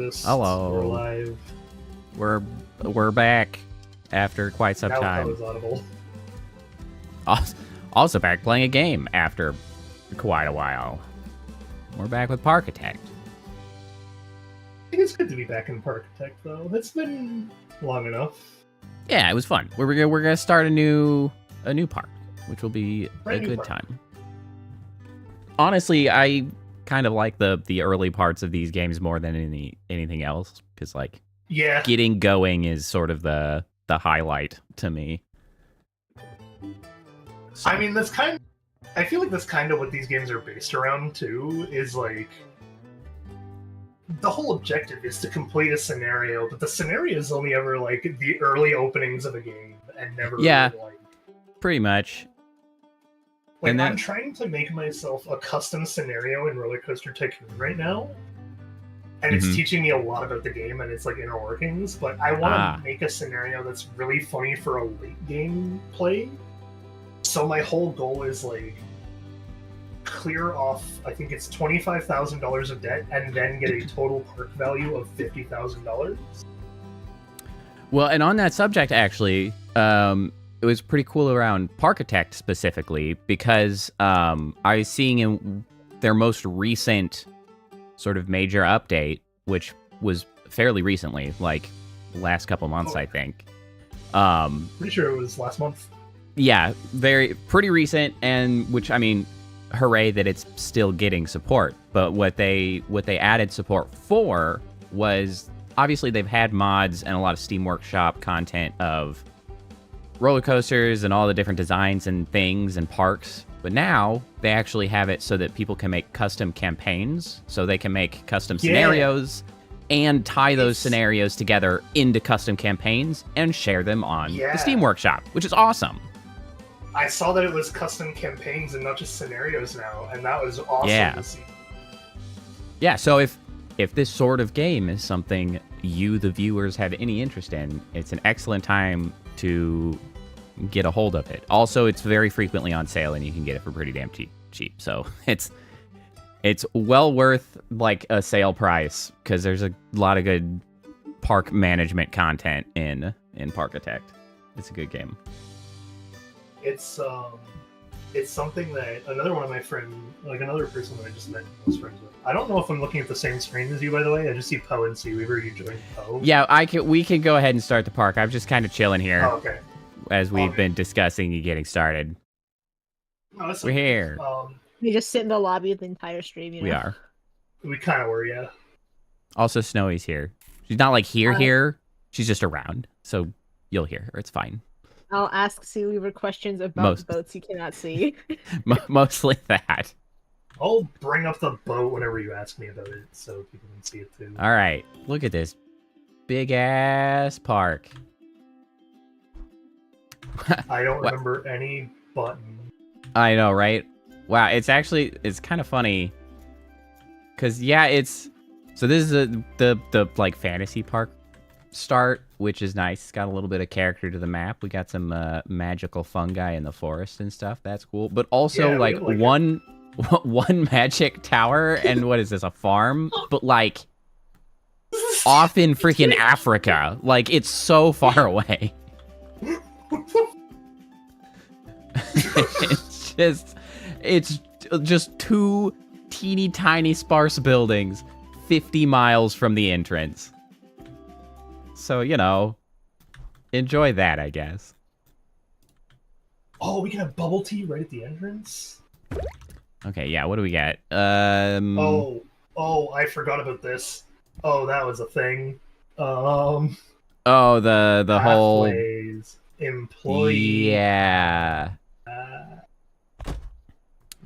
Ghost. Hello. We're live. We're back after quite some Now time. that was audible. Also back playing a game after quite a while. We're back with Parkitect. I think it's good to be back in Parkitect, though. It's been long enough. Yeah, it was fun. We're gonna start a new park, which will be Brand a new good park. time. Honestly, I kind of like the early parts of these games more than anything else, because like Yeah. getting going is sort of the highlight to me. So, I mean, I feel like that's kind of what these games are based around, too, is like... The whole objective is to complete a scenario, but the scenario is only ever, like, the early openings of a game, and never Yeah. really, like... pretty much. Like, And I'm that- trying to make myself a custom scenario in Roller Coaster Tycoon right now, and it's Mhm. teaching me a lot about the game and its like inner workings. But I want to Ah. make a scenario that's really funny for a late game play. So my whole goal is like clear off. I think it's $25,000 of debt, and then get a total park value of $50,000. Well, and on that subject, actually, it was pretty cool around Parkitect specifically, because I was seeing in their most recent sort of major update, which was fairly recently, like last couple months, I think. Pretty sure it was last month. Yeah, pretty recent, and which, I mean, hooray that it's still getting support. But what they added support for was, obviously they've had mods and a lot of Steam Workshop content of roller coasters and all the different designs and things and parks, but now they actually have it so that people can make custom campaigns, so they can make custom scenarios and tie those scenarios together into custom campaigns and share them on the Steam Workshop, which is awesome. I saw that it was custom campaigns and not just scenarios now, and that was awesome to see. Yeah, so if this sort of game is something you, the viewers, have any interest in, it's an excellent time to get a hold of it. Also, it's very frequently on sale, and you can get it for pretty damn cheap. So it's well worth like a sale price, because there's a lot of good park management content in Parkitect. It's a good game. It's something that another one of my friends, like another person that I just met, was friends with. I don't know if I'm looking at the same screen as you, by the way. I just see Poe and Seaweaver. You joined Poe. Yeah, we can go ahead and start the park. I'm just kind of chilling here. Oh, okay. As we've been discussing and getting started. No, We're here. We just sit in the lobby the entire stream, you know? We are. We kind of were, yeah. Also, Snowy's here. She's not like here. She's just around. So you'll hear her. It's fine. I'll ask Seaweaver questions about boats you cannot see. Mostly that. I'll bring up the boat whenever you ask me about it, so people can see it too. All right. Look at this big ass park. I don't remember any button. I know, right? Wow, it's kind of funny. Cause yeah, so this is the like fantasy park start, which is nice. It's got a little bit of character to the map. We got some magical fungi in the forest and stuff. That's cool. But also like one magic tower, and what is this, a farm? But like off in freaking Africa. Like it's so far away. it's just two teeny tiny sparse buildings 50 miles from the entrance. So, you know, enjoy that, I guess. Oh, we can have bubble tea right at the entrance? Okay, yeah, what do we got? Oh, I forgot about this. Oh, that was a thing. Oh, the whole employee. Yeah.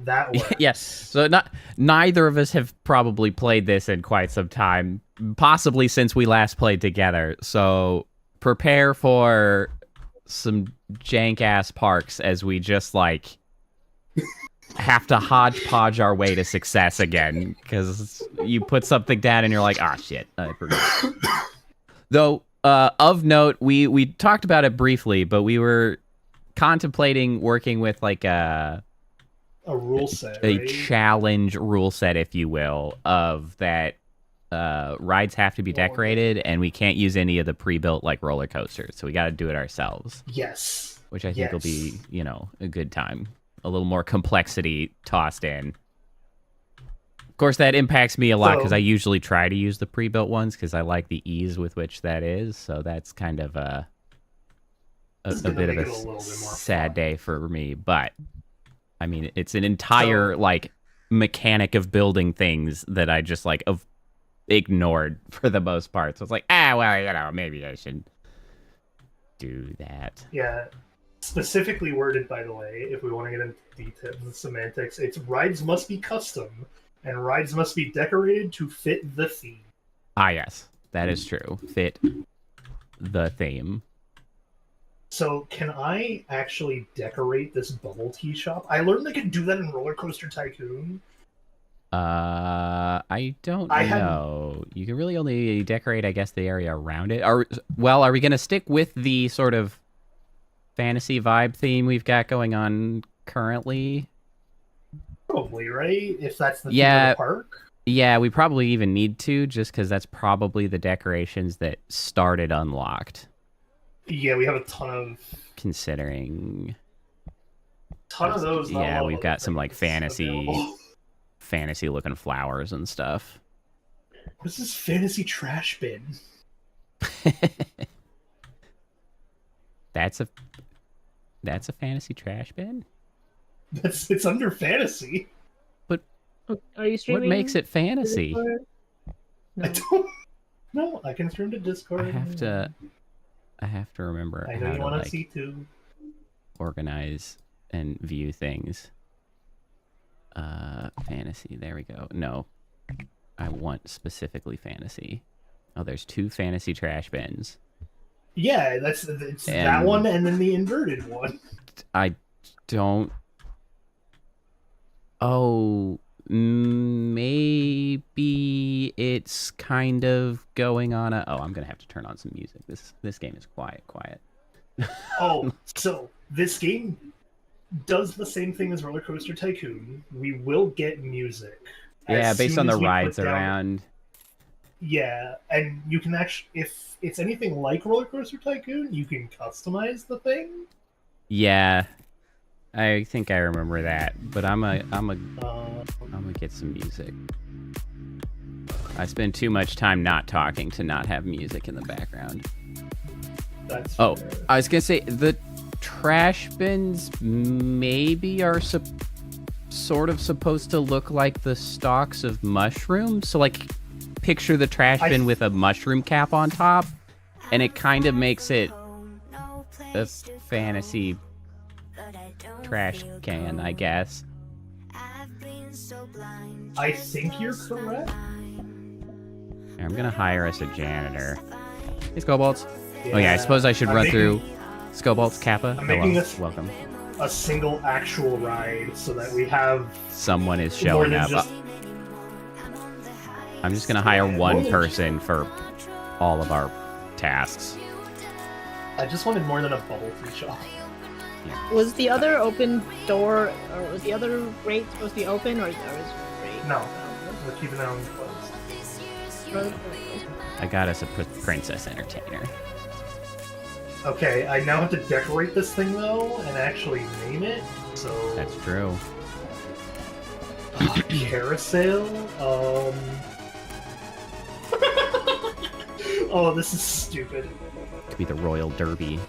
That works. Yes. So neither of us have probably played this in quite some time, possibly since we last played together. So prepare for some jank ass parks as we just like have to hodgepodge our way to success again, because you put something down and you're like, ah, shit, I forgot. Though, of note, we talked about it briefly, but we were contemplating working with like a rule set, a right? challenge rule set, if you will, of that rides have to be decorated, and we can't use any of the pre-built like roller coasters. So we got to do it ourselves. Yes. Which I think will be, a good time. A little more complexity tossed in. Of course, that impacts me a lot because I usually try to use the pre-built ones because I like the ease with which that is. So that's kind of a bit of a sad day for me. But I mean, it's an entire mechanic of building things that I just ignored for the most part. So it's like, maybe I should do that. Yeah. Specifically worded, by the way, if we want to get into details and semantics, it's rides must be custom and rides must be decorated to fit the theme. Ah, yes, that is true. Fit the theme. So can I actually decorate this bubble tea shop? I learned I could do that in Roller Coaster Tycoon. I don't know. You can really only decorate, I guess, the area around it. Are we going to stick with the sort of fantasy vibe theme we've got going on currently? Probably, right? If that's the theme of the park? Yeah, we probably even need to, just because that's probably the decorations that started Unlocked. Yeah, we have a ton of... Considering... Ton of those. Yeah, we've got some, fantasy-looking flowers and stuff. What is this fantasy trash bin? That's a fantasy trash bin? It's under fantasy. But are you streaming? What makes it fantasy? No. I don't know. I can stream to Discord. I have to remember I know how you want to to see too. Organize and view things. Fantasy. There we go. No, I want specifically fantasy. Oh, there's 2 fantasy trash bins. Yeah, it's that one and then the inverted one. I don't... Oh, maybe it's kind of going on a... Oh, I'm going to have to turn on some music. This game is quiet. Oh, so this game does the same thing as Roller Coaster Tycoon. We will get music. Yeah, based on the rides around... Yeah, and you can actually, if it's anything like Roller Coaster Tycoon, you can customize the thing. Yeah, I think I remember that, but I'm gonna get some music. I spend too much time not talking to not have music in the background. That's fair. I was gonna say the trash bins maybe are sort of supposed to look like the stalks of mushrooms, so picture the trash bin with a mushroom cap on top, and it kind of makes it a fantasy trash can, I guess. I think you're correct. I'm gonna hire us a janitor. Hey, Scobalts. Yeah. Oh yeah, I suppose I should run through Scobalts, Kappa. Welcome. A single actual ride so that we have someone is showing up. I'm just going to hire one person for all of our tasks. I just wanted more than a bubble tea shop. Yeah. Was the other open door, or was the other rate supposed to be open, or is rate? No, we're keeping that one closed. I got us a princess entertainer. Okay, I now have to decorate this thing, though, and actually name it, so... That's true. Carousel? Oh, this is stupid. Could be the Royal Derby.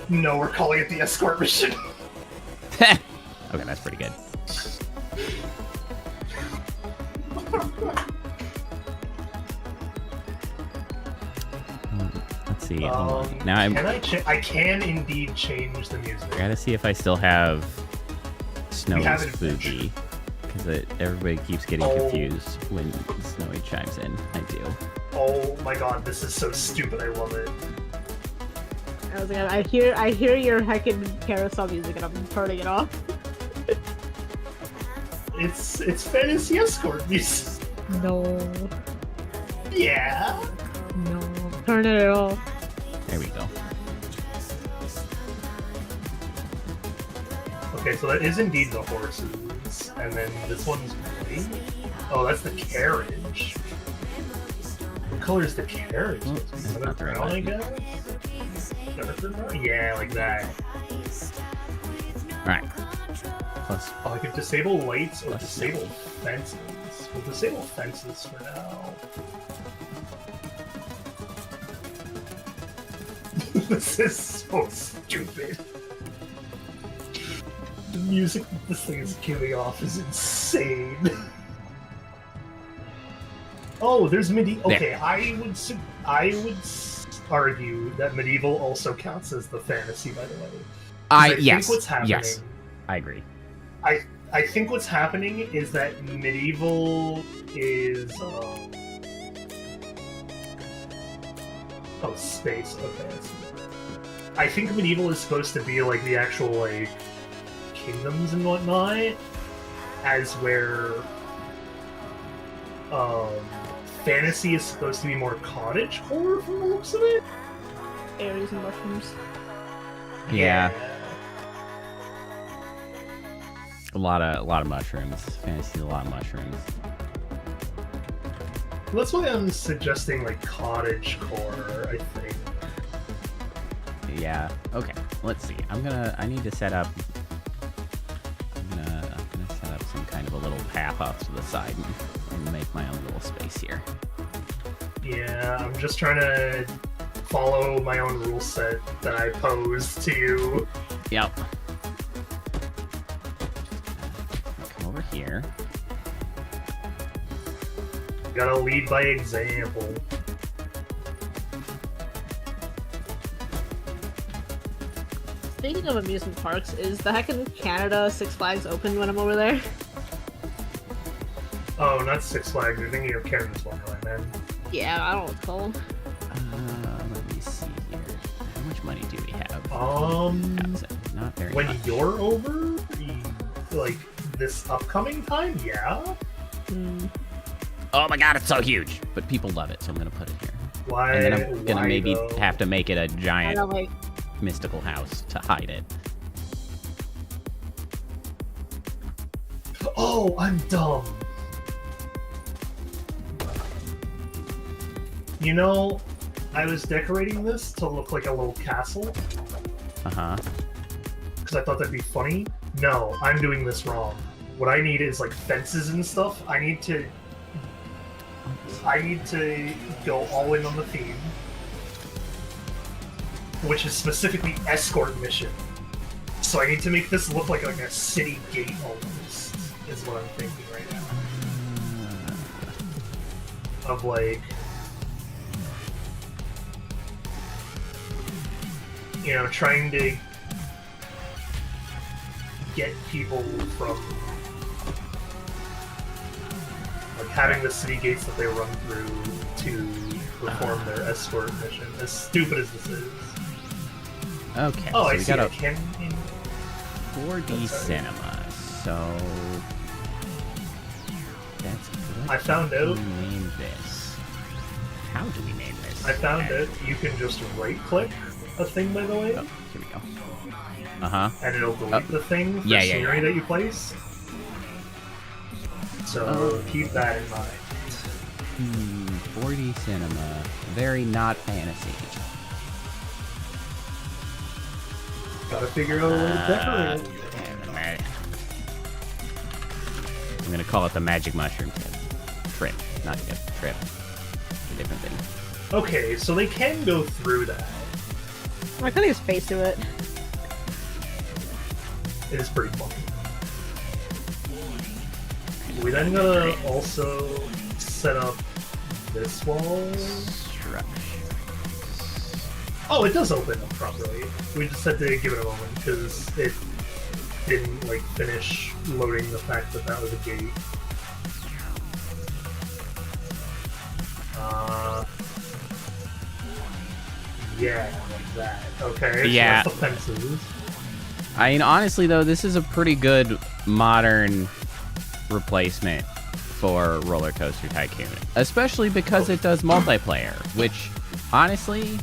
No, we're calling it the escort mission. Okay, that's pretty good. Let's see. Now I can indeed change the music. I gotta see if I still have Snowy Spooky. Because everybody keeps getting confused when Snowy chimes in. I do. Oh my god, this is so stupid. I love it. I hear your heckin' carousel music and I'm turning it off. It's fantasy escort music. No. Yeah. No. Turn it off. There we go. Okay, so that is indeed the horses. And then this one's green. Oh, that's the carriage. color is the carriage? That's not the right Brown, I button. guess? Darker brown? Yeah, like that. Alright. Plus, Oh, I could disable lights or Plus disable fences. We'll disable fences for now. This is so stupid. The music that this thing is giving off is insane. Oh, there's medieval. Okay, I would argue that medieval also counts as the fantasy. By the way, I think what's happening. Yes, I agree. I think what's happening is that medieval is space. Okay, I think medieval is supposed to be like the actual like kingdoms and whatnot, as where fantasy is supposed to be more cottage core from the looks of it. Berries and mushrooms. Yeah. A lot of mushrooms. Fantasy, a lot of mushrooms. That's why I'm suggesting like cottage core, I think. Yeah. Okay. Let's see. I need to set up. I'm gonna set up some kind of a little path off to the side and make my own little space here. Yeah, I'm just trying to follow my own rule set that I pose to you. Yep. Come over here. You gotta lead by example. Speaking of amusement parks, is the heck in Canada Six Flags open when I'm over there? Oh, not Six Flags. You're thinking of Canada's Wonderland, man. Yeah, I don't know what it's called. Let me see here. How much money do we have? Not very when much. you're over, like this upcoming time, yeah. Oh my god, it's so huge! But people love it, so I'm gonna put it here. Why? And then I'm gonna maybe though? have to make it a I giant don't like. mystical house to hide it. Oh, I'm dumb. You know, I was decorating this to look like a little castle Uh-huh. because I thought that'd be funny. No, I'm doing this wrong. What I need is like fences and stuff. I need to go all in on the theme, which is specifically escort mission. So I need to make this look like a city gate almost, is what I'm thinking right now. Of like, you know, trying to get people from like having the city gates that they run through to perform their escort mission. As stupid as this is. Okay, Oh, so I we see. got I a can. 4D cinema, so that's what I found do out. we name this? How do we name this? I found out you can just right-click a thing, by the way, Oh, here we go. Uh-huh. and it'll delete the thing for Yeah, scenery that you place. So keep that in mind. 4D cinema. Very not fantasy. Gotta figure out a way to decorate it. I'm gonna call it the magic mushroom tip. Trip, not tip. Trip. A different thing. Okay, so they can go through that. I could use face to it. It is pretty funny. We then gotta also set up this wall. Oh, it does open up properly. We just had to give it a moment because it didn't like finish loading the fact that that was a gate. Yeah, like that. Okay. Yeah. So that's the fences. I mean, honestly, though, this is a pretty good modern replacement for Roller Coaster Tycoon, especially because it does multiplayer, which, honestly,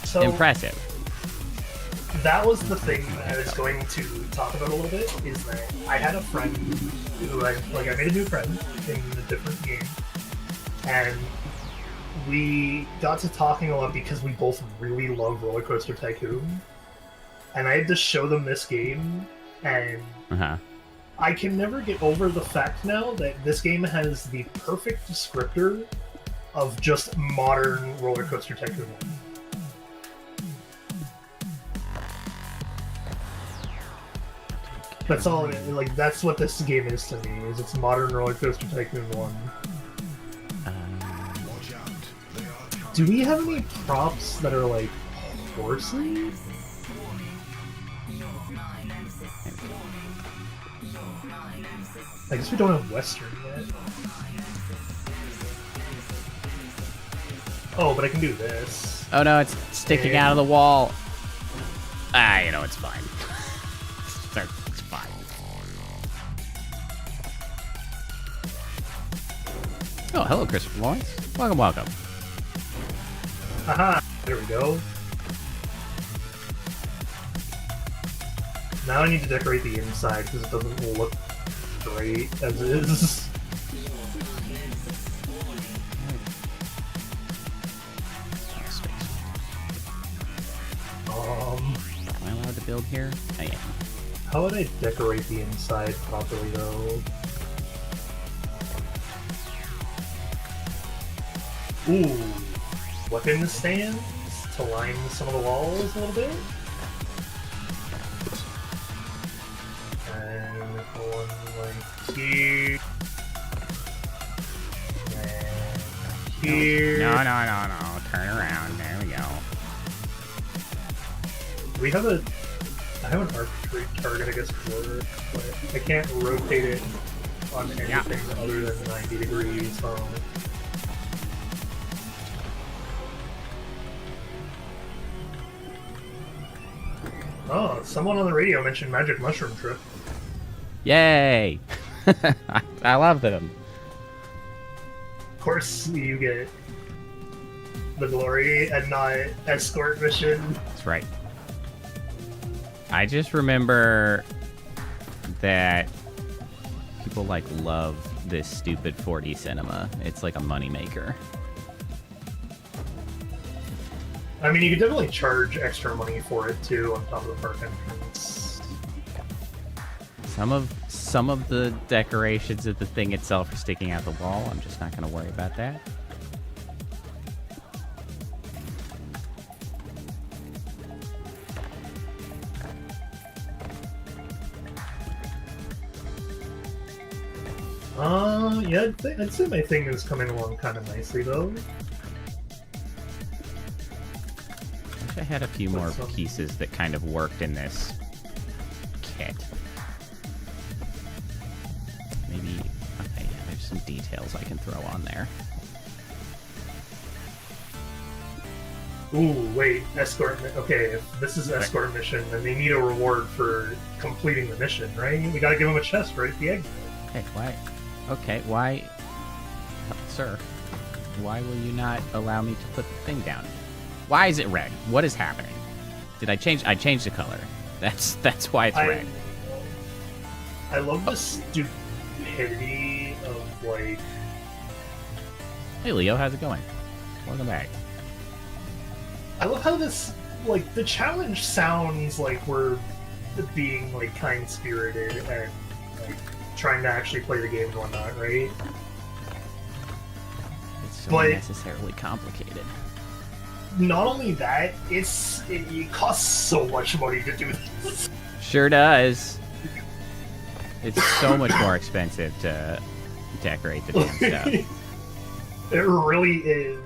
So impressive. that was the thing I was going to talk about a little bit. Is that I had a friend who I made a new friend in a different game, and we got to talking a lot because we both really love Roller Coaster Tycoon, and I had to show them this game, and I can never get over the fact now that this game has the perfect descriptor of just modern Roller Coaster Tycoon 1. That's all. Like, that's what this game is to me. Is it's modern Roller Coaster Tycoon 1. Do we have any props that are like horses? I guess we don't have Western yet. Oh, but I can do this. Oh no, it's sticking out of the wall. Ah, you know, it's fine. It's fine. Oh, hello, Christopher Lawrence. Welcome, welcome. Haha, there we go. Now I need to decorate the inside because it doesn't look great as is. Am I allowed to build here? I am. How would I decorate the inside properly though? Ooh, weapon stands to line some of the walls a little bit. And one like here. And here. No. Turn around. There we go. We have I have an archery target, I guess, for it, but I can't rotate it on anything other than 90 degrees. So. Oh, someone on the radio mentioned Magic Mushroom Trip. Yay! I love them. Of course, you get the glory and not escort mission. That's right. I just remember that people love this stupid 4D cinema. It's like a moneymaker. I mean, you could definitely charge extra money for it too on top of the park entrance. Some of the decorations of the thing itself are sticking out the wall. I'm just not going to worry about that. Yeah, I'd say my thing is coming along kind of nicely though. I had a few more pieces that kind of worked in this kit. Maybe, okay, yeah, there's some details I can throw on there. Ooh, wait, escort. Okay, if this is escort mission, then they need a reward for completing the mission, right? We gotta give them a chest right at the exit. Okay, why? Okay, why, sir? Why will you not allow me to put the thing down? Why is it red? What is happening? Did I change? I changed the color. That's why it's red. I love the stupidity of like. Hey Leo, how's it going? Welcome back. I love how this the challenge sounds like we're being kind spirited and trying to actually play the game and whatnot, right? It's so unnecessarily complicated. Not only that, it costs so much money to do this. Sure does. It's so much more expensive to decorate the damn stuff. It really is.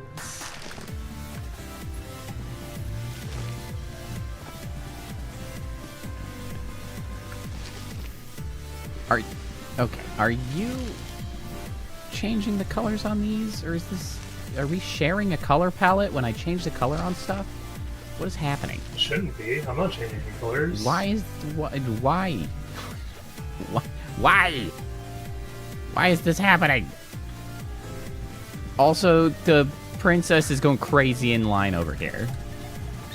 Are you changing the colors on these, or are we sharing a color palette when I change the color on stuff? What is happening? Shouldn't be. I'm not changing the colors. Why? Why is this happening? Also, the princess is going crazy in line over here.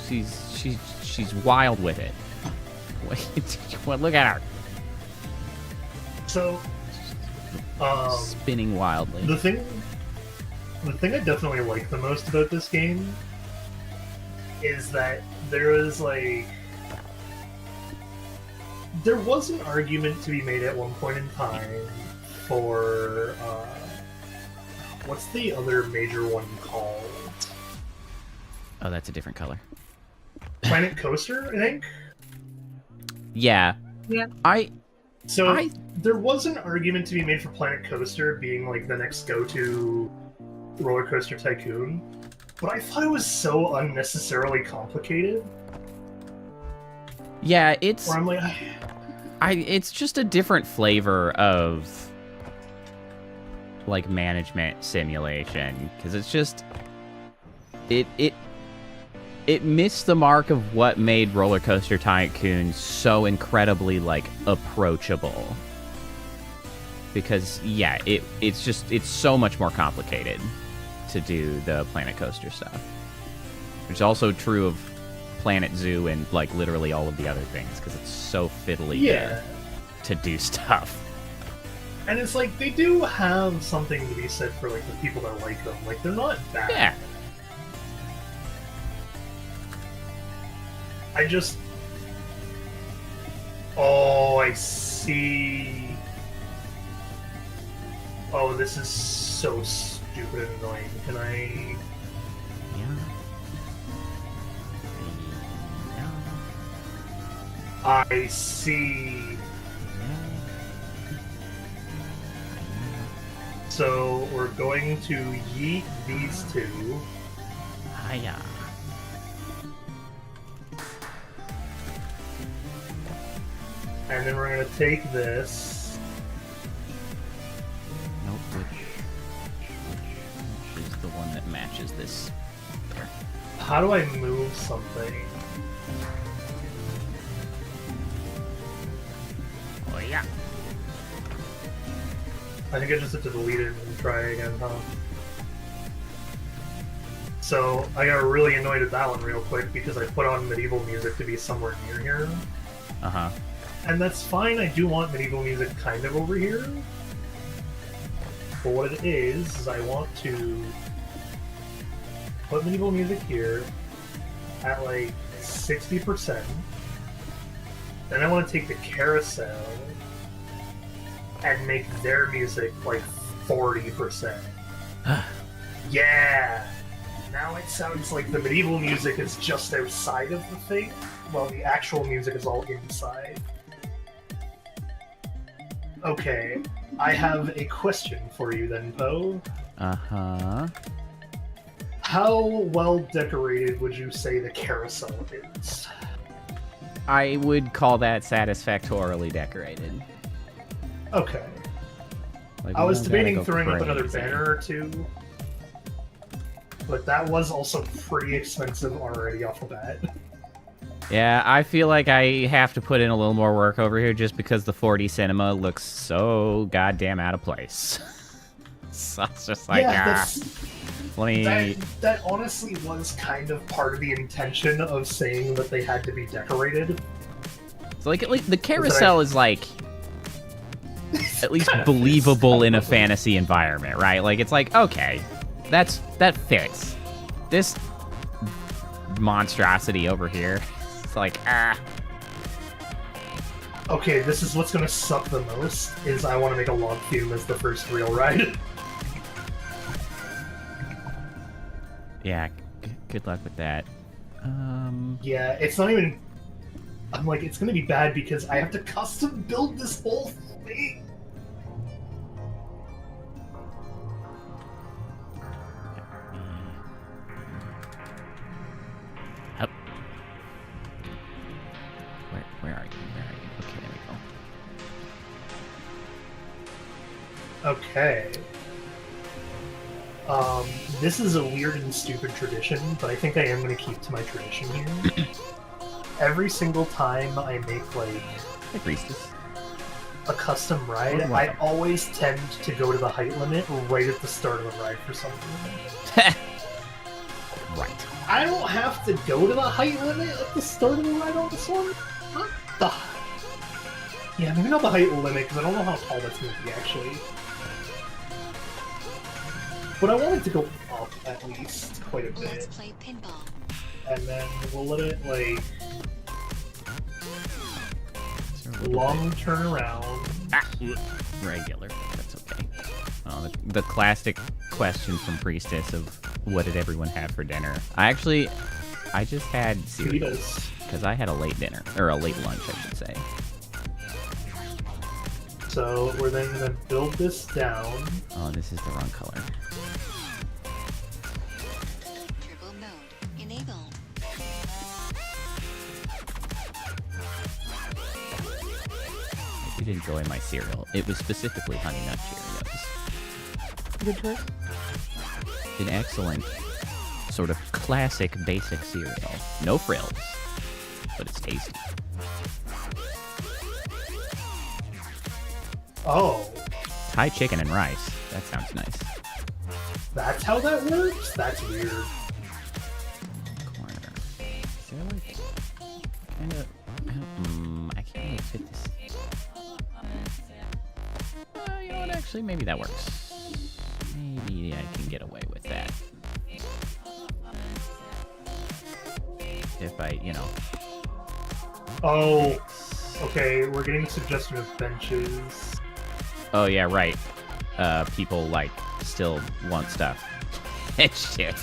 She's wild with it. Wait, look at her. So, spinning wildly. The the thing I definitely like the most about this game is that there was an argument to be made at one point in time for what's the other major one called? Oh, that's a different color. Planet Coaster, I think. Yeah. Yeah. There was an argument to be made for Planet Coaster being like the next go-to roller coaster tycoon, but I thought it was so unnecessarily complicated. Yeah, it's. Where I'm like, it's just a different flavor of like management simulation because it's just it missed the mark of what made Roller Coaster Tycoon so incredibly like approachable. Because yeah, it's so much more complicated to do the Planet Coaster stuff. Which is also true of Planet Zoo and like literally all of the other things because it's so fiddly to do stuff. And it's like they do have something to be said for like the people that like them. Like they're not bad. Yeah. Oh, I see. Oh, this is so stupid and annoying. Can I... Yeah. I see. So, we're going to yeet these two. Hiya. And then we're going to take this. Nope, which is the one that matches this. There. How do I move something? Oh yeah. I think I just have to delete it and try again, huh? So, I got really annoyed at that one real quick because I put on medieval music to be somewhere near here. Uh-huh. And that's fine, I do want medieval music kind of over here. But what it is I want to put medieval music here at like 60%. Then I want to take the carousel and make their music like 40%. Yeah! Now it sounds like the medieval music is just outside of the thing, while the actual music is all inside. Okay, I have a question for you then, Poe. Uh-huh. How well decorated would you say the carousel is? I would call that satisfactorily decorated. Okay. Like, I was debating go throwing up another crazy. banner or two, but that was also pretty expensive already off the bat. Yeah, I feel like I have to put in a little more work over here just because the 4D cinema looks so goddamn out of place. So it's just like, let me... That honestly was kind of part of the intention of saying that they had to be decorated. So like the carousel is like at least believable in a fantasy environment, right? Like it's like, okay, that fits. This monstrosity over here, it's like, Okay, this is what's gonna suck the most, is I want to make a log fume as the first real ride. Yeah, good luck with that. Yeah, it's not even... I'm like, it's gonna be bad because I have to custom build this whole thing. Up. Where are you? Okay, there we go. Okay. This is a weird and stupid tradition, but I think I am going to keep to my tradition here. Every single time I make, like, Hey, Priestess. a custom ride, Oh, wow. I always tend to go to the height limit right at the start of the ride for some reason. Right. I don't have to go to the height limit at the start of the ride on this one. What the... Yeah, maybe not the height limit, because I don't know how tall that's going to be, actually. But I want it to go up at least quite a bit. Let's play pinball. And then we'll let it, like, long turn around. Regular. That's okay. The classic question from Priestess of what did everyone have for dinner? I just had cereal because I had a late dinner, or a late lunch, I should say. So we're then going to build this down. Oh, this is the wrong color. Turbo mode enabled. I did enjoy my cereal. It was specifically Honey Nut Cheerios. Good choice. An excellent, sort of classic, basic cereal. No frills, but it's tasty. Oh, Thai chicken and rice. That sounds nice. that's how that works? That's weird. Corner. Is there like kind of? I can't really fit this. You know what? Actually, maybe that works. Maybe I can get away with that. If I, Oh, okay, we're getting a suggestion of benches. Oh yeah, right. People like still want stuff. Shit.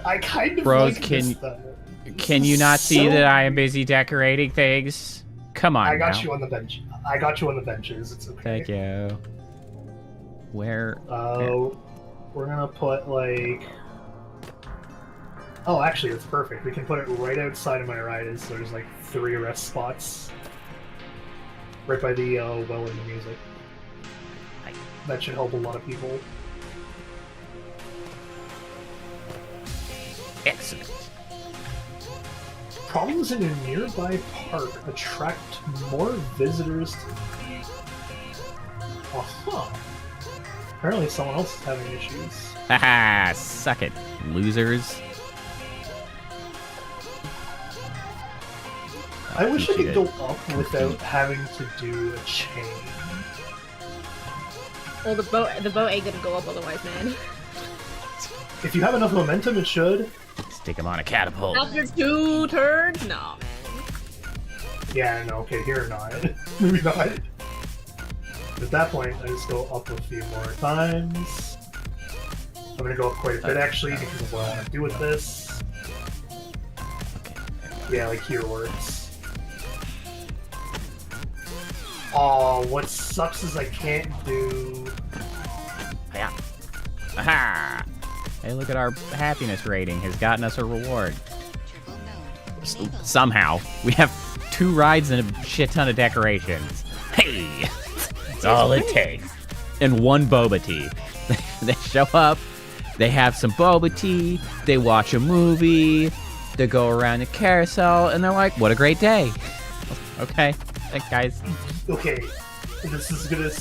I kind of Bros, like this, though. Can you not see that I am busy decorating things? Come on. I got now. you on the bench. I got you on the benches. It's okay. Thank you. Where? Oh, we're gonna put like. Oh, actually, it's perfect. We can put it right outside of my riders, so there's like 3 rest spots. Right by the well in the music. That should help a lot of people. Excellent. Problems in a nearby park attract more visitors to the... Uh-huh. Apparently someone else is having issues. Haha, suck it, losers. I wish I could go up without having to do a chain. Well, the boat ain't gonna go up otherwise, man. If you have enough momentum, it should. Stick him on a catapult. After 2 turns? No, man. Yeah, no, okay, here not. Maybe not. At that point, I just go up a few more times. I'm gonna go up quite a bit, actually, because of what I want to do with this. Yeah, like here works. Oh, what sucks is I can't do... Yeah. Aha! Hey, look at our happiness rating has gotten us a reward. Turbo mode enabled. Somehow, we have 2 rides and a shit ton of decorations. Hey! That's all it takes. And 1 boba tea. They show up, they have some boba tea, they watch a movie, they go around the carousel, and they're like, what a great day. Okay, thanks, guys. Okay, this is gonna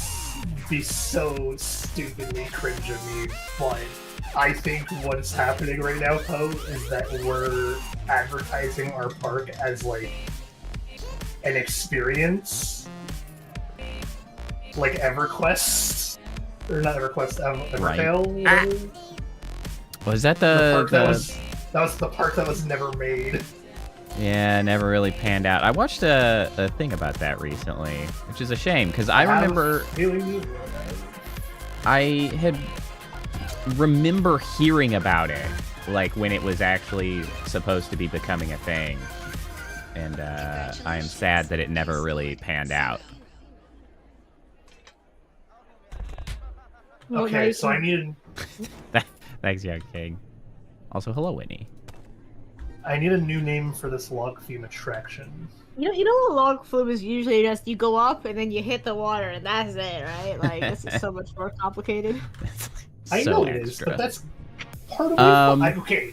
be so stupidly cringe of me, but I think what's happening right now, Poe, is that we're advertising our park as, like, an experience. Like EverQuest. Or not EverQuest, Evertail? Right. Was that That was the park that was never made. Yeah, never really panned out. I watched a thing about that recently, which is a shame, because I remember... I remember hearing about it, like, when it was actually supposed to be becoming a thing. And I am sad that it never really panned out. Well, Okay, so I need... Thanks, Young King. Also, hello, Whitney. I need a new name for this log theme attraction. You know a log flume is usually just you go up and then you hit the water and that's it, right? Like, this is so much more complicated. I So know it is, extra. but that's part of my fun. Okay,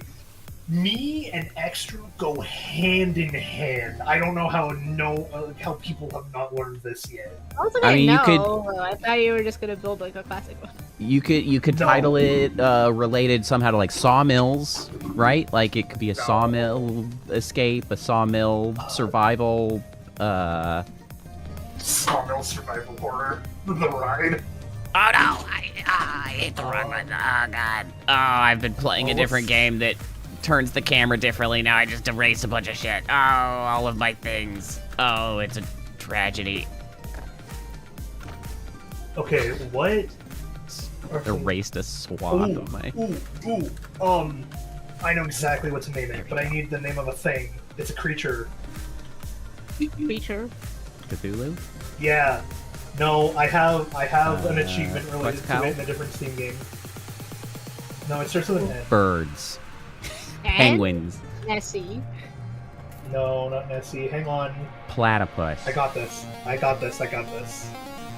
me and extra go hand in hand. I don't know how people have not learned this yet. I was like, I mean, you could- I thought you were just gonna build like a classic one. You could No. title it related somehow to like sawmills, right? Like it could be a sawmill escape, a sawmill survival. Sawmill survival horror, the ride. Oh no! I hit the wrong button. Oh, God. Oh, I've been playing a different game that turns the camera differently. Now I just erased a bunch of shit. Oh, all of my things. Oh, it's a tragedy. Okay, what? Erased a swath of my... I know exactly what to name it, but I need the name of a thing. It's a creature. Creature. Cthulhu? Yeah. No, I have an achievement related to Quetzal? it in a different Steam game. No, it starts with an N. Birds. And Penguins. Nessie. No, not Nessie. Hang on. Platypus. I got this.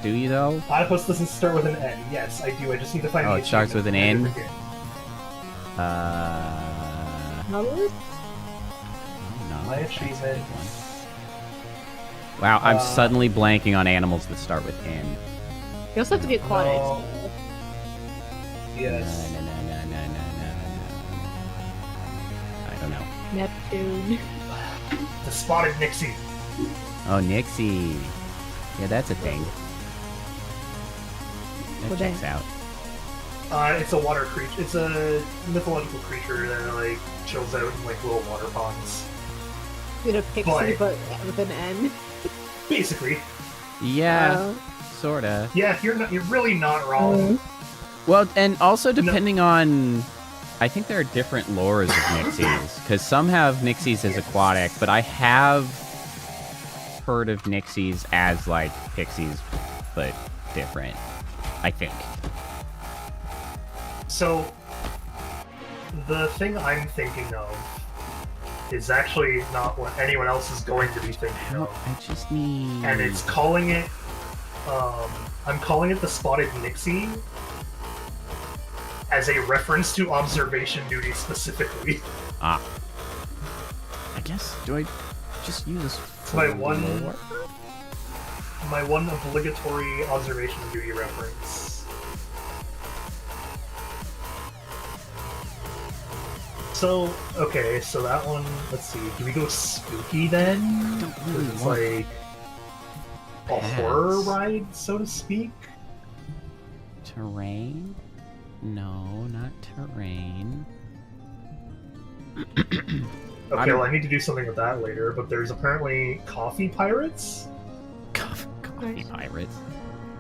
Do you, though? Platypus doesn't start with an N. Yes, I do. I just need to find Oh, the it starts with an achievement N? in a different Nautilus? No. My achievement. Wow, I'm suddenly blanking on animals that start with N. You also have to be aquatic. No. Yes. No. I don't know. Neptune. The spotted Nixie. Oh, Nixie. Yeah, that's a thing. That What checks that? out. It's a water creature. It's a mythological creature that like chills out in like little water ponds. With a pixie, Boy. but with an N. Basically. Yeah, sorta. Yeah, you're really not wrong. Well, and also depending on... I think there are different lores of Nixies, because some have Nixies as aquatic, but I have heard of Nixies as, like, pixies, but different, I think. So, the thing I'm thinking of is actually not what anyone else is going to be thinking of. I just need... And it's calling it, I'm calling it the Spotted Nixie as a reference to observation duty specifically. Ah. I guess, do I just use this for My lore? one obligatory observation duty reference. So, okay, so that one, let's see, do we go spooky then? I don't really It's want like a horror ride, so to speak? terrain. No, not terrain. Okay, well, I need to do something with that later, but there's apparently coffee pirates? Coffee Nice. pirates.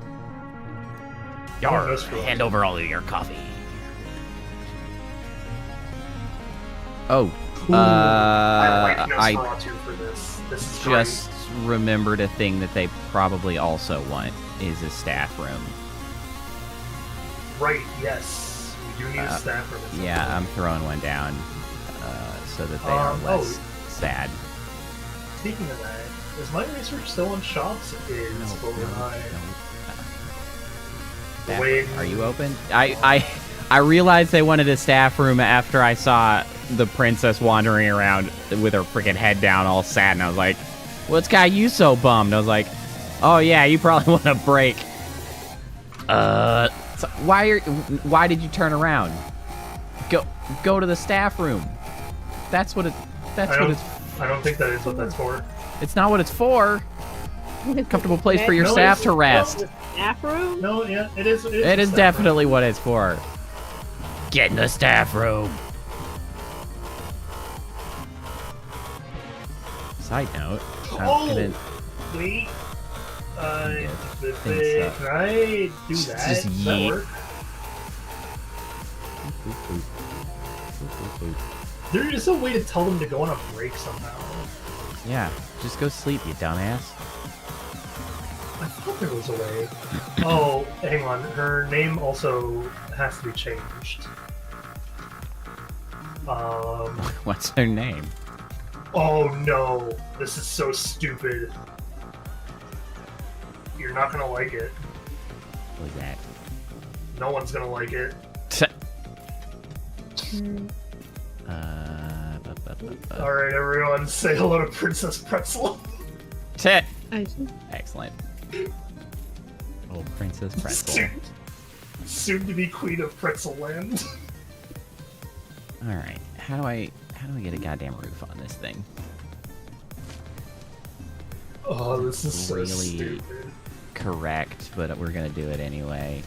Oh, Yar, that's cool. hand over all of your coffee. Oh, I like I Nosferatu for this. This is great. just remembered a thing that they probably also want is a staff room. Right, yes. We do need a staff room. at some Yeah, point. I'm throwing one down so that they are less sad. Speaking of that, is my research still on shops? It is, but Staff Wait. room. Are you open? I realized they wanted a staff room after I saw the princess wandering around with her freaking head down all sad, and I was like, what's got you so bummed? I was like, oh yeah, you probably want a break. So why did you turn around? Go to the staff room. That's what it's I don't think that is what that's for. it's not what it's for. Comfortable place for your No, staff it's- to rest. The staff room? No, yeah, it is. It the is staff definitely what it's for. Get in the staff room. Side note, I'm Oh! gonna Wait. think so. Can I do Just that? Does that yeet. work? There is a way to tell them to go on a break somehow. Yeah, just go sleep, you dumbass. I thought there was a way. Oh, hang on. Her name also has to be changed. What's her name? Oh no. This is so stupid. You're not gonna like it. What was that? No one's gonna like it. Alright, everyone, say hello to Princess Pretzel. Tit. I see. Excellent. Oh, Princess Pretzel. Soon to be Queen of Pretzel Land. All right, how do I get a goddamn roof on this thing? Oh, this is so Really? stupid. Correct, but we're gonna do it anyway.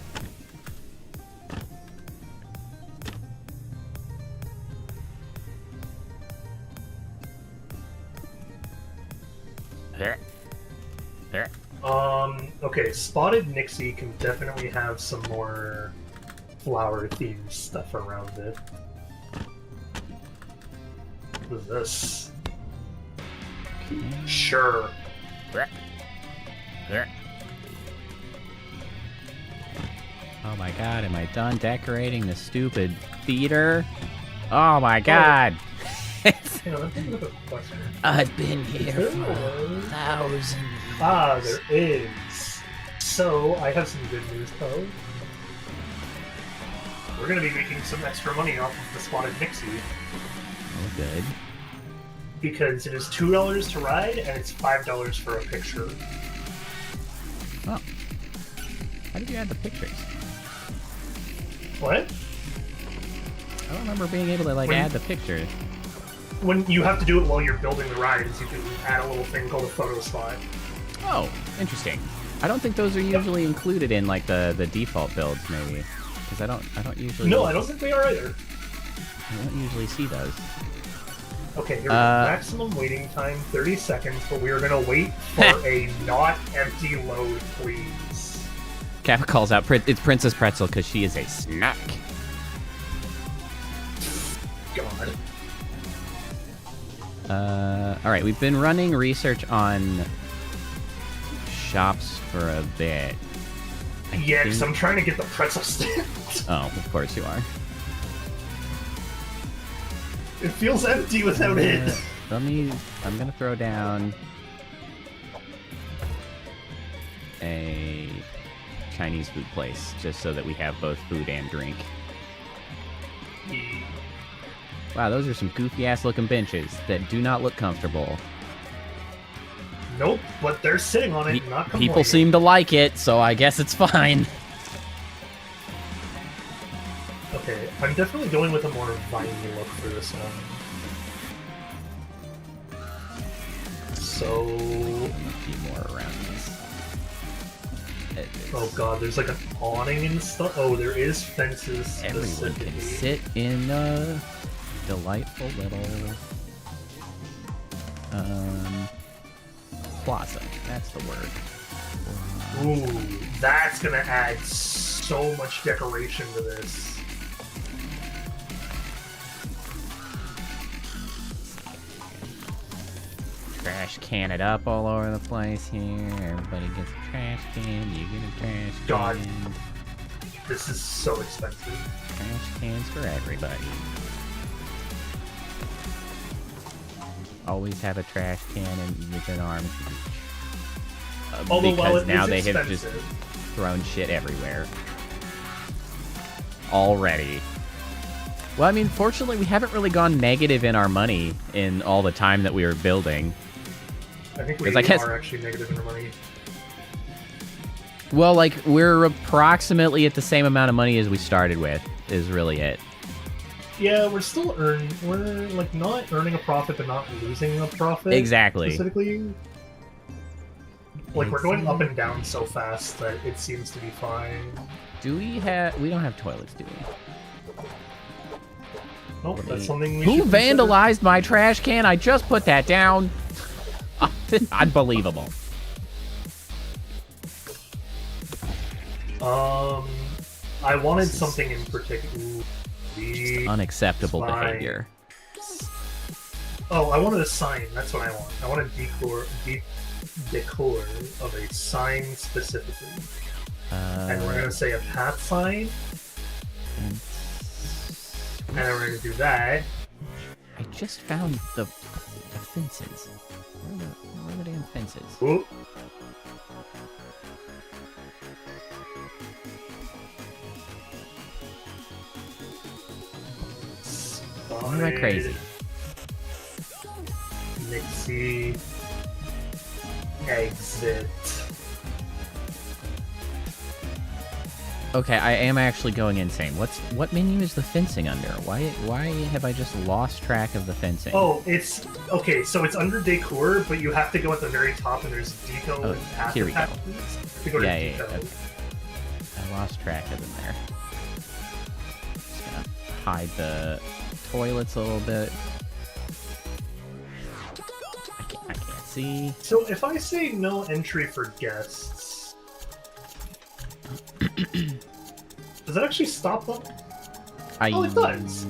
Okay, Spotted Nixie can definitely have some more flower-themed stuff around it. What is this? Sure. Oh my god, am I done decorating the stupid theater? Oh my god! Hang on, let me look at the question. I've been here There for was- 1,000 years. Ah, there is. So, I have some good news, though. We're gonna be making some extra money off of the Spotted Nixie, Oh, good. because it is $2 to ride, and it's $5 for a picture. Oh. How did you add the pictures? What? I don't remember being able to, like, When- add the pictures. When you have to do it while you're building the rides, you can add a little thing called a photo spot. Oh, interesting. I don't think those are usually included in, like, the default builds, maybe. Because I don't usually... No, I don't think they are either. I don't usually see those. Okay, here we go. Maximum waiting time, 30 seconds, but we are gonna wait for a not empty load, please. Kappa calls out, it's Princess Pretzel because she is a snack. God. Alright, we've been running research on shops for a bit. Yeah, because I'm trying to get the pretzel stand. Oh, of course you are. It feels empty without it. I'm gonna throw down a Chinese food place, just so that we have both food and drink. Wow, those are some goofy-ass looking benches that do not look comfortable. Nope, but they're sitting on it, not complaining. People seem to like it, so I guess it's fine. Okay, I'm definitely going with a more viney look for this one. So... A few more around this. Oh god, there's like an awning and stuff. Oh, there is fences. Everyone can specifically. sit in a delightful little plaza. That's the word. Ooh, that's gonna add so much decoration to this. Trash can it up all over the place here. Everybody gets a trash can. You get a trash can. God. This is so expensive. Trash cans for everybody. Always have a trash can within arm's reach. Although, while Because it now is they have expensive, just thrown shit everywhere. Already. Well, I mean, fortunately, we haven't really gone negative in our money in all the time that we were building. I think we I guess- are actually negative in our money. Well, like, we're approximately at the same amount of money as we started with, is really it. Yeah, we're like not earning a profit, but not losing a profit. Exactly. Specifically, like we're going up and down so fast that it seems to be fine. Do we have... We don't have toilets, do we? Nope, that's something we Who should consider. vandalized my trash can? I just put that down. Unbelievable. I wanted something in particular. Unacceptable Fine. behavior. Oh, I wanted a sign. That's what I want. I want a decor of a sign specifically. And we're gonna say a path sign, and then we're gonna do that. I just found the fences. Where are the damn fences? Ooh. Why am I crazy? Nixie. Exit. Okay, I am actually going insane. What menu is the fencing under? Why have I just lost track of the fencing? Oh, it's okay. So it's under decor, but you have to go at the very top, and there's deco Oh, and path. here we go. You have to go to Yeah, deco. okay. I lost track of them there. Just gonna hide the toilets a little bit. I can't see. So if I say no entry for guests, does that actually stop them? Oh, it does.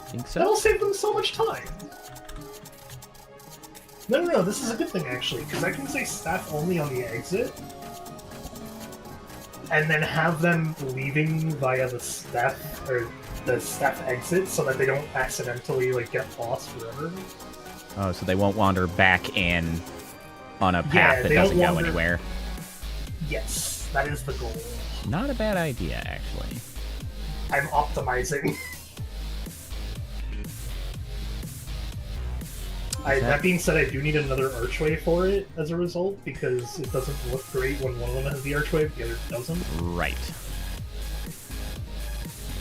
Think so. That'll save them so much time. No, this is a good thing actually, because I can say staff only on the exit, and then have them leaving via the staff or the staff exit, so that they don't accidentally like get lost forever. Oh, so they won't wander back in on a path that doesn't go anywhere. Yes, that is the goal. Not a bad idea, actually. I'm optimizing. That being said, I do need another archway for it as a result, because it doesn't look great when one of them has the archway, but the other doesn't. Right.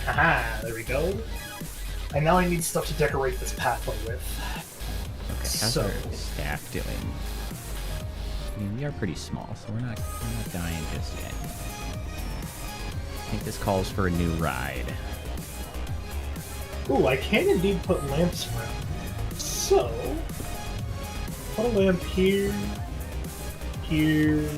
Haha, there we go. And now I need stuff to decorate this pathway with. Okay, how's our staff doing? I mean, we are pretty small, so we're not dying just yet. I think this calls for a new ride. Ooh, I can indeed put lamps around. So, put a lamp here, here.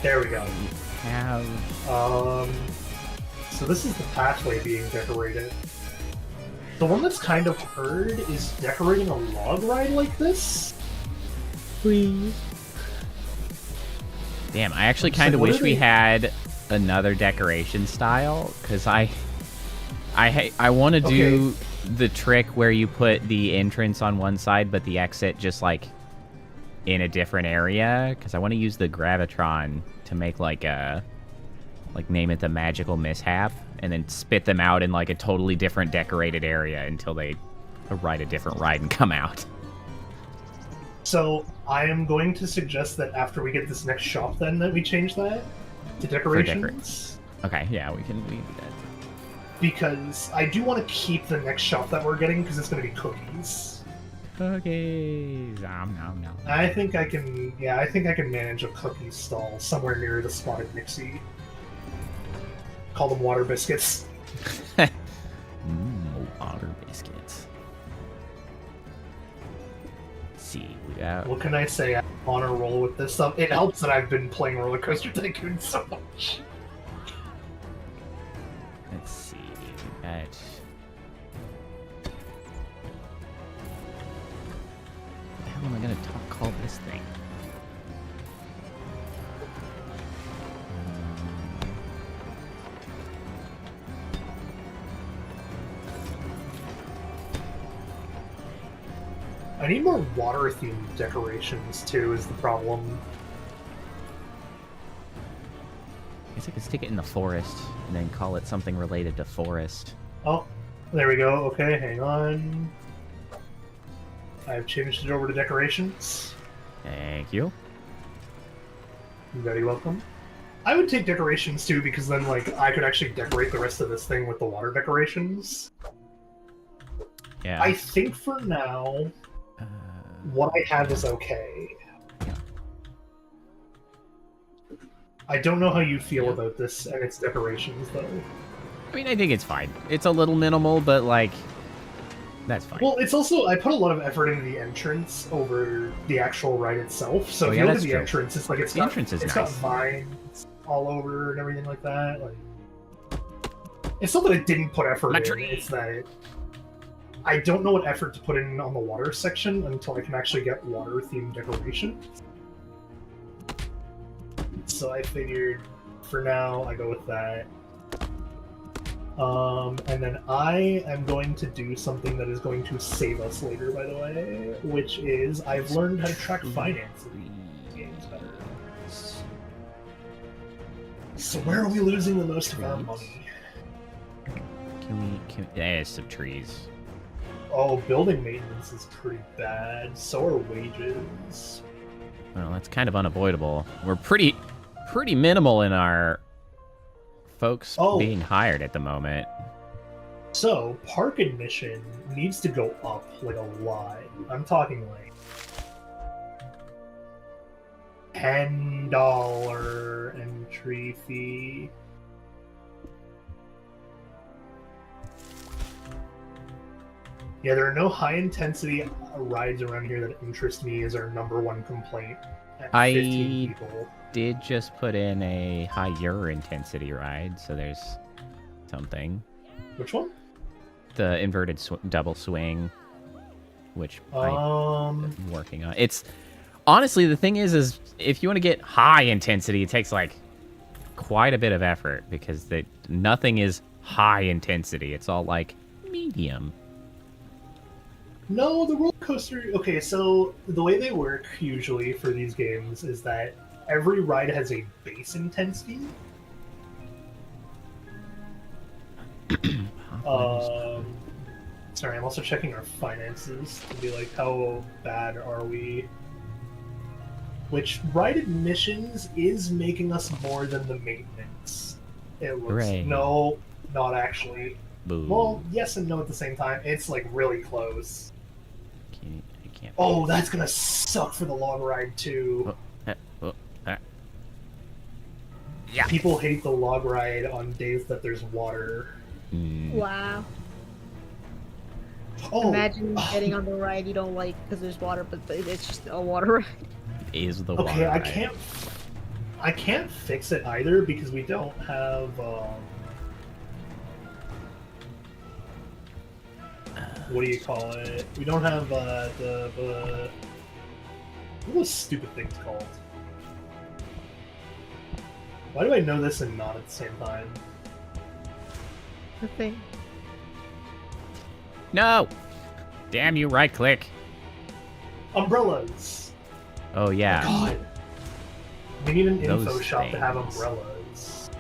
There we go. We have... So this is the pathway being decorated. The one that's kind of hard is decorating a log ride like this. Please. Damn, I actually kind of wish we had another decoration style, because I want to do the trick where you put the entrance on one side, but the exit just, like, in a different area, because I want to use the Gravitron to make, like, name it the Magical Mishap, and then spit them out in, like, a totally different decorated area until they ride a different ride and come out. So, I am going to suggest that after we get this next shop, then, that we change that to decorations. Okay, yeah, we can do that. Because I do want to keep the next shop that we're getting, because it's going to be cookies. Cookies! Nom, nom, nom. I think I can manage a cookie stall somewhere near the Spotted Nixie. Call them water biscuits. Water biscuits. Let's see, we got... What can I say? I'm on a roll with this stuff. It helps that I've been playing Roller Coaster Tycoon so much. Let's see, we got... What the hell am I gonna call this thing? I need more water-themed decorations, too, is the problem. I guess I could stick it in the forest, and then call it something related to forest. Oh, there we go. Okay, hang on. I've changed it over to decorations. Thank you. You're very welcome. I would take decorations, too, because then, like, I could actually decorate the rest of this thing with the water decorations. Yeah. I think for now... what I have is okay. Yeah. I don't know how you feel about this and its decorations, though. I mean, I think it's fine. It's a little minimal, but, like, that's fine. Well, it's also... I put a lot of effort into the entrance over the actual ride itself, so if you look at the entrance, it's like the entrance is it's nice. got vines all over and everything like that. Like, it's not that I didn't put effort in, it's that... I don't know what effort to put in on the water section until I can actually get water-themed decoration. So I figured, for now, I go with that. And then I am going to do something that is going to save us later, by the way, which is I've learned how to track finances in games better. So where are we losing the most of our money? Can we there's some trees. Oh, building maintenance is pretty bad. So are wages. Well, that's kind of unavoidable. We're pretty minimal in our folks being hired at the moment. So, park admission needs to go up, like, a lot. I'm talking, like, $10 entry fee. Yeah, there are no high-intensity rides around here that interest me as our number one complaint at 15 people. Did just put in a higher intensity ride, so there's something. Which one? The inverted double swing, which I'm working on. It's honestly, the thing is if you want to get high intensity, it takes like quite a bit of effort because nothing is high intensity. It's all like medium. No, the roller coaster. Okay, so the way they work usually for these games is that every ride has a base intensity. Sorry, I'm also checking our finances to be like, how bad are we? Which ride admissions is making us more than the maintenance. It looks Hooray. No, not actually. Boo. Well, yes and no at the same time. It's like really close. I can't. Oh, that's gonna suck for the long ride too. Yeah. People hate the log ride on days that there's water. Wow. Oh, Imagine getting on the ride you don't like because there's water, but it's just a water ride. Is the okay. water I can't fix it either because we don't have. What do you call it? We don't have the what are those stupid things called? Why do I know this and not at the same time? The thing. No! Damn you, right click. Umbrellas. Oh yeah. God. We need an Those info shop to have things. umbrellas.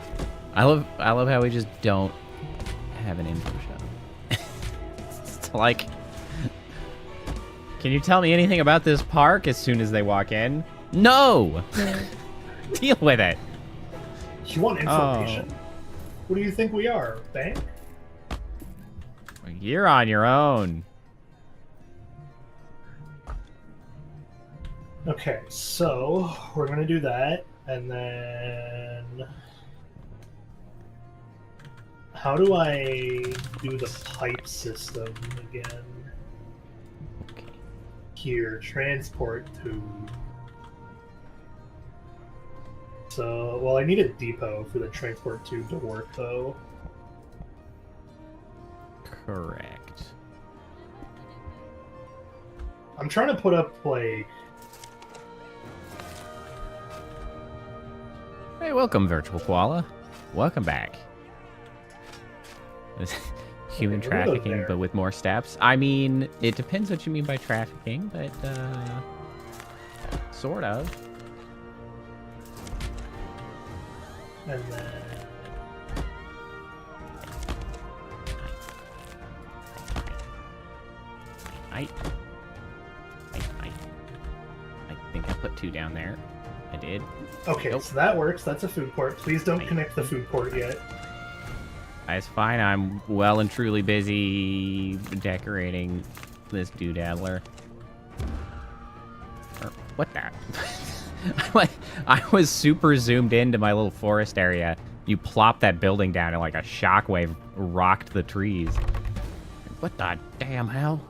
I love how we just don't have an info shop. It's like, can you tell me anything about this park as soon as they walk in? No! Deal with it. You want information? What do you think we are, bank? You're on your own. Okay, so we're gonna do that, and then how do I do the pipe system again? Okay. Here, transport to. So, well, I need a depot for the transport tube to work, though. Correct. I'm trying to put up, like... Hey, welcome, Virtual Koala. Welcome back. Human Okay, what are those trafficking, there? but with more steps. I mean, it depends what you mean by trafficking, but, sort of. And then... I think I put 2 down there. I did. Okay, Nope. so that works. That's a food court. Please don't connect the food court yet. It's fine. I'm well and truly busy decorating this doodaddler. What the? I was super zoomed into my little forest area. You plopped that building down and like a shockwave rocked the trees. What the damn hell?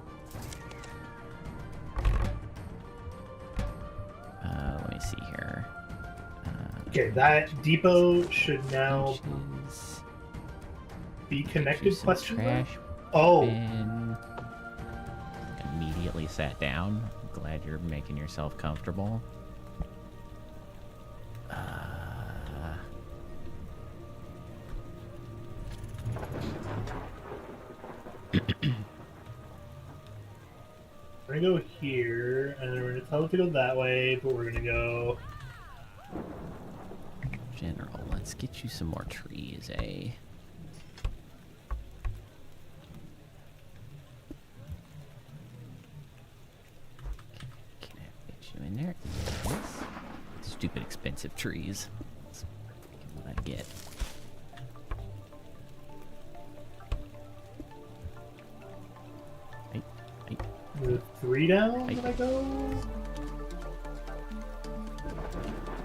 Let me see here. Okay, that depot should now Benches. be Do connected, some question mark? trash Oh, bin. Immediately sat down. Glad you're making yourself comfortable. we're gonna go here, and then we're gonna tell it to go that way, but we're gonna go... General, let's get you some more trees, eh? Can I get you in there? Yes. Stupid expensive trees. That's what I get. Hey, Move 3 down, Hey. did I go?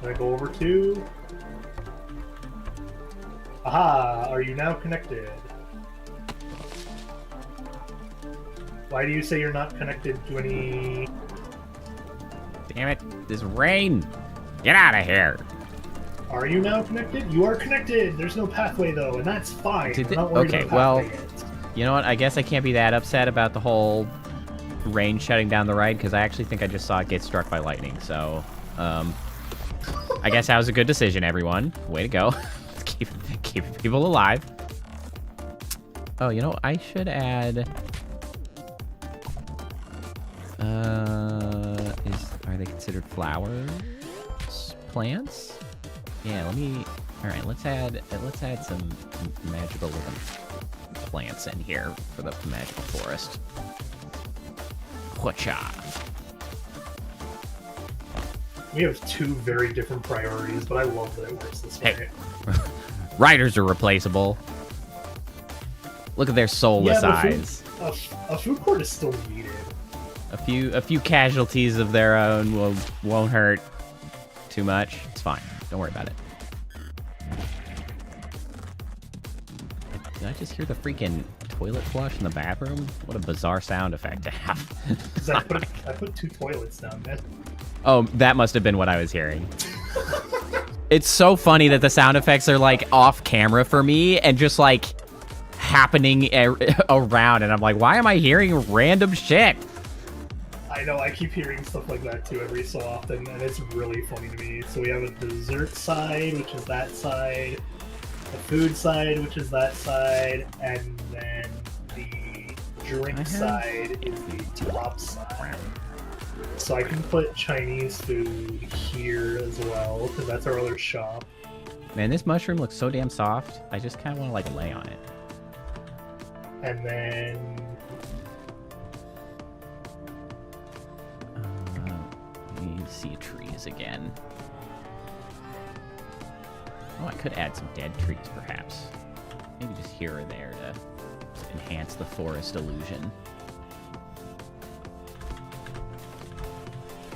Did I go over 2? Aha! Are you now connected? Why do you say you're not connected to any... Damn it, this rain! Get out of here! Are you now connected? You are connected! There's no pathway, though, and that's fine. I'm not worried Okay, about the well, pathway yet. you know what? I guess I can't be that upset about the whole rain shutting down the ride, because I actually think I just saw it get struck by lightning, so, I guess that was a good decision, everyone. Way to go. keep people alive. Oh, you know, I should add... Are they considered flowers? Plants? Yeah, alright, let's add some magical looking plants in here for the magical forest. Whatcha? We have two very different priorities, but I love that it works this way. Hey. Riders are replaceable. Look at their soulless eyes. A food court is still needed. A few casualties of their own won't hurt too much. It's fine. Don't worry about it. Did I just hear the freaking toilet flush in the bathroom? What a bizarre sound effect to have. I put two toilets down there. Oh, that must have been what I was hearing. It's so funny that the sound effects are like off camera for me and just like happening around, and I'm like, why am I hearing random shit? I know, I keep hearing stuff like that too every so often, and it's really funny to me. So we have a dessert side, which is that side, a food side, which is that side, and then the drink side is the top side. So I can put Chinese food here as well, because that's our other shop. Man, this mushroom looks so damn soft. I just kind of want to like lay on it. And then... you see trees again. Oh, I could add some dead trees, perhaps. Maybe just here or there to enhance the forest illusion.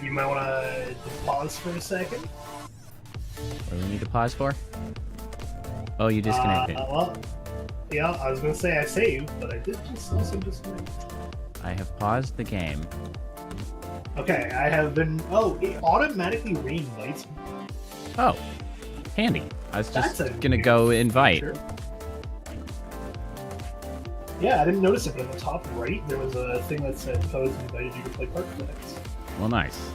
You might want to pause for a second. What do we need to pause for? Oh, you disconnected. Well, yeah, I was going to say I saved, but I did just also disconnect. I have paused the game. Okay, I have been... Oh, it automatically re-invites me. Oh, handy. I was just That's gonna go invite. Feature. Yeah, I didn't notice it, but at the top right, there was a thing that said, Pose invited you to play Parkitect. Well, nice.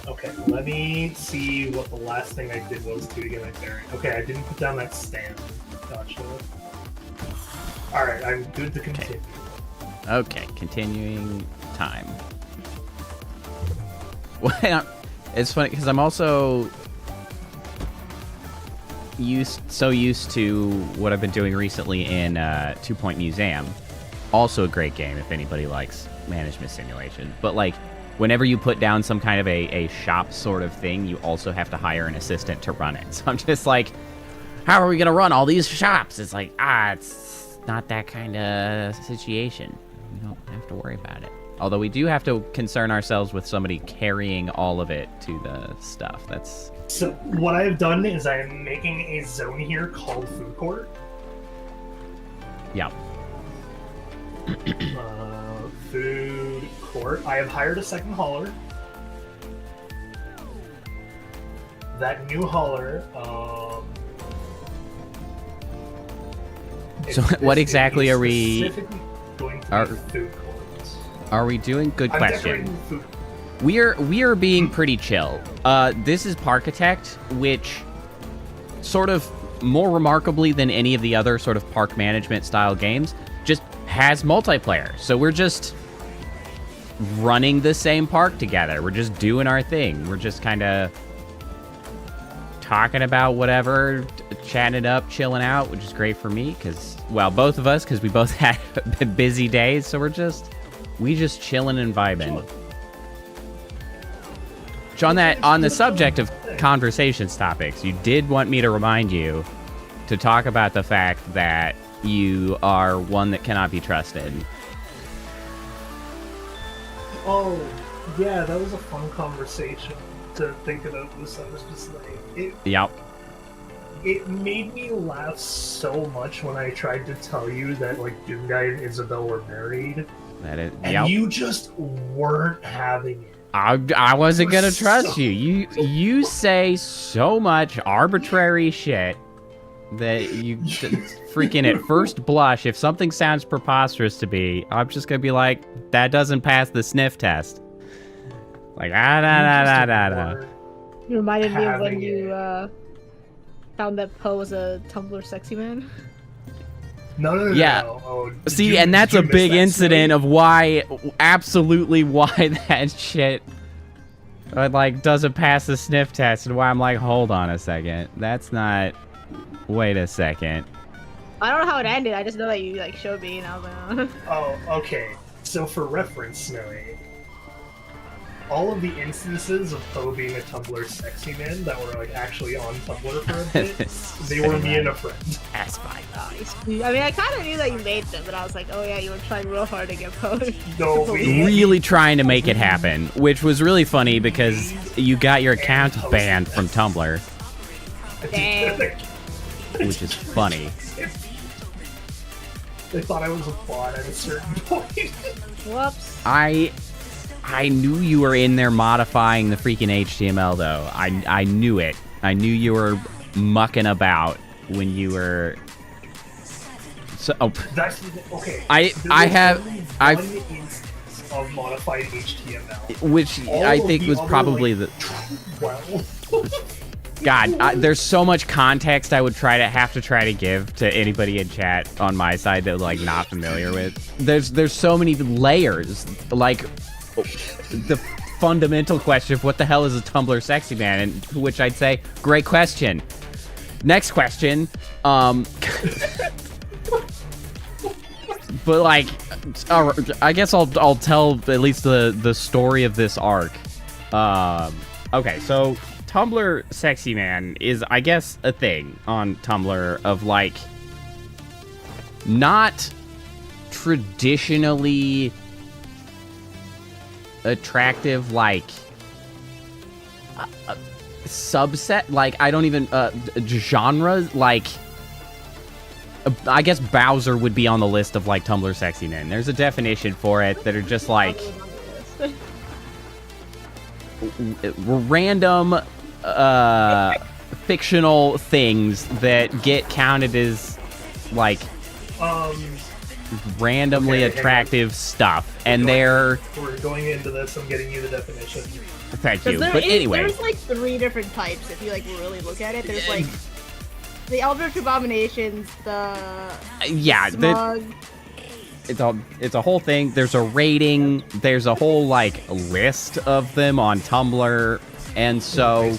Okay, let me see what the last thing I did was to get my bearing. Okay, I didn't put down that stand. Gotcha. Alright, I'm good to continue. Okay, continuing time. Well, it's funny because I'm also so used to what I've been doing recently in 2 Point Museum. Also a great game if anybody likes management simulation. But like, whenever you put down some kind of a shop sort of thing, you also have to hire an assistant to run it. So I'm just like, how are we gonna run all these shops? It's like, it's not that kind of situation. We don't have to worry about it. Although we do have to concern ourselves with somebody carrying all of it to the stuff. That's... So what I have done is I am making a zone here called Food Court. Yeah. Food Court. I have hired a second hauler. That new hauler, so what exactly are we... Specifically going to be food courts. Are we doing... Good I'm question. decorating food. We are being pretty chill. This is Parkitect, which sort of more remarkably than any of the other sort of park management style games, just has multiplayer. So we're just running the same park together. We're just doing our thing. We're just kind of talking about whatever, chatting it up, chilling out, which is great for me because, well, both of us, because we both had busy days. So we just chilling and vibing. On the subject of conversations topics, you did want me to remind you to talk about the fact that you are one that cannot be trusted. Oh, yeah, that was a fun conversation to think about this. I was just like... Yep. it made me laugh so much when I tried to tell you that like Doom Guy and Isabel were married, and and you just weren't having it. I wasn't gonna trust you. You say so much arbitrary shit that you freaking at first blush, if something sounds preposterous to me, I'm just gonna be like, that doesn't pass the sniff test. Like You reminded me of when you found that Poe was a Tumblr sexy man. No. Yeah. Oh, see, and that's a big incident of why that shit like doesn't pass the sniff test, and why I'm like, hold on a second, that's not. Wait a second. I don't know how it ended. I just know that you like showed me, and I was like, oh, okay. So for reference, Snowy, all of the instances of Poe being a Tumblr sexy man that were like actually on Tumblr for a bit, they were me and a friend. That's fine. I mean, I kind of knew that you made them, but I was like, oh yeah, you were trying real hard to get Poe. No, really trying to make it happen, which was really funny because you got your account banned from Tumblr. Damn. Which is funny. They thought I was a bot at a certain point. Whoops. I knew you were in there modifying the freaking HTML though. I knew it. I knew you were mucking about when you were. So that's okay. I've instance of modified HTML, which I think was probably the. Well. God, there's so much context I would have to try to give to anybody in chat on my side that like not familiar with. There's so many layers. Like the fundamental question of what the hell is a Tumblr sexy man, and which I'd say, great question. Next question. But like, I guess I'll tell at least the story of this arc. Okay, so. Tumblr sexy man is, I guess, a thing on Tumblr of like not traditionally attractive, like subset, like I don't even genres, like I guess Bowser would be on the list of like Tumblr sexy men. There's a definition for it that are just like random fictional things that get counted as like randomly attractive stuff, and we're going into this. I'm getting you the definition. Thank you. But anyway, there's like 3 different types if you like really look at it. There's like the Eldritch abominations, the smug. It's a whole thing. There's a rating. There's a whole like list of them on Tumblr, and so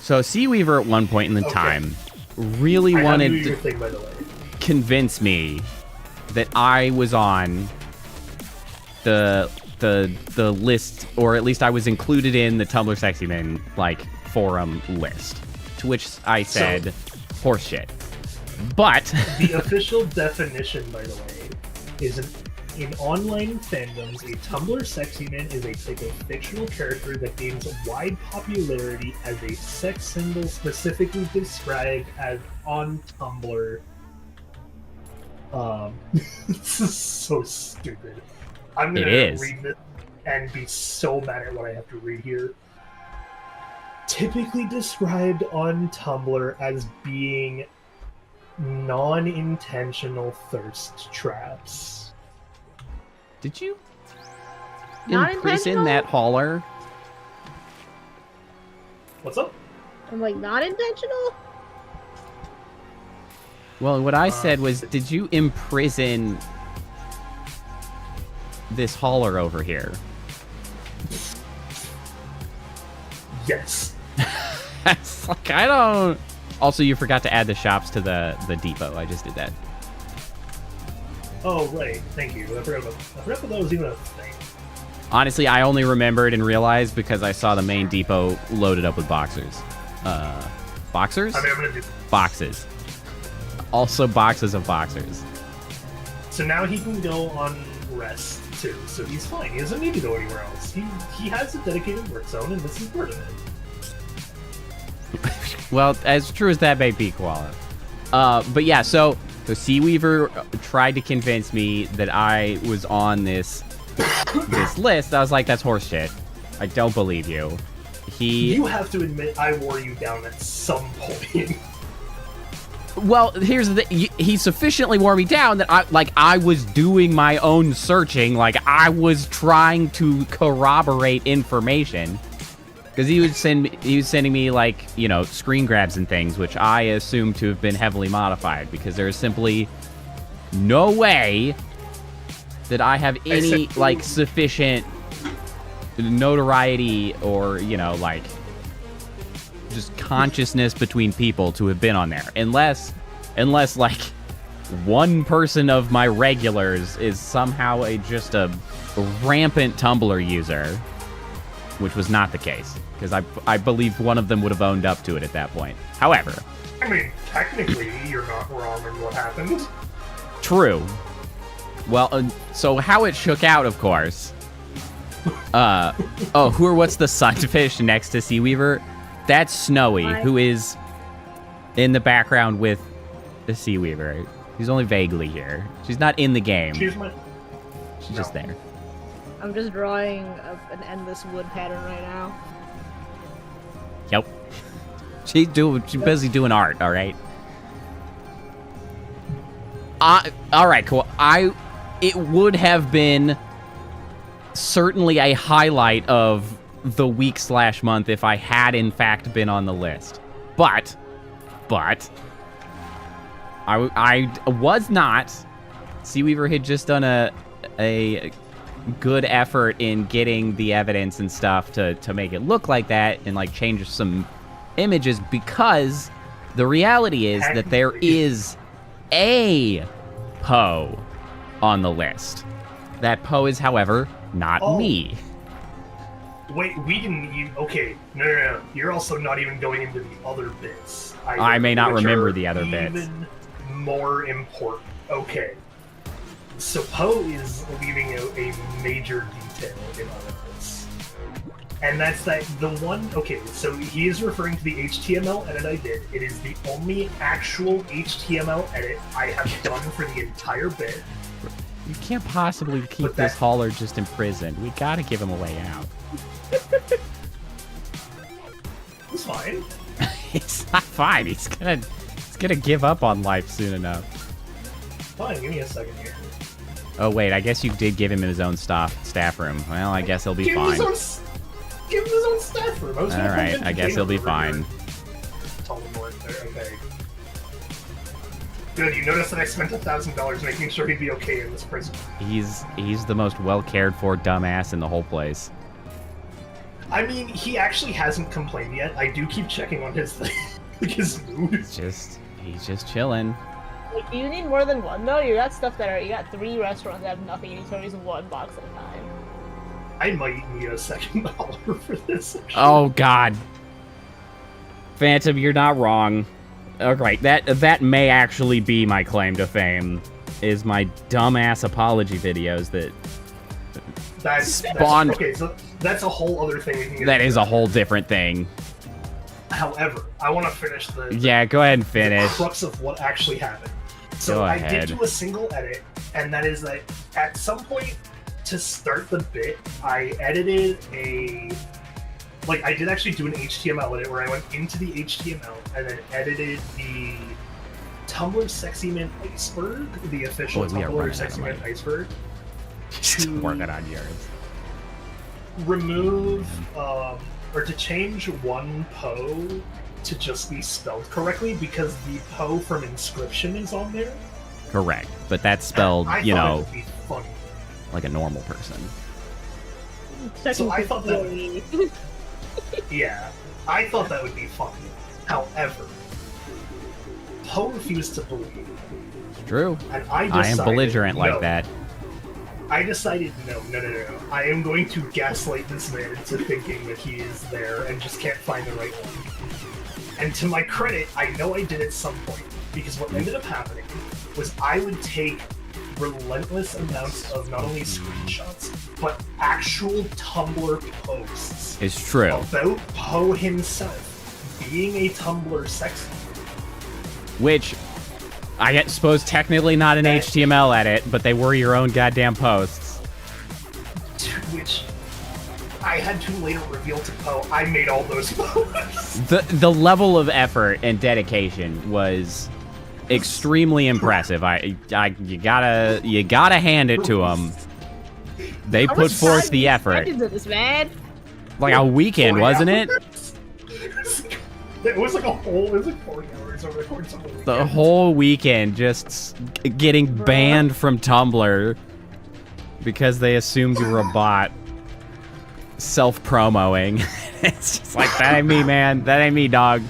Seaweaver at one point in the time really wanted to convince me that I was on the list, or at least I was included in the Tumblr sexy men like forum list. To which I said, horseshit. But the official definition, by the way, is in online fandoms, a Tumblr sexy man is a type of fictional character that gains wide popularity as a sex symbol, specifically described as on Tumblr. This is so stupid. I'm gonna read this and be so mad at what I have to read here. Typically described on Tumblr as being non-intentional thirst traps. Did you imprison that hauler? What's up? I'm like, not intentional? Well, what I said was, did you imprison this hauler over here? Yes. It's like, I don't... Also, you forgot to add the shops to the depot. I just did that. Oh, right. Thank you. I forgot that was even a thing. Honestly, I only remembered and realized because I saw the main depot loaded up with boxers. Boxers? I mean, I'm gonna do boxes. Also boxes of boxers. So now he can go on rest, too. So he's fine. He doesn't need to go anywhere else. He has a dedicated work zone, and this is part of it. Well, as true as that may be, Koala. But yeah, so Seaweaver tried to convince me that I was on this list. I was like, that's horseshit. I don't believe you. You have to admit I wore you down at some point. Well, here's the thing. He sufficiently wore me down that I was doing my own searching. Like, I was trying to corroborate information. Because he was sending me, like, you know, screen grabs and things, which I assume to have been heavily modified, because there is simply no way that I have any, like, sufficient notoriety or, you know, like, just consciousness between people to have been on there. Unless, like, one person of my regulars is somehow just a rampant Tumblr user, which was not the case. Because I believe one of them would have owned up to it at that point. However... I mean, technically, you're not wrong in what happened. True. Well, so how it shook out, of course... what's the sunfish next to Seaweaver? That's Snowy, who is in the background with the Seaweaver. She's only vaguely here. She's not in the game. She's just there. I'm just drawing an endless wood pattern right now. Yep. She's busy doing art, alright? Alright, cool. It would have been certainly a highlight of the week/month if I had in fact been on the list. But I was not. Seaweaver had just done a good effort in getting the evidence and stuff to make it look like that and like change some images, because the reality is that there is a Poe on the list. That Poe is, however, not me. Wait, we didn't even... Okay, no. You're also not even going into the other bits. I may not remember the other bits. Even more important. Okay. So Poe is leaving out a major detail in all of this. And that's that the one... Okay, so he is referring to the HTML edit I did. It is the only actual HTML edit I have done for the entire bit. You can't possibly keep this hauler just imprisoned. We gotta give him a way out. It's fine. It's not fine. He's gonna give up on life soon enough. Fine, give me a second here. Oh wait, I guess you did give him his own staff room. Well, I guess he'll be fine. Give him his own staff room. All right, I guess he'll be fine. Okay. Good. You notice that I spent $1,000 making sure he'd be okay in this prison. He's the most well cared for dumbass in the whole place. I mean, he actually hasn't complained yet. I do keep checking on his thing, his mood. He's just chilling. Like, do you need more than one though? You got 3 restaurants that have nothing, and he's always 1 box at a time. I might need a second dollar for this. Actually. Oh God, Phantom, you're not wrong. Alright, that may actually be my claim to fame, is my dumbass apology videos that spawned... Okay, so that's a whole other thing we can get That is a whole different thing. However, I want to finish the... Yeah, go ahead and finish. The crux of what actually happened. So I did do a single edit, and that is that at some point to start the bit, I edited I did actually do an HTML edit where I went into the HTML and then edited the Tumblr Sexy Man Iceberg, the official Tumblr Sexy Man Iceberg. To working on yours. Remove, or to change one Poe to just be spelled correctly, because the Poe from Inscription is on there. Correct, but that's spelled, it would be funny. Like a normal person. So I thought that would... Yeah, I thought that would be funny. However, Poe refused to believe. It's true. And I am belligerent like that. I decided, no. I am going to gaslight this man into thinking that he is there and just can't find the right one. And to my credit, I know I did at some point, because what ended up happening was I would take relentless amounts of not only screenshots, but actual Tumblr posts. It's true. About Poe himself, being a Tumblr sex, Which, I suppose technically not an HTML edit, but they were your own goddamn posts. which I had to later reveal to Poe. I made all those posts. The level of effort and dedication was extremely impressive. You gotta hand it to them. They put forth the effort. This, man. Like a weekend, wasn't it? It was like 40 hours over the course of the weekend. The whole weekend just getting banned from Tumblr because they assumed you were a bot. Self-promoing. It's just like, that ain't me, man. That ain't me, dog.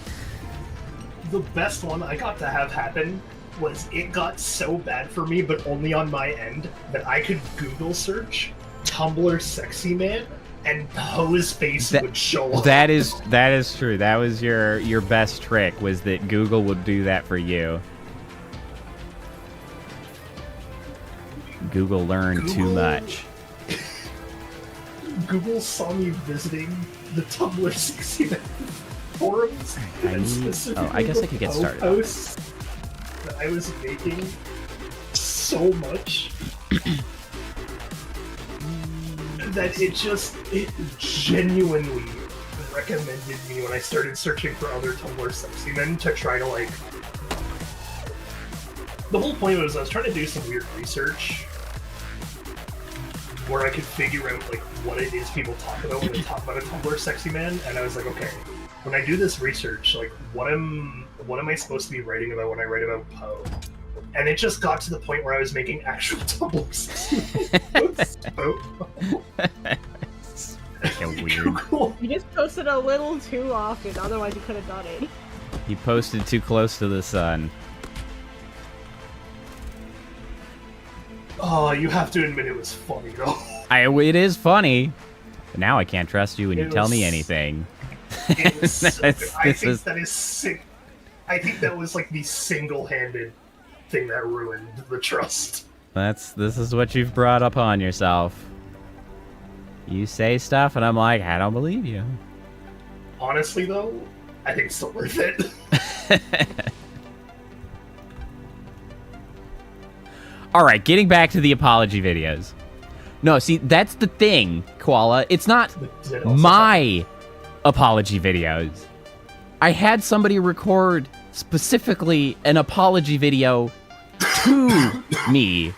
The best one I got to have happen was it got so bad for me, but only on my end, that I could Google search Tumblr sexy man and Poe's face would show up. That is true. That was your best trick, was that Google would do that for you. Google learned too much. Google saw me visiting the Tumblr 60 forums and specifically I guess I could get started on posts that I was making so much that it genuinely recommended me when I started searching for other Tumblr sexy men to try to like. The whole point was I was trying to do some weird research where I could figure out like what it is people talk about when they talk about a Tumblr sexy man, and I was like, okay, when I do this research, like what am I supposed to be writing about when I write about Poe? And it just got to the point where I was making actual Tumblr sexy men. It's fucking weird. You just posted a little too often, otherwise you could have done it. You posted too close to the sun. Oh, you have to admit it was funny though. It is funny. But now I can't trust you when you tell me was- anything. It was so good. I This think is- that is sick. I think that was like the single-handed thing that ruined the trust. This is what you've brought upon yourself. You say stuff and I'm like, I don't believe you. Honestly though, I think it's still worth it. Alright, getting back to the apology videos. No, see, that's the thing, Koala. It's not Did it also my apology videos. I had somebody record specifically an apology video to me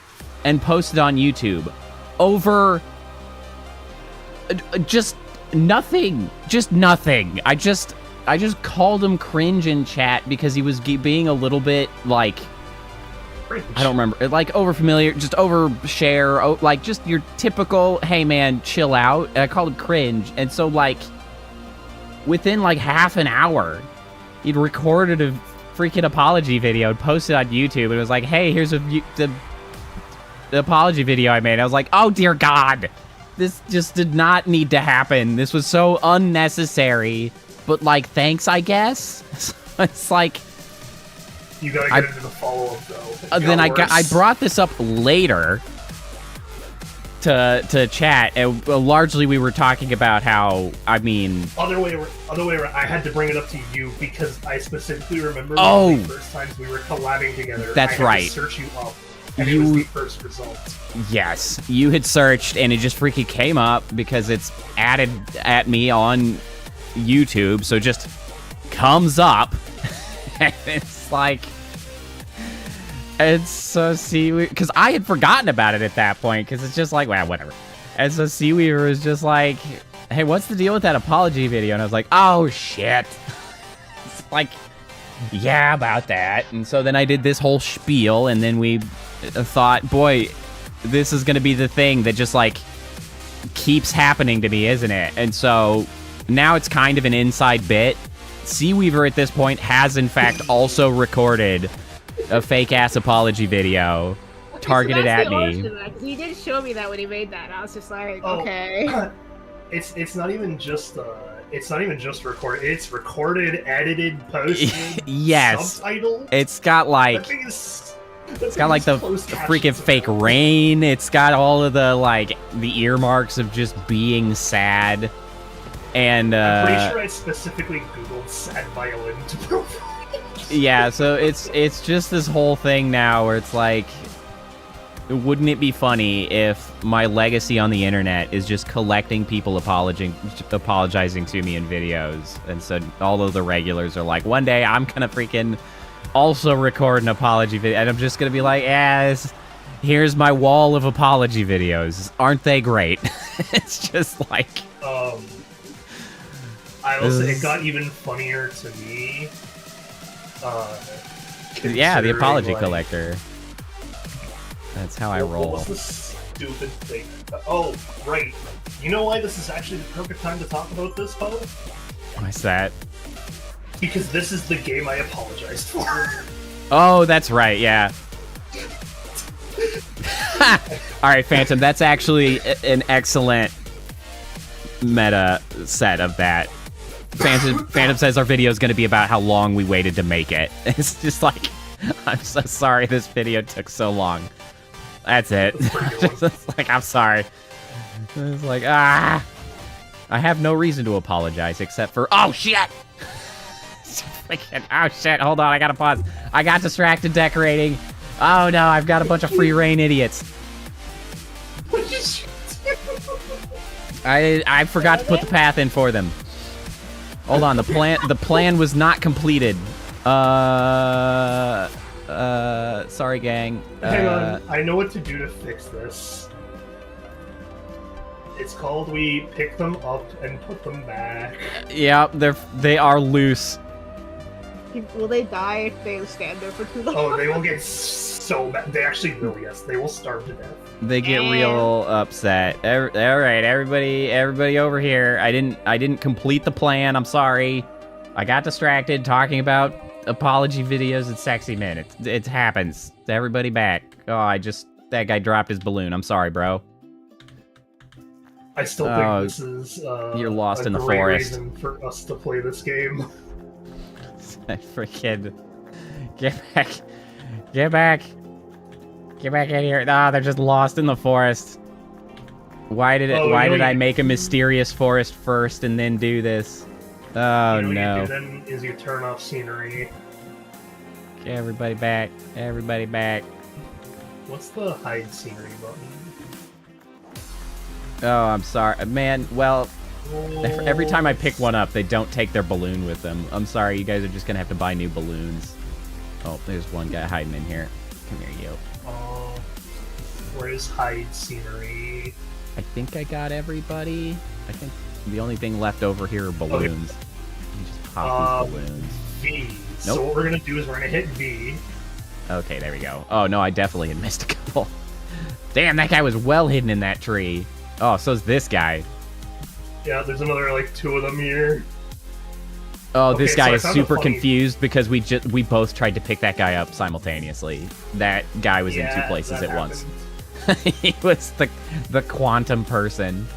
and post it on YouTube over just nothing. Just nothing. I just called him cringe in chat because he was being a little bit like, I don't remember, like overfamiliar, just overshare, like just your typical, hey man, chill out. And I called him cringe. And so like within like half an hour, he'd recorded a freaking apology video and posted on YouTube. And it was like, hey, here's the apology video I made. I was like, oh dear God, this just did not need to happen. This was so unnecessary, but like, thanks, I guess. It's like, You gotta get into the follow-up though. It then got I worse. brought this up later to chat, and largely we were talking about how, I mean, Other way around. I had to bring it up to you because I specifically remember Oh. one of the first times we were collabing together. That's I had right. To search you up, and it was the first result. yes, you had searched and it just freaking came up because it's added at me on YouTube, so it just comes up. And it's like, it's so Seaweaver, because I had forgotten about it at that point, because it's just like, well, whatever. And so Seaweaver was just like, hey, what's the deal with that apology video? And I was like, oh shit. It's like, yeah, about that. And so then I did this whole spiel, and then we thought, boy, this is gonna be the thing that just like keeps happening to me, isn't it? And so now it's kind of an inside bit. Seaweaver at this point has in fact also recorded a fake ass apology video targeted at me. He did show me that when he made that. I was just like, Oh. okay. It's not even just recorded. It's recorded, edited, posted. Yes. Subtitle. It's got like, That thing is. it's got like the freaking fake rain. It's got all of the like the earmarks of just being sad. And I'm pretty sure I specifically Googled sad violin to profile. Yeah, so it's just this whole thing now where it's like, wouldn't it be funny if my legacy on the internet is just collecting people apologizing to me in videos, and so all of the regulars are like, one day I'm gonna freaking also record an apology video, and I'm just gonna be like, yes, here's my wall of apology videos. Aren't they great? It's just like, I will say it got even funnier to me. Yeah, the apology like, collector. That's how I roll. What was the stupid thing? Oh, right. You know why this is actually the perfect time to talk about this, Poe? Why's that? Because this is the game I apologized for. Oh, that's right, yeah. Alright, Phantom, that's actually an excellent meta set of that. Phantom says our video is going to be about how long we waited to make it. It's just like, I'm so sorry this video took so long. That's it. It's like, I'm sorry. It's like, I have no reason to apologize except for, oh shit! Oh shit, hold on, I gotta pause. I got distracted decorating. Oh no, I've got a bunch of free reign idiots. What did you do? I forgot to put the path in for them. Hold on, the plan was not completed. Sorry, gang. Hang on, I know what to do to fix this. It's called we pick them up and put them back. Yeah, they are loose. Will they die if they stand there for too long? Oh, they will get so bad. They actually will, yes. They will starve to death. They get real upset. All right, everybody over here. I didn't complete the plan. I'm sorry. I got distracted talking about apology videos and sexy men. It happens. Everybody back. Oh, that guy dropped his balloon. I'm sorry, bro. I still think this is you're lost in the great forest. reason for us to play this game. Freaking get back in here. Ah, they're just lost in the forest. Why did I make a mysterious forest first and then do this? Oh, you know no. what you do then is you turn off scenery. Okay, everybody back. Everybody back. What's the hide scenery button? Oh, I'm sorry. Man, well, every time I pick one up, they don't take their balloon with them. I'm sorry, you guys are just gonna have to buy new balloons. Oh, there's one guy hiding in here. Come here, you. Where's hide scenery? I think I got everybody. I think the only thing left over here are balloons. Okay. You just pop these balloons. V. Nope. So what we're gonna do is we're gonna hit V. Okay, there we go. Oh, no, I definitely had missed a couple. Damn, that guy was well hidden in that tree. Oh, so's this guy. Yeah, there's another, like, 2 of them here. Oh, Okay, this guy so I is found a super funny- confused because we both tried to pick that guy up simultaneously. That guy was in 2 places that at once. happened. He was the quantum person.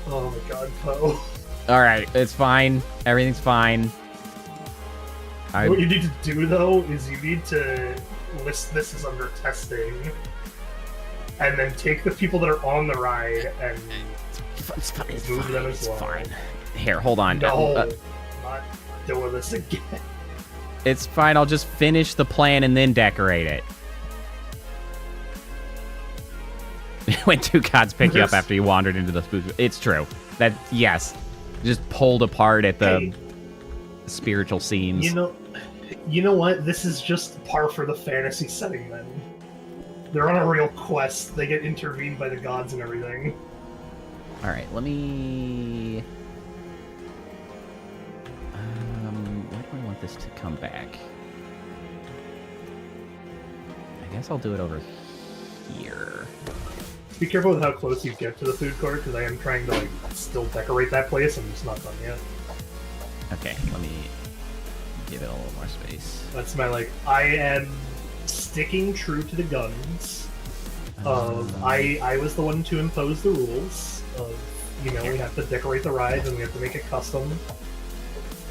Oh my god, Poe. Alright, it's fine. Everything's fine. What you need to do, though, is you need to list this as under testing, and then take the people that are on the ride and It's move fine. them as It's well. fine. Here, hold on. No, I'm not doing this again. It's fine. I'll just finish the plan and then decorate it. When 2 gods pick you up after you wandered into the spook. It's true. That, yes. Just pulled apart at the spiritual seams. You know what? This is just par for the fantasy setting, then. They're on a real quest. They get intervened by the gods and everything. Alright, let me... where do I want this to come back? I guess I'll do it over here. Be careful with how close you get to the food court, because I am trying to, like, still decorate that place. I'm just not done yet. Okay, let me give it a little more space. That's my, like, I am sticking true to the guns. I was the one to impose the rules of, we have to decorate the rides and we have to make it custom.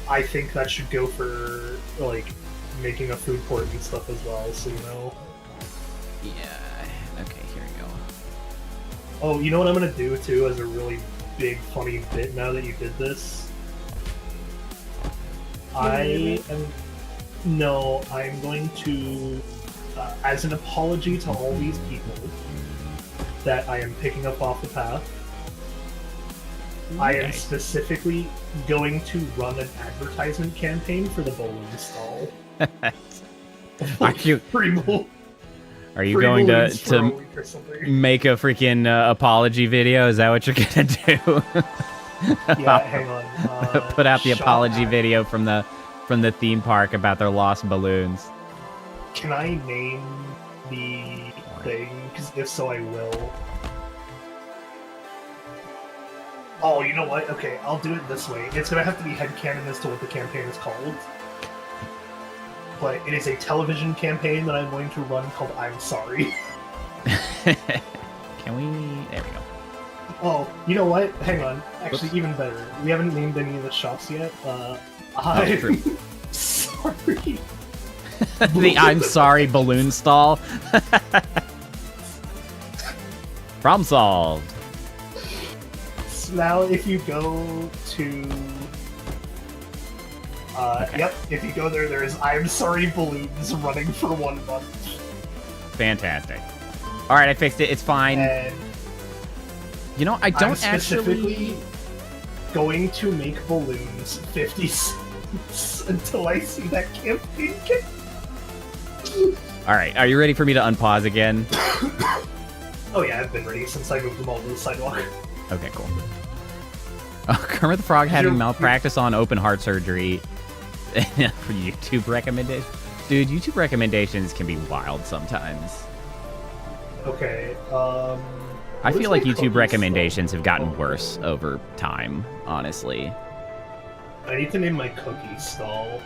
I think that should go for, like, making a food court and stuff as well, so Yeah, okay, here we go. Oh, you know what I'm gonna do, too, as a really big funny bit now that you did this. No, I'm going to, as an apology to all these people that I am picking up off the path, I am specifically going to run an advertisement campaign for the balloon stall. Are you going to make a freaking apology video? Is that what you're gonna do? Yeah, hang on. Put out the apology video from the theme park about their lost balloons. Can I name the thing? Because if so, I will. Oh, you know what? Okay, I'll do it this way. It's gonna have to be headcanon as to what the campaign is called. But it is a television campaign that I'm going to run called I'm Sorry. Can we... There we go. Oh, you know what? Hang on. Actually, even better. We haven't named any of the shops yet. I'm sorry. The I'm Sorry balloon stall. Problem solved. So now, if you go to... Okay. Yep, if you go there, there's I'm Sorry balloons running for 1 month. Fantastic. Alright, I fixed it. It's fine. And you know, I don't I'm specifically going to make balloons 50 cents until I see that campaign get... Alright, are you ready for me to unpause again? Oh yeah, I've been ready since I moved them all to the sidewalk. Okay, cool. Oh, Kermit the Frog having malpractice on open heart surgery. For YouTube recommendations. Dude, YouTube recommendations can be wild sometimes. Okay, I feel like YouTube recommendations have gotten worse over time, honestly. I need to name my cookie stall.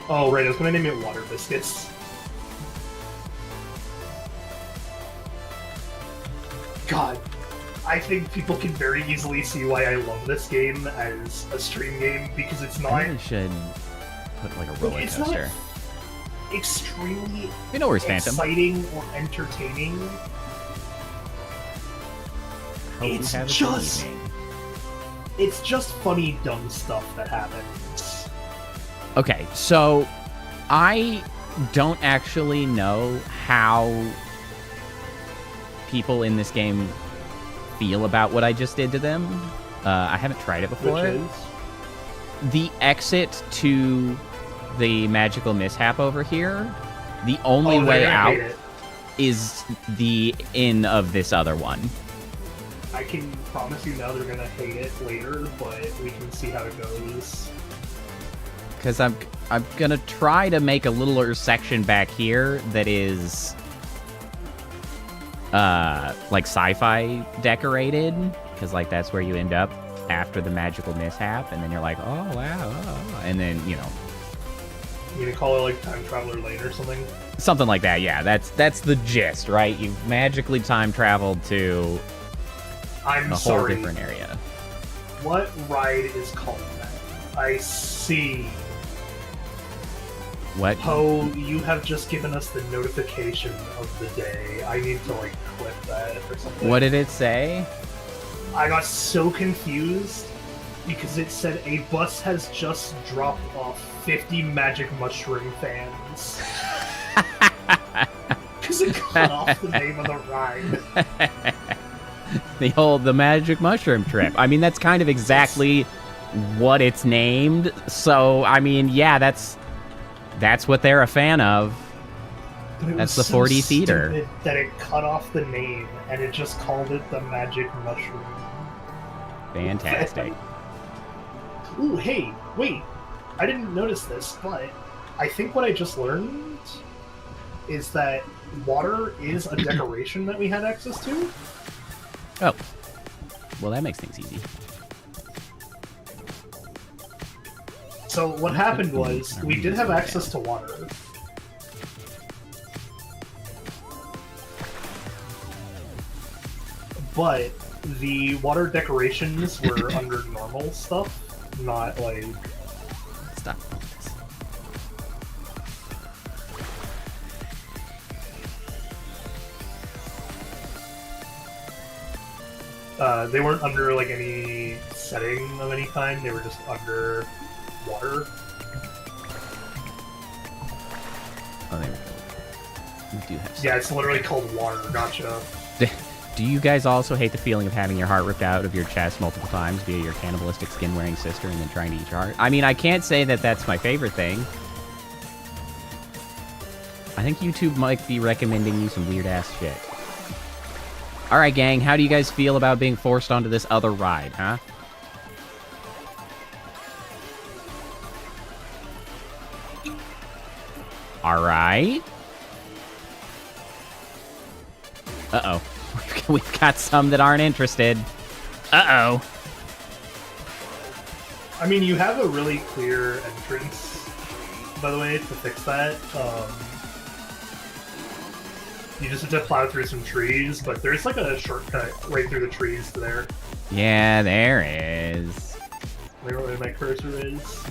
Oh, right, I was gonna name it Water Biscuits. God, I think people can very easily see why I love this game as a stream game, because it's not... I really should put like a roller it's coaster. Not extremely We know where's Phantom. exciting or entertaining. It's just funny, dumb stuff that happens. Okay, so I don't actually know how people in this game feel about what I just did to them. I haven't tried it before. Which is? The exit to the magical mishap over here, the only way out is the inn of this other one. I can promise you now they're gonna hate it later, but we can see how it goes. Because I'm gonna try to make a littler section back here that is like sci-fi decorated, because like that's where you end up after the magical mishap, and then you're like, oh wow, oh. And then you know, You gonna call it like Time Traveler Lane or something? something like that. Yeah, that's the gist, right? You've magically time traveled to I'm a sorry. whole different area. What ride is called that? I see. What? Poe, you have just given us the notification of the day. I need to like clip that or something. What did it say? I got so confused because it said a bus has just dropped off 50 magic mushroom fans. Because it cut off the name of the ride. The magic mushroom trip. I mean, that's kind of exactly what it's named. So, I mean, yeah, that's what they're a fan of. But it That's was the so 4D theater. stupid that it cut off the name and it just called it the magic mushroom. Fantastic. Ooh, hey, wait. I didn't notice this, but I think what I just learned is that water is a decoration that we had access to. Oh. Well, that makes things easy. So what happened was, we did have access to water. But the water decorations were under normal stuff, not like... Stop. They weren't under like any setting of any kind. They were just under water. Oh, there we go. We do have some. Yeah, it's literally called water. Gotcha. Do you guys also hate the feeling of having your heart ripped out of your chest multiple times via your cannibalistic skin-wearing sister and then trying to eat your heart? I mean, I can't say that that's my favorite thing. I think YouTube might be recommending you some weird-ass shit. Alright, gang, how do you guys feel about being forced onto this other ride, huh? Alright. Uh-oh. We've got some that aren't interested. Uh-oh. I mean, you have a really clear entrance, by the way, to fix that. You just have to plow through some trees, but there's like a shortcut right through the trees to there. Yeah, there is. Where my cursor is.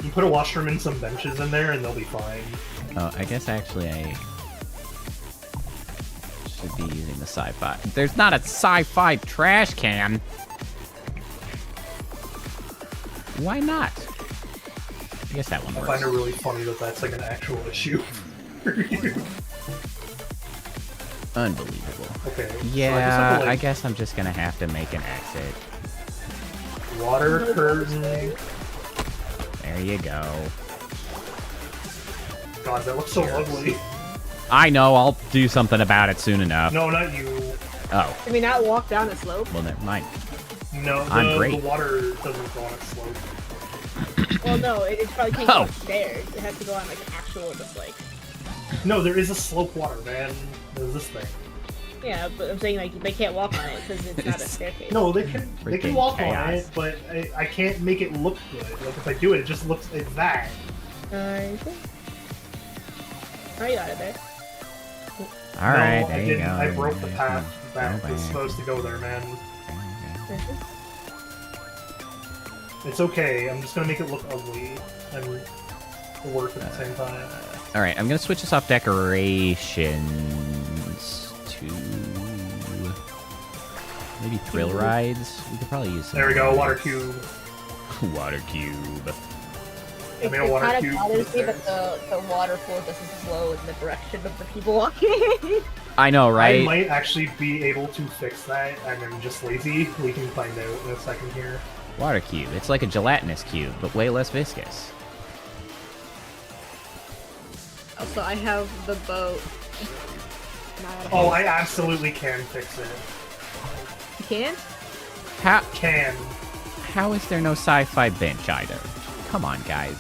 You put a washroom and some benches in there, and they'll be fine. Oh, I guess actually I should be using the sci-fi. There's not a sci-fi trash can. Why not? I guess that one I works. find it really funny that that's like an actual issue for you. Unbelievable. Okay. Yeah, so I guess I'm just gonna have to make an exit. Water curtain. There you go. God, that looks so ugly. I know, I'll do something about it soon enough. No, not you. Oh, Can we not walk down the slope? well, never mind. No, I'm great. the water doesn't go on a slope. Well, no, it probably can't Oh. go upstairs. It has to go on like actual, just like. No, there is a slope water, man. There's this thing. Yeah, but I'm saying like they can't walk on it because it's not a staircase. No, they can Freaking walk on chaos. it, but I can't make it look good. Like if I do it, it just looks like that. Okay. Oh, you got it there. Alright, no, there I you didn't. go. I broke the path Go that was back. supposed to go there, man. Mhm. It's okay. I'm just gonna make it look ugly and work at the same time. Alright, I'm gonna switch this off decorations to maybe thrill rides. We could probably use some. There we go. Water cube. Water cube. I mean, a water kind cube of bothers for me the that the water flow doesn't flow in the direction of the people walking. I know, right? I might actually be able to fix that, and I'm just lazy. We can find out in a second here. Water cube. It's like a gelatinous cube, but way less viscous. Also, I have the boat. Oh, I absolutely can fix it. You can't? How is there no sci-fi bench either? Come on, guys.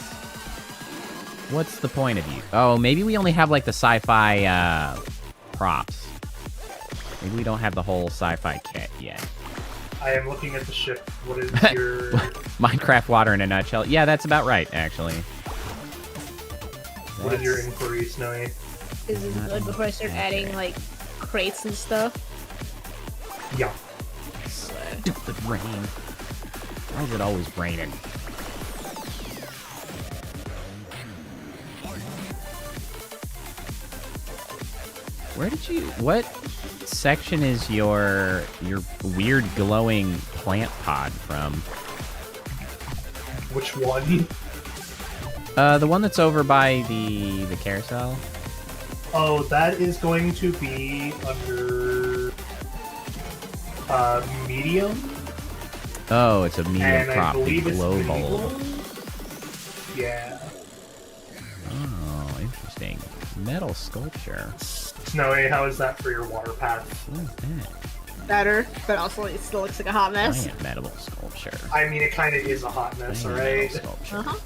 What's the point of you? Oh, maybe we only have like the sci-fi props. Maybe we don't have the whole sci-fi kit yet. I am looking at the ship. What is your... Minecraft water in a nutshell. Yeah, that's about right, actually. What is your inquiry, Snowy? Is it good before I start adding like crates and stuff? Yeah. Stupid rain. Why is it always raining? What section is your weird glowing plant pod from? Which one? The one that's over by the carousel. Oh, that is going to be under medium. Oh, it's a medium And I crop, the believe it's glow mini bulb. glow? Yeah. Oh, interesting. Metal sculpture. Snowy, how is that for your water path? What is that? Better, but also it still looks like a hot mess. Giant metal sculpture. I mean, it kind of is a hot mess, Giant alright? metal sculpture. Uh-huh.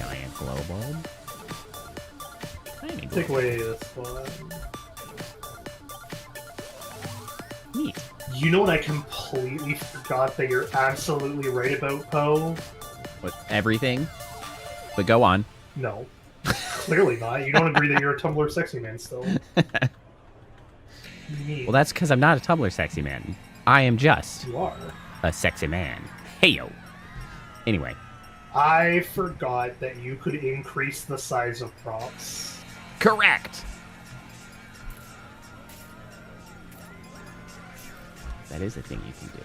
Giant glow bulb. Tiny glow Take bulb. away this one. Neat. You know what I completely forgot that you're absolutely right about, Poe? What, everything? But go on. No. Clearly not. You don't agree that you're a Tumblr sexy man still. Well, that's because I'm not a Tumblr sexy man. I am just You are. a sexy man. Hey yo. Anyway, I forgot that you could increase the size of props. correct. That is a thing you can do.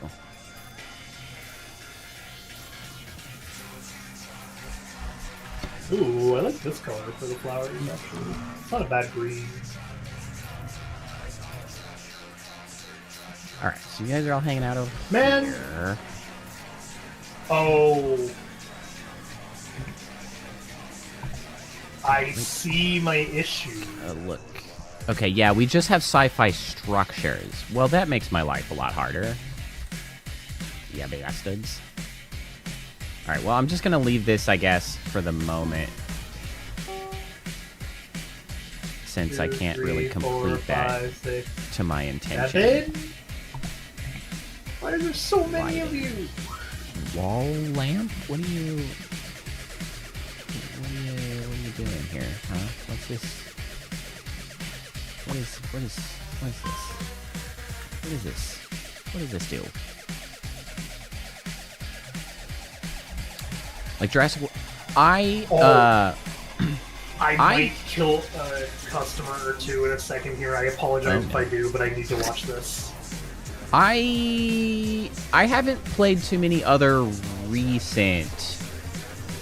Ooh, I like this color for the flowers, actually. It's not a bad green. Alright, so you guys are all hanging out over Man! here. Oh. I see my issue. Look. Okay, yeah, we just have sci-fi structures. Well, that makes my life a lot harder. Yeah, bastards. Alright, well, I'm just gonna leave this, I guess, for the moment. Since I can't really complete that to my intention. 7? Why are there so many of you? Wall lamp? What are you doing here, huh? What's this? What is this? What does this do? Like Jurassic World, I might kill a customer or two in a second here. I apologize if I do, but I need to watch this. I haven't played too many other recent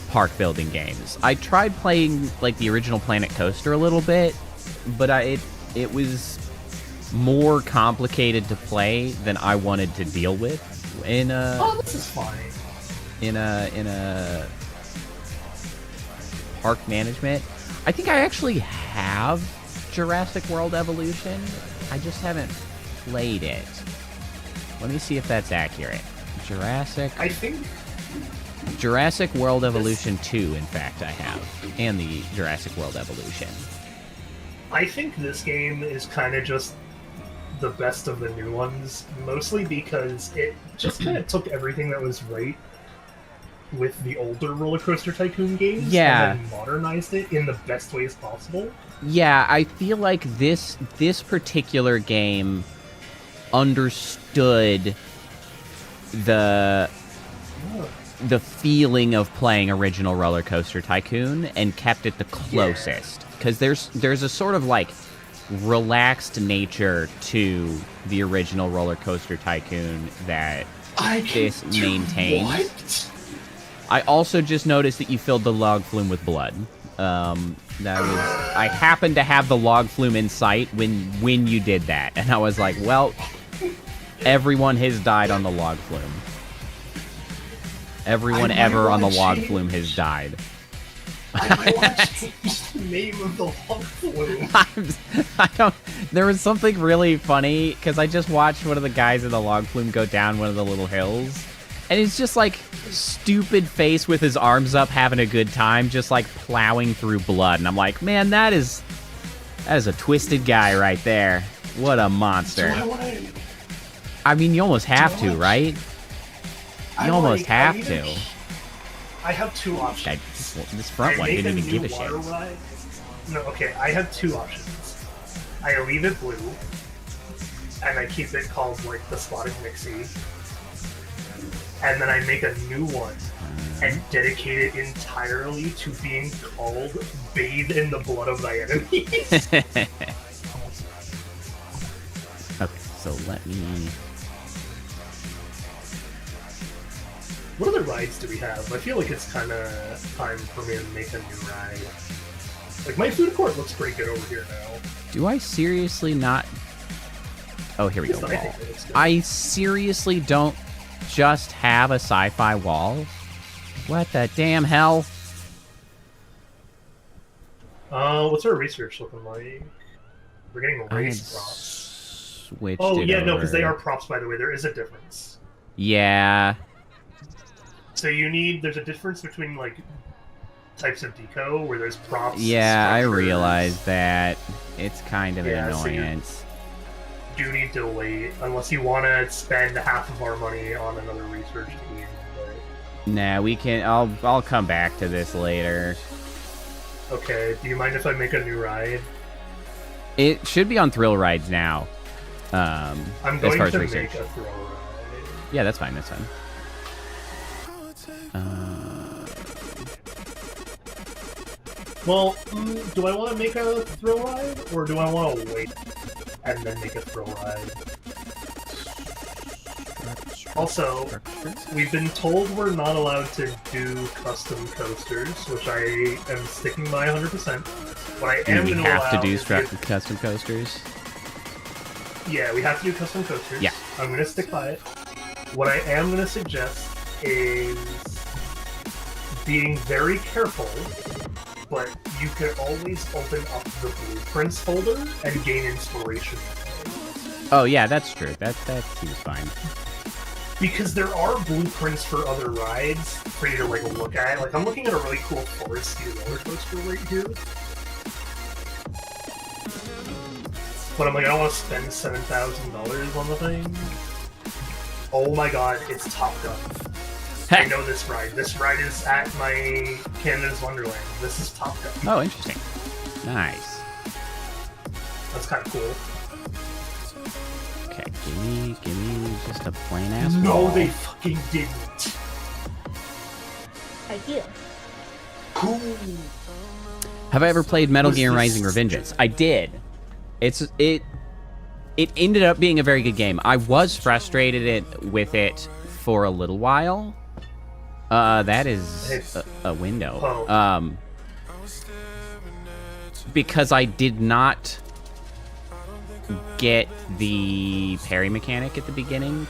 park building games. I tried playing like the original Planet Coaster a little bit, but it was more complicated to play than I wanted to deal with. Oh, this is fine. In a park management. I think I actually have Jurassic World Evolution. I just haven't played it. Let me see if that's accurate. Jurassic World Evolution 2, in fact, I have. And the Jurassic World Evolution. I think this game is kind of just the best of the new ones, mostly because it just kind of took everything that was right with the older Roller Coaster Tycoon games and then modernized it in the best ways possible. Yeah, I feel like this particular game understood the feeling of playing original Roller Coaster Tycoon and kept it the closest. Because there's a sort of like relaxed nature to the original Roller Coaster Tycoon that this maintains. What? I also just noticed that you filled the log flume with blood. I happened to have the log flume in sight when you did that, and I was like, well, everyone has died on the log flume. Everyone ever on the log flume has died. I want to change the name of the log flume. There was something really funny, because I just watched one of the guys in the log flume go down one of the little hills, and it's just like stupid face with his arms up having a good time, just like plowing through blood. And I'm like, man, that is a twisted guy right there. What a monster. I mean, you almost have to, right? You almost have to. I have two options. This front one didn't even give a shit. No, okay, I have two options. I leave it blue, and I keep it called, like, the Spotted Nixie. And then I make a new one and dedicate it entirely to being called Bathe in the Blood of Thy Enemies. Okay, so let me... What other rides do we have? I feel like it's kind of time for me to make a new ride. Like, my food court looks pretty good over here now. Do I seriously not... Oh, here we go, wall. I seriously don't just have a sci-fi wall? What the damn hell? What's our research looking like? We're getting race props. Oh, yeah, no, because they are props, by the way. There is a difference. Yeah. So there's a difference between, like, types of deco, where there's props. Yeah, I realize that. It's kind of an annoyance. So do need to wait, unless you want to spend half of our money on another research team. But... Nah, we can... I'll come back to this later. Okay, do you mind if I make a new ride? It should be on Thrill Rides now. I'm going as far as to research. make a thrill ride. Yeah, that's fine, that's fine. Well, do I want to make a thrill ride, or do I want to wait and then make a thrill ride? Also, we've been told we're not allowed to do custom coasters, which I am sticking by 100%. What I am we going to have to allow do is custom coasters. Yeah, we have to do custom coasters. Yeah. I'm going to stick by it. What I am going to suggest is being very careful, but you can always open up the blueprints folder and gain inspiration. Oh yeah, that's true. That seems fine. Because there are blueprints for other rides for you to like look at. Like I'm looking at a really cool foresty roller coaster right here. But I'm like, I don't want to spend $7,000 on the thing. Oh my god, it's Top Gun. I know this ride. This ride is at my Canada's Wonderland. This is Top Gun. Oh, interesting. Nice. That's kind of cool. Okay, give me just a plain ass No, wall. they fucking didn't. Idea. Cool. Have I ever played Metal Was Gear this- Rising: Revengeance? I did. It ended up being a very good game. I was frustrated with it for a little while. That is a window. Oh. Because I did not get the parry mechanic at the beginning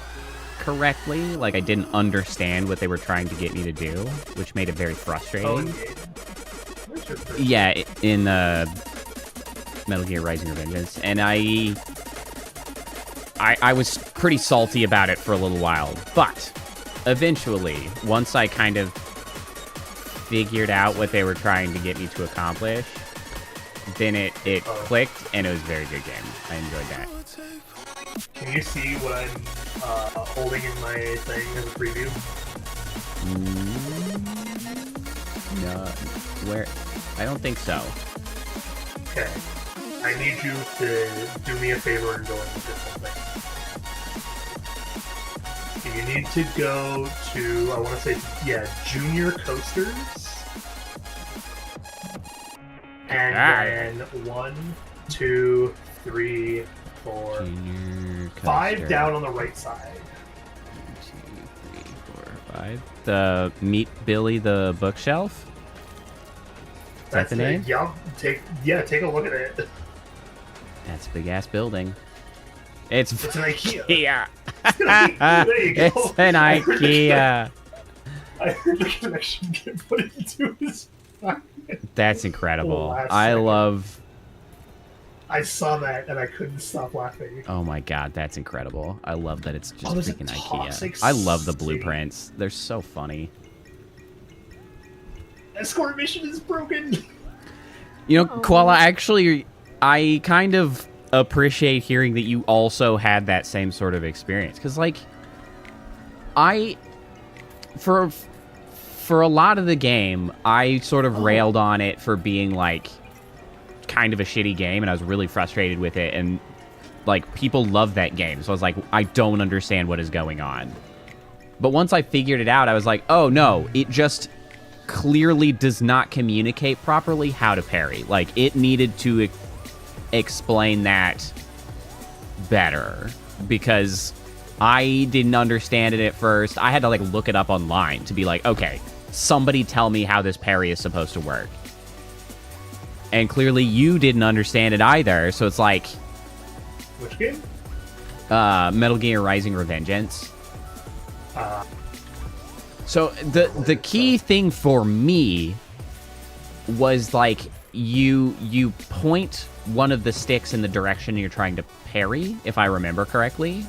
correctly. Like, I didn't understand what they were trying to get me to do, which made it very frustrating. Where's your first? Yeah, in Metal Gear Rising: Revengeance, and I was pretty salty about it for a little while, but eventually, once I kind of figured out what they were trying to get me to accomplish, then it clicked, and it was a very good game. I enjoyed that. Can you see what I'm holding in my thing as a preview? No, where? I don't think so. Okay. I need you to do me a favor and go into something. You need to go to, I want to say, Junior Coasters. And then 1, 2, 3, 4, Junior 5 Coaster. down on the right side. 1, 2, 3, 4, 5. The Meet Billy the Bookshelf? Is that the name? Yeah, take a look at it. That's a big ass building. It's an IKEA. Yeah. There you go. It's an IKEA. I heard the connection get put into his fine. That's incredible. Last I second. love. I saw that and I couldn't stop laughing. Oh my god, that's incredible. I love that it's just there's a freaking toxic IKEA. I love the state. blueprints. They're so funny. Escort mission is broken. You know, Koala, actually, I kind of appreciate hearing that you also had that same sort of experience. Because, like, for a lot of the game, I sort of railed on it for being, like, kind of a shitty game, and I was really frustrated with it, and, like, people love that game. So I was like, I don't understand what is going on. But once I figured it out, I was like, oh, no, it just clearly does not communicate properly how to parry. Like, it needed to explain that better, because I didn't understand it at first. I had to, like, look it up online to be like, okay, somebody tell me how this parry is supposed to work. And clearly you didn't understand it either, so it's like... Which game? Metal Gear Rising: Revengeance. So the key thing for me was, like, you point one of the sticks in the direction you're trying to parry, if I remember correctly,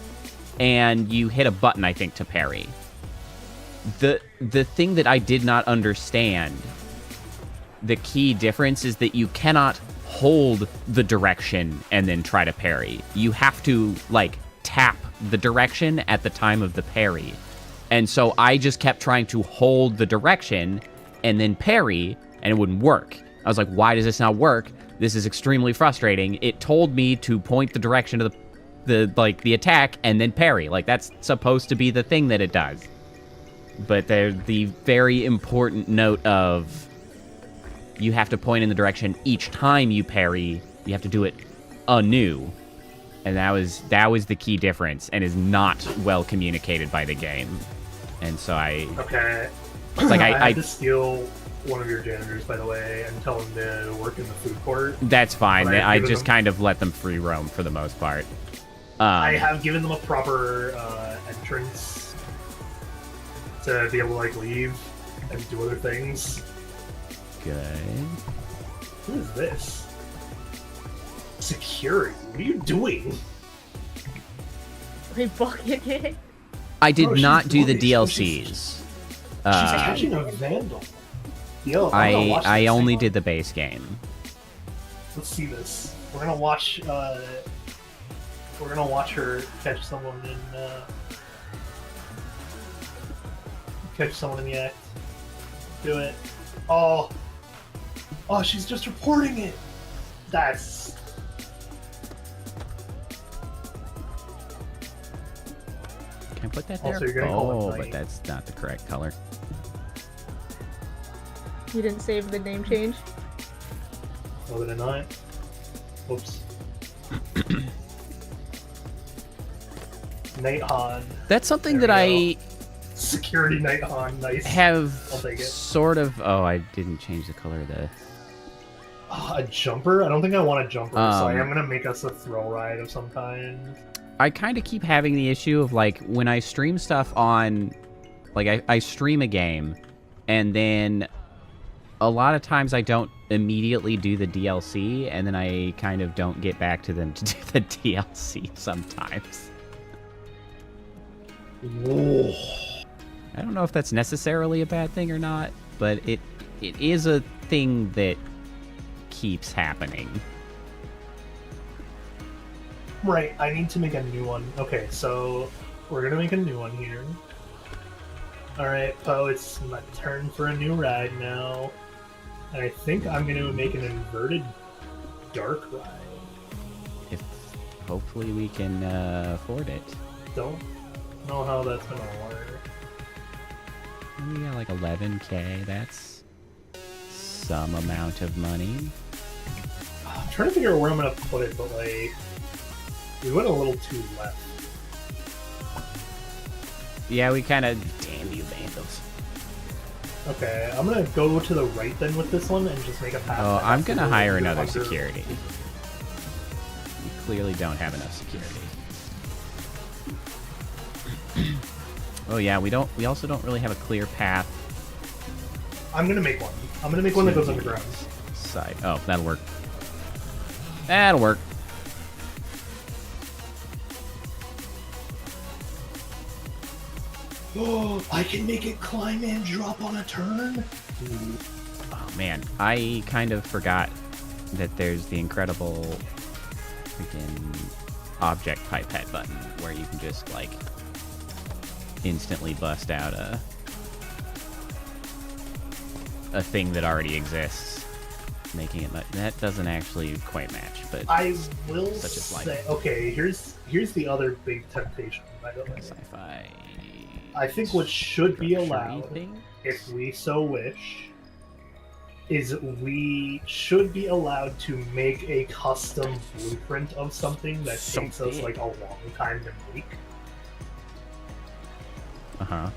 and you hit a button, I think, to parry. The thing that I did not understand, the key difference is that you cannot hold the direction and then try to parry. You have to, like, tap the direction at the time of the parry. And so I just kept trying to hold the direction and then parry, and it wouldn't work. I was like, why does this not work? This is extremely frustrating. It told me to point the direction of the attack and then parry. Like, that's supposed to be the thing that it does. But there's the very important note of you have to point in the direction each time you parry. You have to do it anew. And that was the key difference, and is not well communicated by the game. And so Okay. It's like I had to steal one of your janitors, by the way, and tell him to work in the food court. That's fine. But I just kind of let them free roam for the most part. I have given them a proper entrance to be able to like leave and do other things. Good. Who is this? Security. What are you doing? We bucket it. I did Bro, she's not do the nice. DLCs. She's catching a vandal. Yo, I only did the base game. Let's see this. We're gonna watch. We're gonna watch her catch someone in. Catch someone in the act. Do it. Oh, she's just reporting it. That's. Can I put that there? Also, you're gonna call it but night. that's not the correct color. You didn't save the name change? Oh, did I not? Oops. Night Han. That's something There that we I Security Night Han. Nice. have I'll take it. sort of. Oh, I didn't change the color of the. A jumper? I don't think I want a jumper, so I Um, am gonna make us a thrill ride of some kind. I kind of keep having the issue of like when I stream stuff on, like I stream a game, and then a lot of times I don't immediately do the DLC, and then I kind of don't get back to them to do the DLC sometimes. Whoa. I don't know if that's necessarily a bad thing or not, but it is a thing that keeps happening. Right, I need to make a new one. Okay, so we're gonna make a new one here. Alright, Poe, it's my turn for a new ride now. And I think I'm gonna make an inverted dark ride. If hopefully we can afford it. Don't know how that's gonna work. We got like 11K. That's some amount of money. I'm trying to figure out where I'm gonna put it, but like, we went a little too left. Yeah, we kind of. Damn you, vandals. Okay, I'm gonna go to the right then with this one and just make a path. Oh, that I'm has to gonna go hire under- another under- security. We clearly don't have enough security. Oh yeah, we also don't really have a clear path. I'm gonna make one. I'm gonna make one that goes underground. Side. Oh, that'll work. That'll work. Oh, I can make it climb and drop on a turn? Oh man, I kind of forgot that there's the incredible freaking object pipette button where you can just like instantly bust out a thing that already exists, making it that doesn't actually quite match, but I will Such as life. say, okay, here's the other big temptation, by the way. sci-fi. I think what should be structure-y allowed, thing? if we so wish, is we should be allowed to make a custom blueprint of something that So takes us big. like a long time to make. Uh-huh.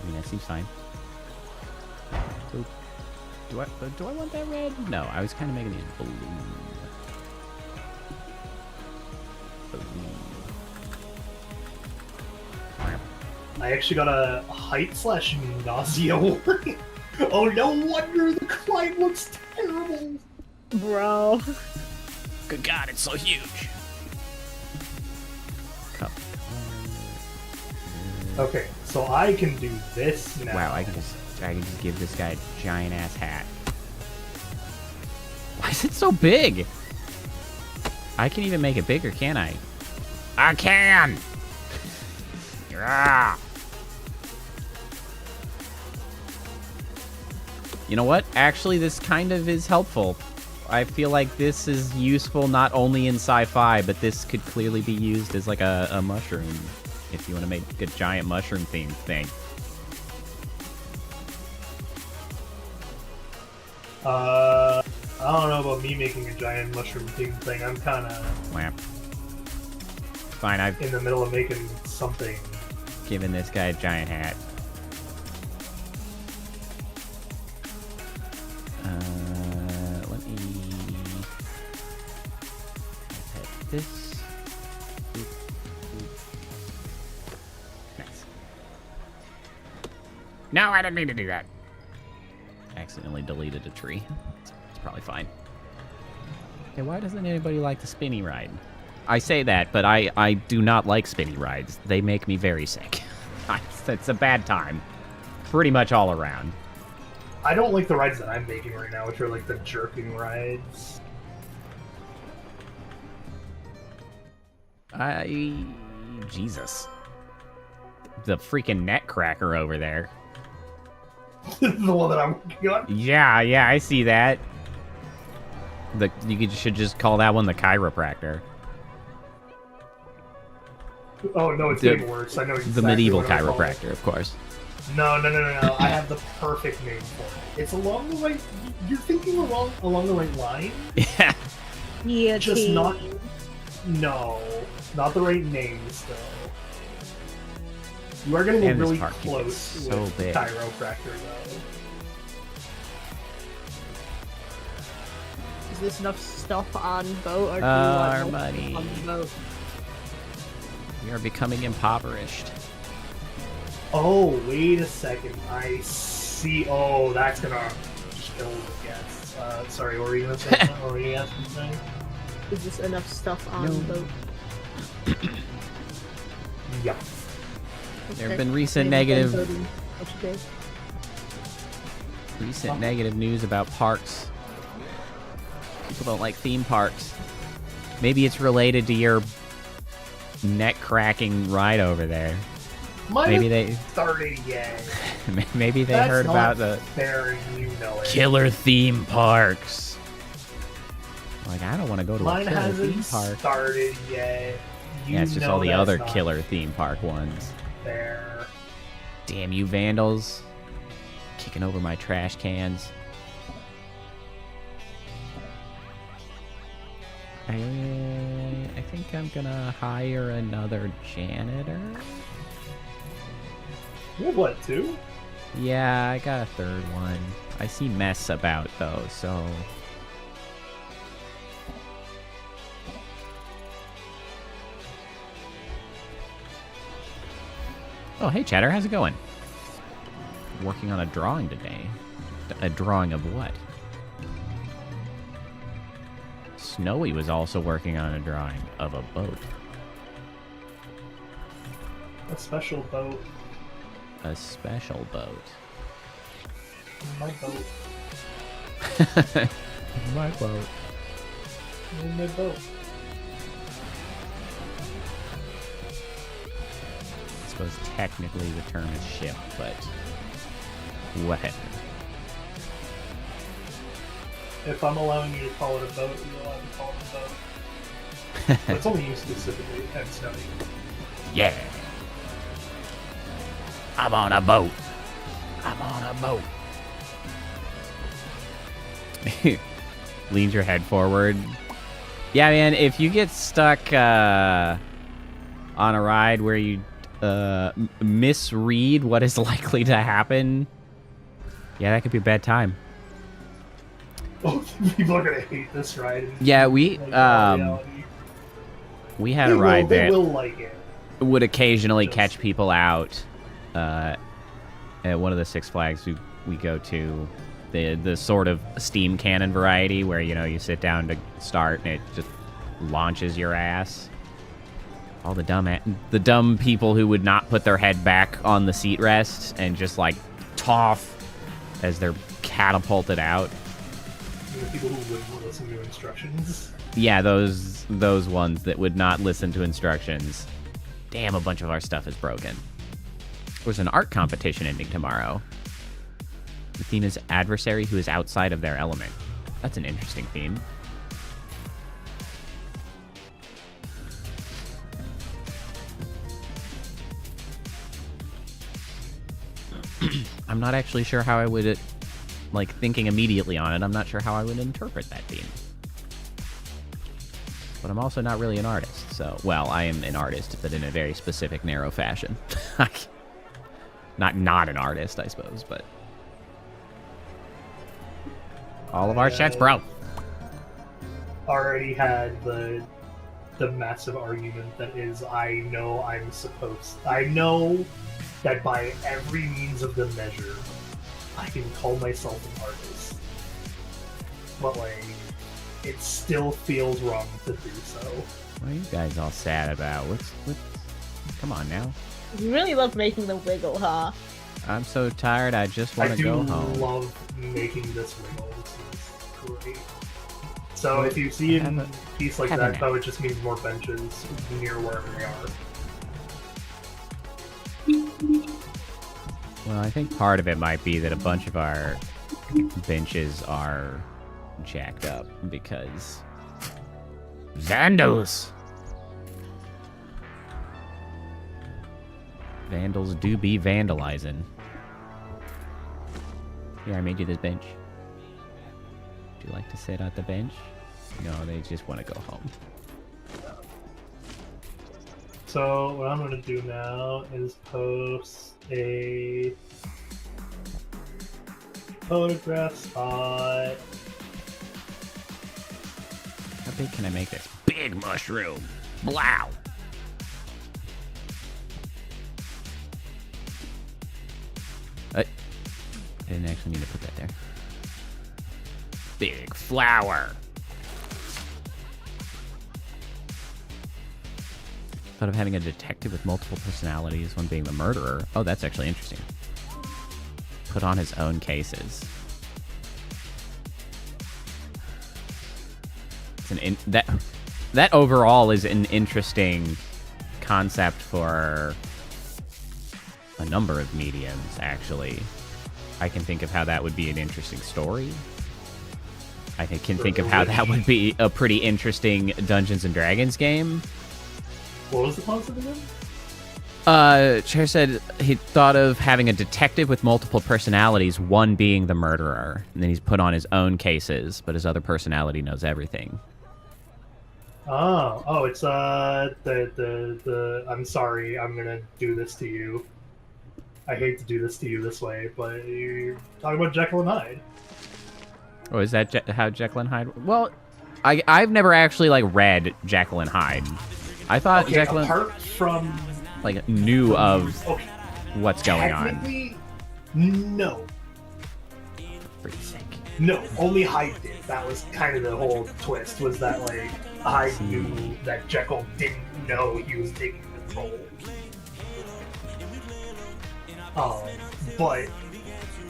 I mean, that seems fine. So, do I want that red? No, I was kind of making it blue. I actually got a height/nausea warning. Oh, no wonder the climb looks terrible. Bro. Good God, it's so huge. Cup. Okay, so I can do this now. Wow, I can just give this guy a giant ass hat. Why is it so big? I can even make it bigger, can't I? I can. Yeah. You know what? Actually, this kind of is helpful. I feel like this is useful not only in sci-fi, but this could clearly be used as like a mushroom, if you want to make a giant mushroom themed thing. I don't know about me making a giant mushroom theme thing. I'm kind of Wham. Fine, I've in the middle of making something. given this guy a giant hat. Let me hit this. Nice. No, I didn't mean to do that. Accidentally deleted a tree. It's probably fine. Okay, why doesn't anybody like the spinny ride? I say that, but I do not like spinny rides. They make me very sick. It's a bad time. Pretty much all around. I don't like the rides that I'm making right now, which are like the jerking rides. Jesus. The freaking net cracker over there. The one that I'm working on? Yeah, I see that. Should just call that one the chiropractor. Oh, no, it's even worse. I know exactly The medieval what I'm calling it. chiropractor, of course. No. I have the perfect name for it. It's along the right... You're thinking along the right line? Yeah. Yeah, Just not... No. Not the right name, still. You are going to Man, get this really park close is so with big. chiropractor, though. Is this enough stuff on boat, or do you Our want more money. on the boat? We are becoming impoverished. Oh, wait a second. I see. Oh, that's gonna kill the guests. Sorry, what were you gonna say? What were you asking something? Is this enough stuff on the boat? Yeah. There have been recent negative news about parks. People don't like theme parks. Maybe it's related to your neck-cracking ride over there. Maybe they started yet. Maybe they That's heard not about the fair, and you know it. killer theme parks. Like, I don't want to go to Mine a killer theme hasn't park. started yet. Yeah, it's just know all the that's other not killer theme park ones. fair. Damn you vandals. Kicking over my trash cans. I think I'm gonna hire another janitor. You have what, two? Yeah, I got a third one. I see mess about though, so... Oh, hey Cheddar, how's it going? Working on a drawing today. A drawing of what? Snowy was also working on a drawing of a boat. A special boat. A special boat. My boat. My boat. My boat. I suppose technically the term is ship, but whatever. If I'm allowing you to call it a boat, you're allowed to call it a boat. But it's only you specifically, and Snowy. Yeah. I'm on a boat. I'm on a boat. Leans your head forward. Yeah, man, if you get stuck on a ride where you misread what is likely to happen, yeah, that could be a bad time. Oh, people are gonna hate this ride. Yeah, we Like, had a ride they that will like it. would occasionally Just- catch people out at one of the Six Flags we go to, the sort of steam cannon variety where, you know, you sit down to start and it just launches your ass. All the dumb people who would not put their head back on the seat rest and just like toff as they're catapulted out. The people who wouldn't listen to instructions. Yeah, those ones that would not listen to instructions. Damn, a bunch of our stuff is broken. There's an art competition ending tomorrow. The theme is adversary who is outside of their element. That's an interesting theme. I'm not actually sure how I would like thinking immediately on it, I'm not sure how I would interpret that theme. But I'm also not really an artist, so... Well, I am an artist, but in a very specific, narrow fashion. Not an artist, I suppose, but... All of our chat's bro. Already had the massive argument that is, I know that by every means of the measure, I can call myself an artist. But, like, it still feels wrong to do so. What are you guys all sad about? What's... Come on now. You really love making them wiggle, huh? I'm so tired, I just want to go home. I do love making this wiggle. This is great. So if you see a piece like that, though, it just means more benches near wherever they are. Well, I think part of it might be that a bunch of our benches are jacked up because... Vandals! Vandals do be vandalizing. Here, I made you this bench. Would you like to sit at the bench? No, they just want to go home. So what I'm going to do now is post a photograph spot. How big can I make this? Big mushroom! Blow! I didn't actually need to put that there. Big flower! Thought of having a detective with multiple personalities, one being the murderer. Oh, that's actually interesting. Put on his own cases. It's that overall is an interesting concept for a number of mediums, actually. I can think of how that would be an interesting story. I can think of how that would be a pretty interesting Dungeons and Dragons game. What was the concept again? Chair said he thought of having a detective with multiple personalities, one being the murderer. And then he's put on his own cases, but his other personality knows everything. Oh, it's I'm sorry, I'm gonna do this to you. I hate to do this to you this way, but you're talking about Jekyll and Hyde. Oh, is that how Jekyll and Hyde? Well, I've never actually like read Jekyll and Hyde. I thought Jekyll apart from like knew of what's going on. No. Pretty sick. No, only Hyde did. That was kind of the whole twist. Was that like Hyde knew that Jekyll didn't know he was taking control. But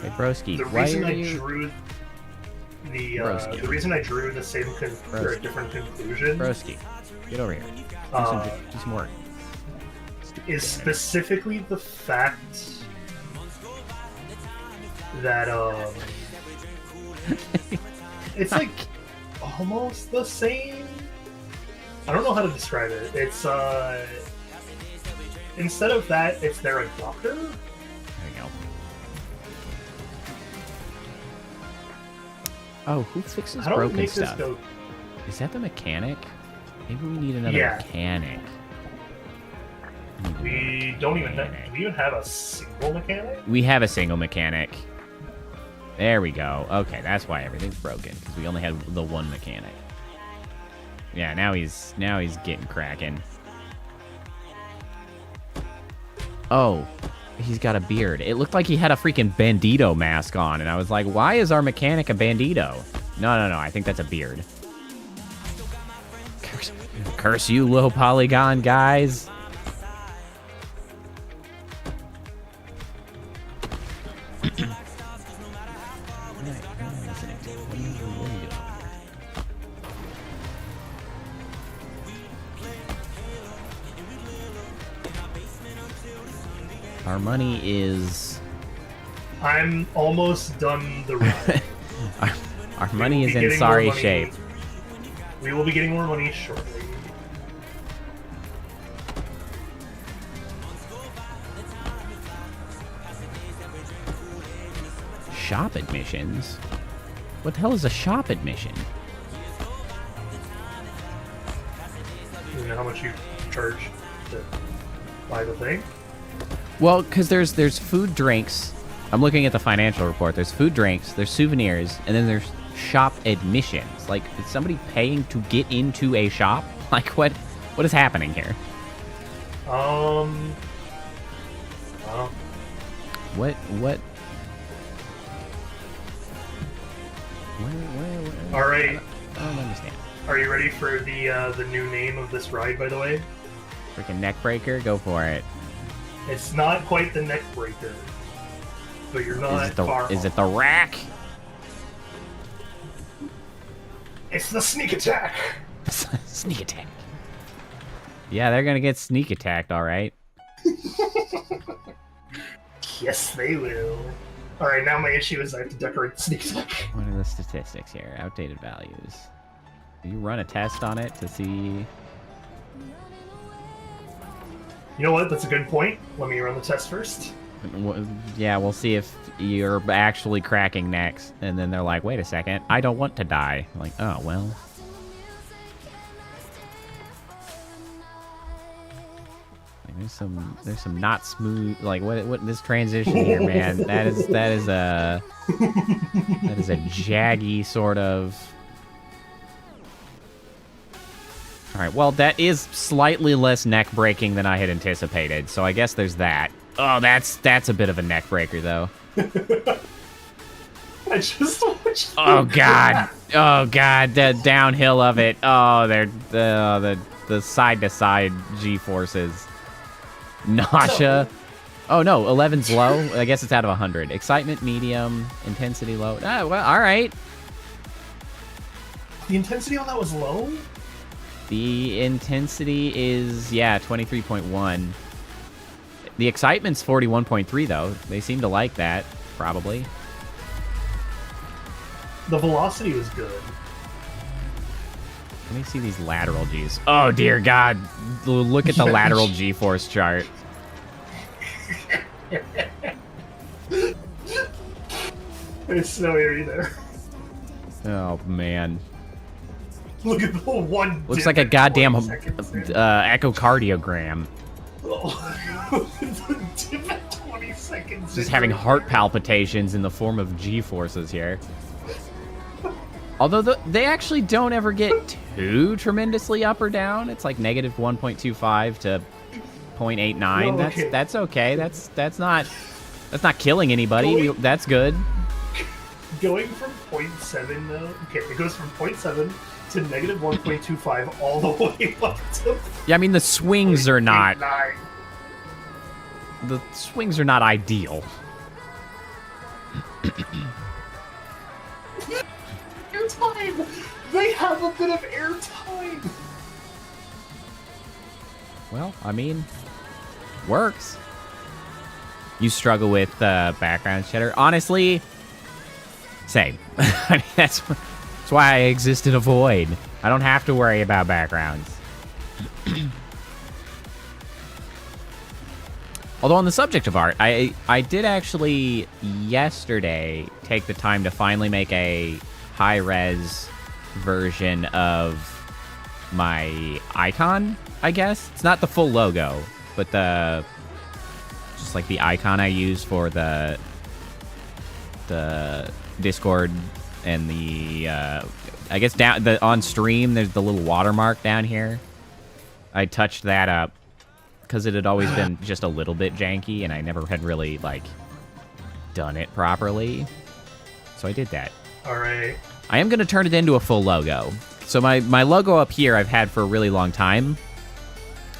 hey, broski, the reason I drew the reason I drew the same or a different conclusion, broski, get over here. Do some work. Is specifically the fact that it's like almost the same. I don't know how to describe it. It's instead of that, it's they're a doctor. There you go. Oh, who fixes broken stuff? Is that the mechanic? Maybe we need another mechanic. We don't even have, do we even have a single mechanic? We have a single mechanic. There we go. Okay, that's why everything's broken, because we only had the one mechanic. Yeah, now he's getting cracking. Oh, he's got a beard. It looked like he had a freaking bandito mask on, and I was like, why is our mechanic a bandito? No, I think that's a beard. Curse you, low polygon guys. Our money is... I'm almost done the run. our money is in sorry shape. We will be getting more money shortly. Shop admissions? What the hell is a shop admission? You know how much you charge to buy the thing? Well, because there's food, drinks. I'm looking at the financial report. There's food, drinks, there's souvenirs, and then there's shop admissions. Like, is somebody paying to get into a shop? Like, what is happening here? What? Where? All right. I don't understand. Are you ready for the new name of this ride, by the way? Freaking neck breaker, go for it. It's not quite the neck breaker, but you're not far Is off. it the rack? It's the sneak attack. Sneak attack. Yeah, they're gonna get sneak attacked, all right. Yes, they will. All right, now my issue is I have to decorate the sneak attack. What are the statistics here? Outdated values. Do you run a test on it to see? You know what? That's a good point. Let me run the test first. Yeah, we'll see if you're actually cracking necks. And then they're like, wait a second, I don't want to die. I'm like, oh, well. Like, there's some not smooth, like, what this transition here, man. that is a jaggy sort of. All right, well, that is slightly less neck breaking than I had anticipated, so I guess there's that. Oh, that's a bit of a neck breaker, though. I just watched. Oh god, the downhill of it. Oh, they're the side to side G forces. Nausea. Oh no, 11's low. I guess it's out of 100. Excitement medium, intensity low. Ah, well, all right. The intensity on that was low. The intensity is, yeah, 23.1. The excitement's 41.3, though. They seem to like that, probably. The velocity was good. Let me see these lateral Gs. Oh, dear God. Look at the lateral G-force chart. Hey, Snowy, are you there? Oh, man. Look at the one. Looks dip like a at goddamn 20 seconds there. echocardiogram. Oh, the dip at 20 seconds. Just in having right heart there. palpitations in the form of G-forces here. Although they actually don't ever get too tremendously up or down. It's like negative 1.25 to 0.89. Well, okay. That's okay. That's not killing anybody. That's good. Going from 0.7 though. Okay, it goes from 0.7 to negative 1.25 all the way up to. Yeah, I mean the swings are not. 0.9. The swings are not ideal. Airtime. They have a bit of airtime. Well, I mean, works. You struggle with background cheddar. Honestly, same. I mean, that's why I exist in a void. I don't have to worry about backgrounds. Although on the subject of art, I did actually yesterday take the time to finally make a high-res version of my icon, I guess. It's not the full logo, but just like the icon I use for the Discord and the I guess on stream there's the little watermark down here. I touched that up because it had always been just a little bit janky and I never had really like done it properly. So I did that. All right. I am going to turn it into a full logo. So my logo up here I've had for a really long time.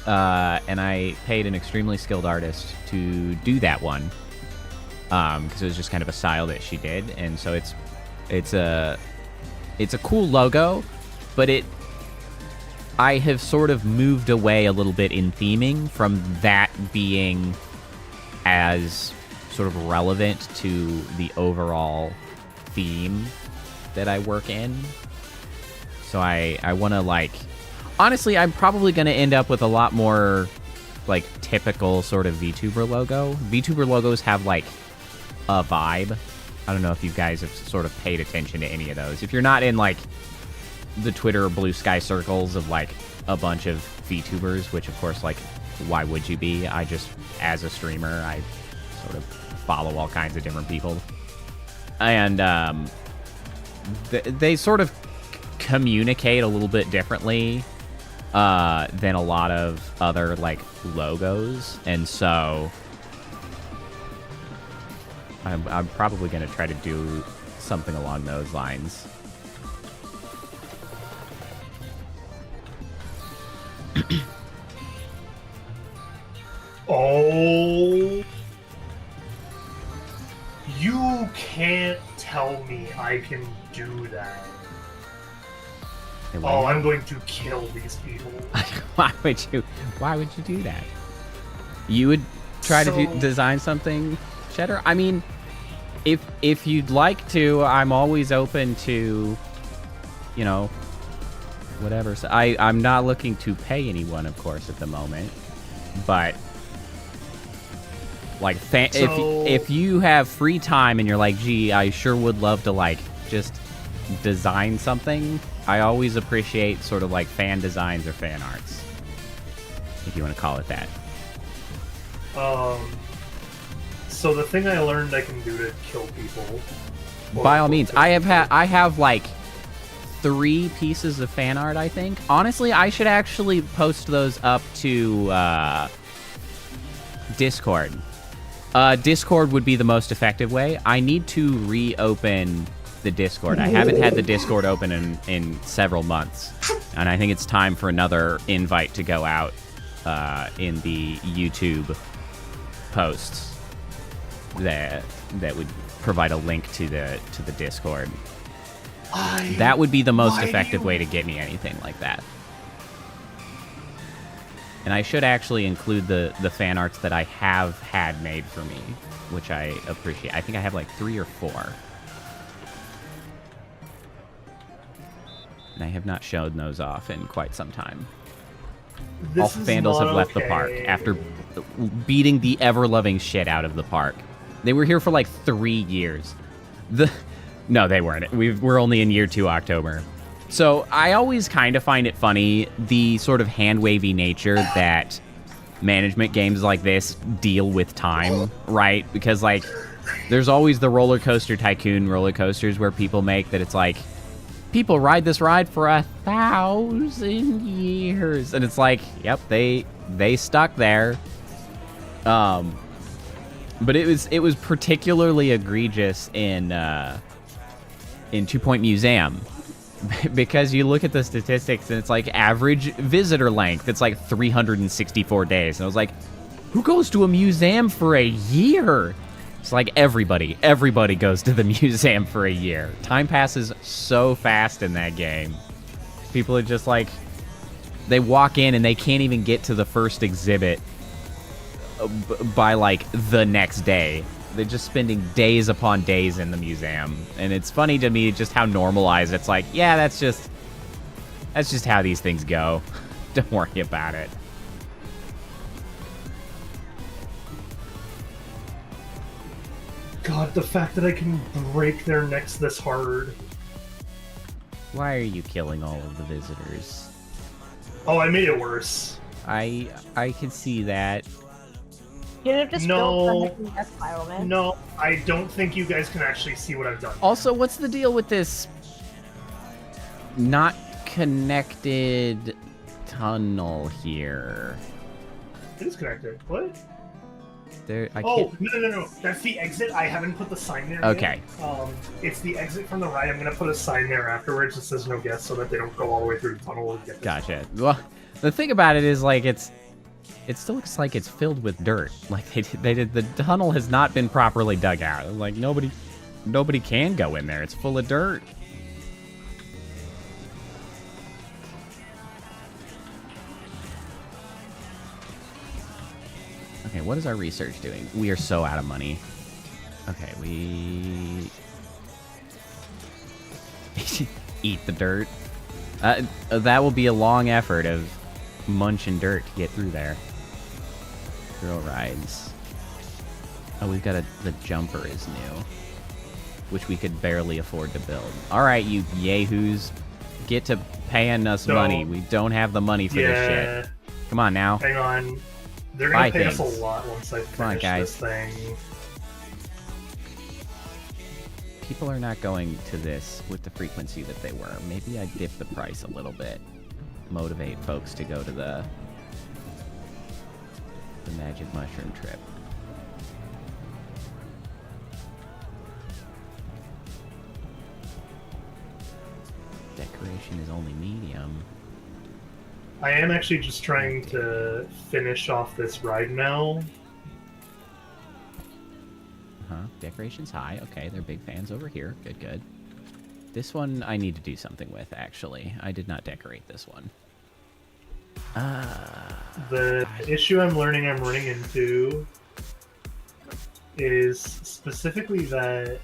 And I paid an extremely skilled artist to do that one. Because it was just kind of a style that she did. And so it's a cool logo, but I have sort of moved away a little bit in theming from that being as sort of relevant to the overall theme that I work in. So I want to like, honestly, I'm probably going to end up with a lot more like typical sort of VTuber logo. VTuber logos have like a vibe. I don't know if you guys have sort of paid attention to any of those. If you're not in, like, the Twitter or Blue Sky circles of, like, a bunch of VTubers, which, of course, like, why would you be? I just, as a streamer, I sort of follow all kinds of different people. And they sort of communicate a little bit differently than a lot of other, like, logos. And so I'm probably going to try to do something along those lines. Oh, you can't tell me I can do that. Hey, Oh, I'm going to kill these people. Why would you do that? You would try to design something, Cheddar? I mean, if you'd like to, I'm always open to, you know, whatever. So I'm not looking to pay anyone, of course, at the moment. But like, if you have free time and you're like, gee, I sure would love to, like, just design something, I always appreciate sort of like fan designs or fan arts, if you want to call it that. So the thing I learned I can do to kill people. By all means, I have like 3 pieces of fan art, I think. Honestly, I should actually post those up to Discord. Discord would be the most effective way. I need to reopen the Discord. I haven't had the Discord open in several months, and I think it's time for another invite to go out in the YouTube posts that would provide a link to the Discord. That would be the most effective way to get me anything like that. And I should actually include the fan arts that I have had made for me, which I appreciate. I think I have like 3 or 4. And I have not shown those off in quite some time. All Vandals have left the park after beating the ever-loving shit out of the park. They were here for like 3 years. No, they weren't. We're only in year 2 October. So I always kind of find it funny, the sort of hand-wavy nature that management games like this deal with time, right? Because, like, there's always the roller coaster tycoon roller coasters where people make that it's like, people ride this ride for 1,000 years. And it's like, yep, they stuck there. But it was particularly egregious in 2 Point Museum. Because you look at the statistics and it's like average visitor length, it's like 364 days. And I was like, who goes to a museum for a year? It's like everybody goes to the museum for a year. Time passes so fast in that game. People are just like, they walk in and they can't even get to the first exhibit by like the next day. They're just spending days upon days in the museum. And it's funny to me just how normalized it's like, yeah, that's just how these things go. Don't worry about it. God, the fact that I can break their necks this hard. Why are you killing all of the visitors? Oh, I made it worse. I can see that. You have just built the death spiral, man. No, I don't think you guys can actually see what I've done. Also, what's the deal with this not connected tunnel here? It is connected. What? No. That's the exit. I haven't put the sign there Okay. yet. It's the exit from the ride. I'm going to put a sign there afterwards that says no guests so that they don't go all the way through the tunnel and get Gotcha. Well, the thing about it is, like, it still looks like it's filled with dirt. Like, the tunnel has not been properly dug out. Like, nobody can go in there. It's full of dirt. Okay, what is our research doing? We are so out of money. Okay, we eat the dirt. That will be a long effort of munching dirt to get through there. Thrill rides. Oh, we've got the jumper is new. which we could barely afford to build. All right, you yahoos, get to paying us money. We don't have the money for this shit. Come on now. Hang on. They're gonna Buy pay things. us a lot once I finish this thing. People are not going to this with the frequency that they were. Maybe I dip the price a little bit. Motivate folks to go to the Magic Mushroom trip. Decoration is only medium. I am actually just trying to finish off this ride now. Decoration's high. Okay, they're big fans over here. Good, good. This one I need to do something with, actually. I did not decorate this one. The issue I'm running into is specifically that...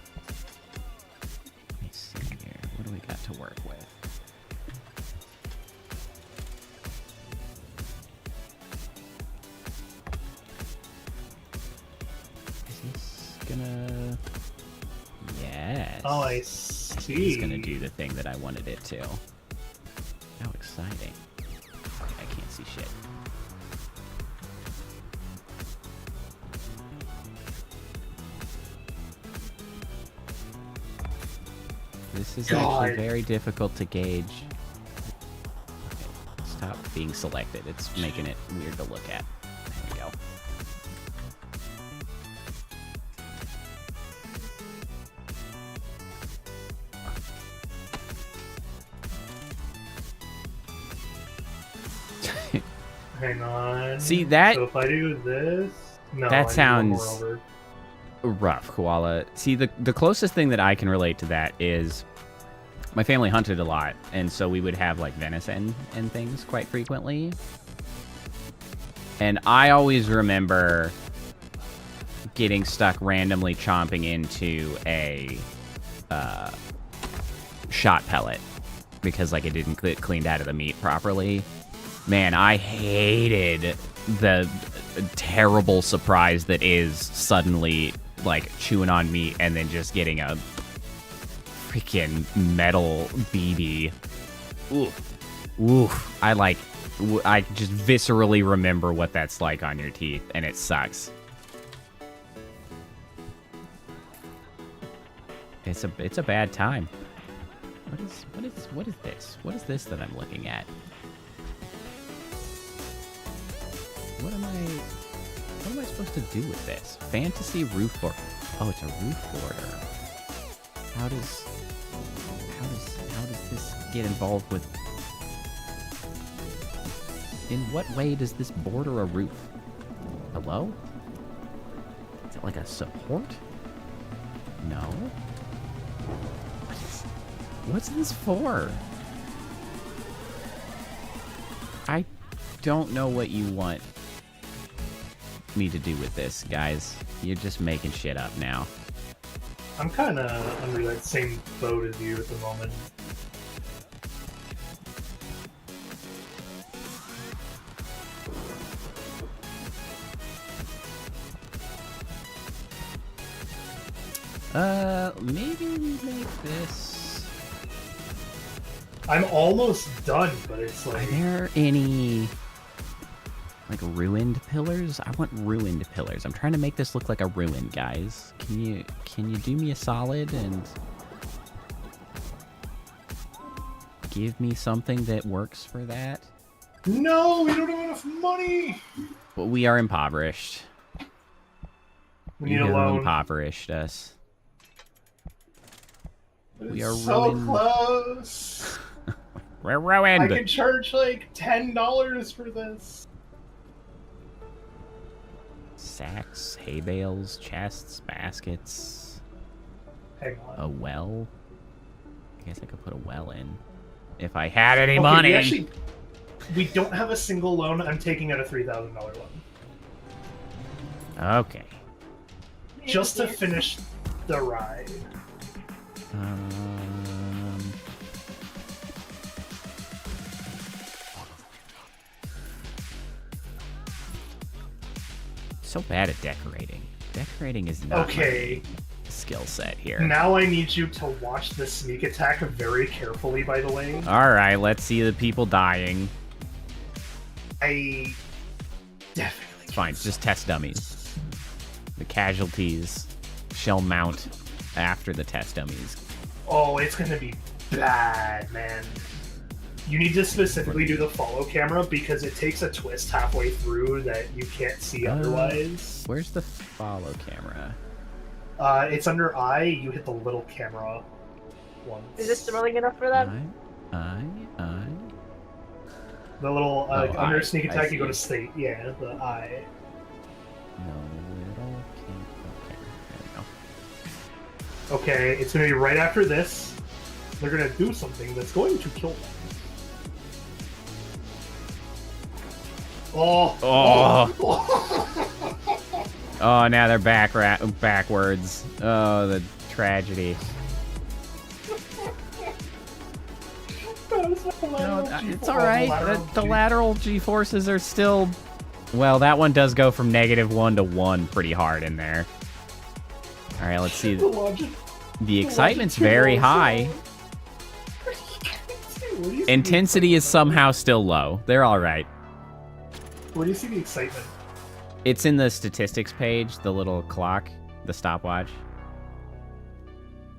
Let me see here. What do we got to work with? Is this gonna... Yes. Oh, I It's see. gonna do the thing that I wanted it to. How exciting. I can't see shit. This is actually very difficult to gauge. Okay, stop being selected. It's making it weird to look at. There we go. Hang on. See, that... So if I do this... No, that I sounds... need one more over. rough, Koala. See, the closest thing that I can relate to that is my family hunted a lot, and so we would have, like, venison and things quite frequently. And I always remember getting stuck randomly chomping into a shot pellet because, like, it didn't get cleaned out of the meat properly. Man, I hated the terrible surprise that is suddenly, like, chewing on meat and then just getting a freaking metal BB. Ooh. I just viscerally remember what that's like on your teeth, and it sucks. It's a bad time. What is this? What is this that I'm looking at? What am I supposed to do with this? Fantasy roof border. Oh, it's a roof border. How does this get involved with... In what way does this border a roof? Hello? Is it like a support? No? What's this for? I don't know what you want me to do with this, guys. You're just making shit up now. I'm kind of under that same boat as you at the moment. Maybe we make this... I'm almost done, but it's like... Are there any... like ruined pillars? I want ruined pillars. I'm trying to make this look like a ruin, guys. Can you do me a solid and give me something that works for that? No, we don't have enough money! Well, we are impoverished. We need a loan. Impoverished us. We are so ruined. Close! We're ruined! I can charge like $10 for this. Sacks, hay bales, chests, baskets. Hang on. A well? I guess I could put a well in. If I had any money! We don't have a single loan. I'm taking out a $3,000 loan. Okay. Just to finish the ride. So bad at decorating. Decorating is not Okay. skill set here. Now I need you to watch the sneak attack very carefully, by the way. All right, let's see the people dying. I definitely... It's fine, just test dummies. The casualties shall mount after the test dummies. Oh, it's gonna be bad, man. You need to specifically do the follow camera because it takes a twist halfway through that you can't see otherwise. Where's the follow camera? It's under I. You hit the little camera once. Is this thrilling enough for them? I. The little under I sneak attack, see. you go to state. Yeah, the I. No, little camera. There we go. Okay, it's gonna be right after this. They're gonna do something that's going to kill them. Oh! Oh, now they're backwards. Oh, the tragedy. No, it's all right. The lateral G-forces are still... Well, that one does go from -1 to 1 pretty hard in there. All right, let's see. The excitement's very high. Intensity is somehow still low. They're all right. Where do you see the excitement? It's in the statistics page, the little clock, the stopwatch.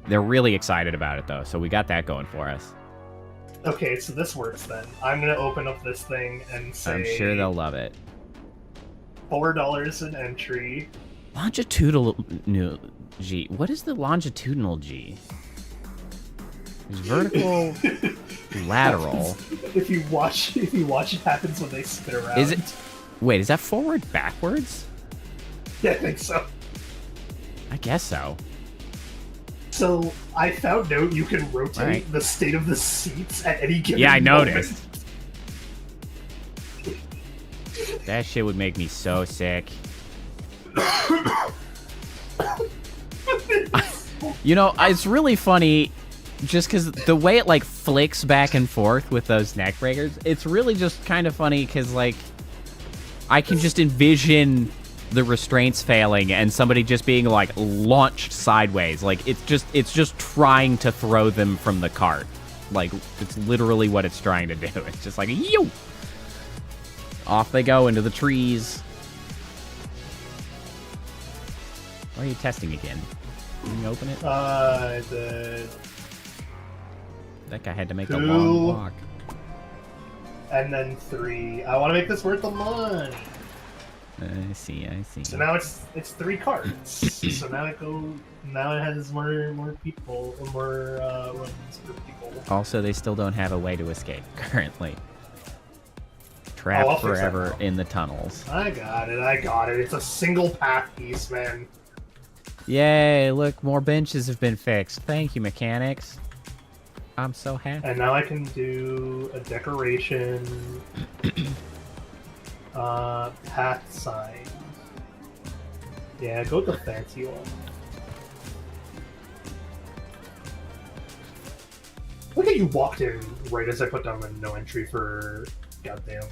They're really excited about it, though, so we got that going for us. Okay, so this works then. I'm gonna open up this thing and say... I'm sure they'll love it. $4 an entry. Longitudinal G. What is the longitudinal G? There's vertical, lateral. If you watch, it happens when they spin around. Is it? Wait, is that forward, backwards? Yeah, I think so. I guess so. So I found out you can rotate the state of the seats at any given Yeah, I moment. noticed. That shit would make me so sick. You know, it's really funny just because the way it, like, flicks back and forth with those neck breakers, it's really just kind of funny because, like, I can just envision the restraints failing and somebody just being, like, launched sideways. Like, it's just trying to throw them from the cart. Like, it's literally what it's trying to do. It's just like, yo! Off they go into the trees. Why are you testing again? Can you open it? That guy had to make a long walk. And then 3. I want to make this worth the money. I see. So now it's 3 cards. So now it has more people, more runs for people. Also, they still don't have a way to escape currently. Trapped forever in the tunnels. I got it. It's a single path piece, man. Yay, look, more benches have been fixed. Thank you, mechanics. I'm so happy. And now I can do a decoration, path sign. Yeah, go with the fancy one. Look at you walked in right as I put down the no entry for goddamn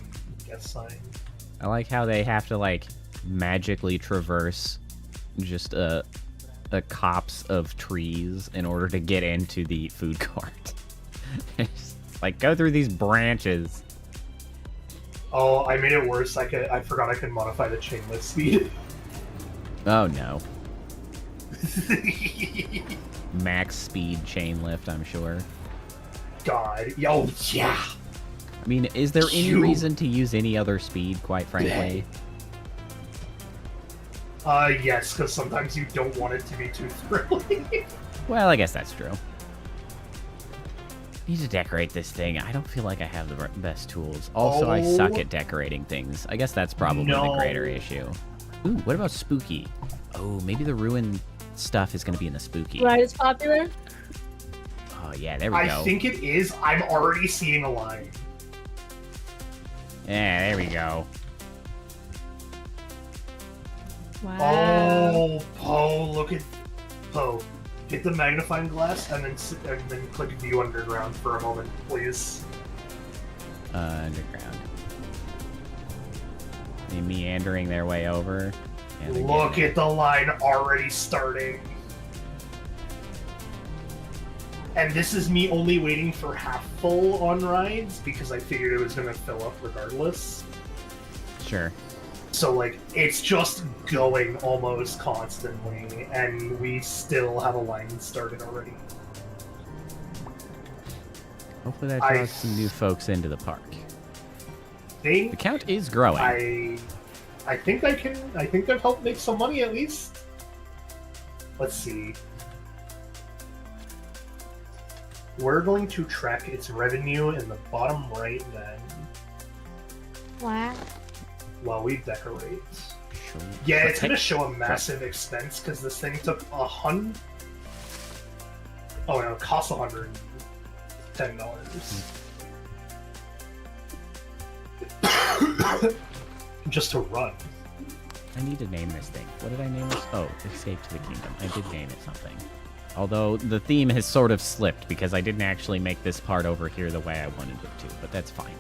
guest sign. I like how they have to, like, magically traverse just a copse of trees in order to get into the food court. It's like, go through these branches. Oh, I made it worse. I forgot I could modify the chain lift speed. Oh no. Max speed chain lift, I'm sure. God. Yo, yeah. I mean, is there any reason to use any other speed, quite frankly? Yes, because sometimes you don't want it to be too thrilling. Well, I guess that's true. Need to decorate this thing. I don't feel like I have the best tools. Also, I suck at decorating things. I guess that's probably the greater issue. Ooh, what about spooky? Oh, maybe the ruin stuff is going to be in the spooky. Right, it's popular? Oh, yeah, there we go. I think it is. I'm already seeing a line. Yeah, there we go. Wow. Oh, look at Poe. Hit the magnifying glass and then click view underground for a moment, please. Underground. They meandering their way over. Yeah, Look at the line already starting. And this is me only waiting for half full on rides because I figured it was going to fill up regardless. Sure. So, like, it's just going almost constantly, and we still have a line started already. Hopefully that draws some new folks into the park. The count is growing. I think I've helped make some money at least. Let's see. We're going to track its revenue in the bottom right then. What? While we decorate. Sure. Yeah, it's gonna show a massive expense because this thing took $100. Oh no, it costs $110. Just to run. I need to name this thing. What did I name this? Oh, Escape to the Kingdom. I did name it something. Although the theme has sort of slipped because I didn't actually make this part over here the way I wanted it to, but that's fine.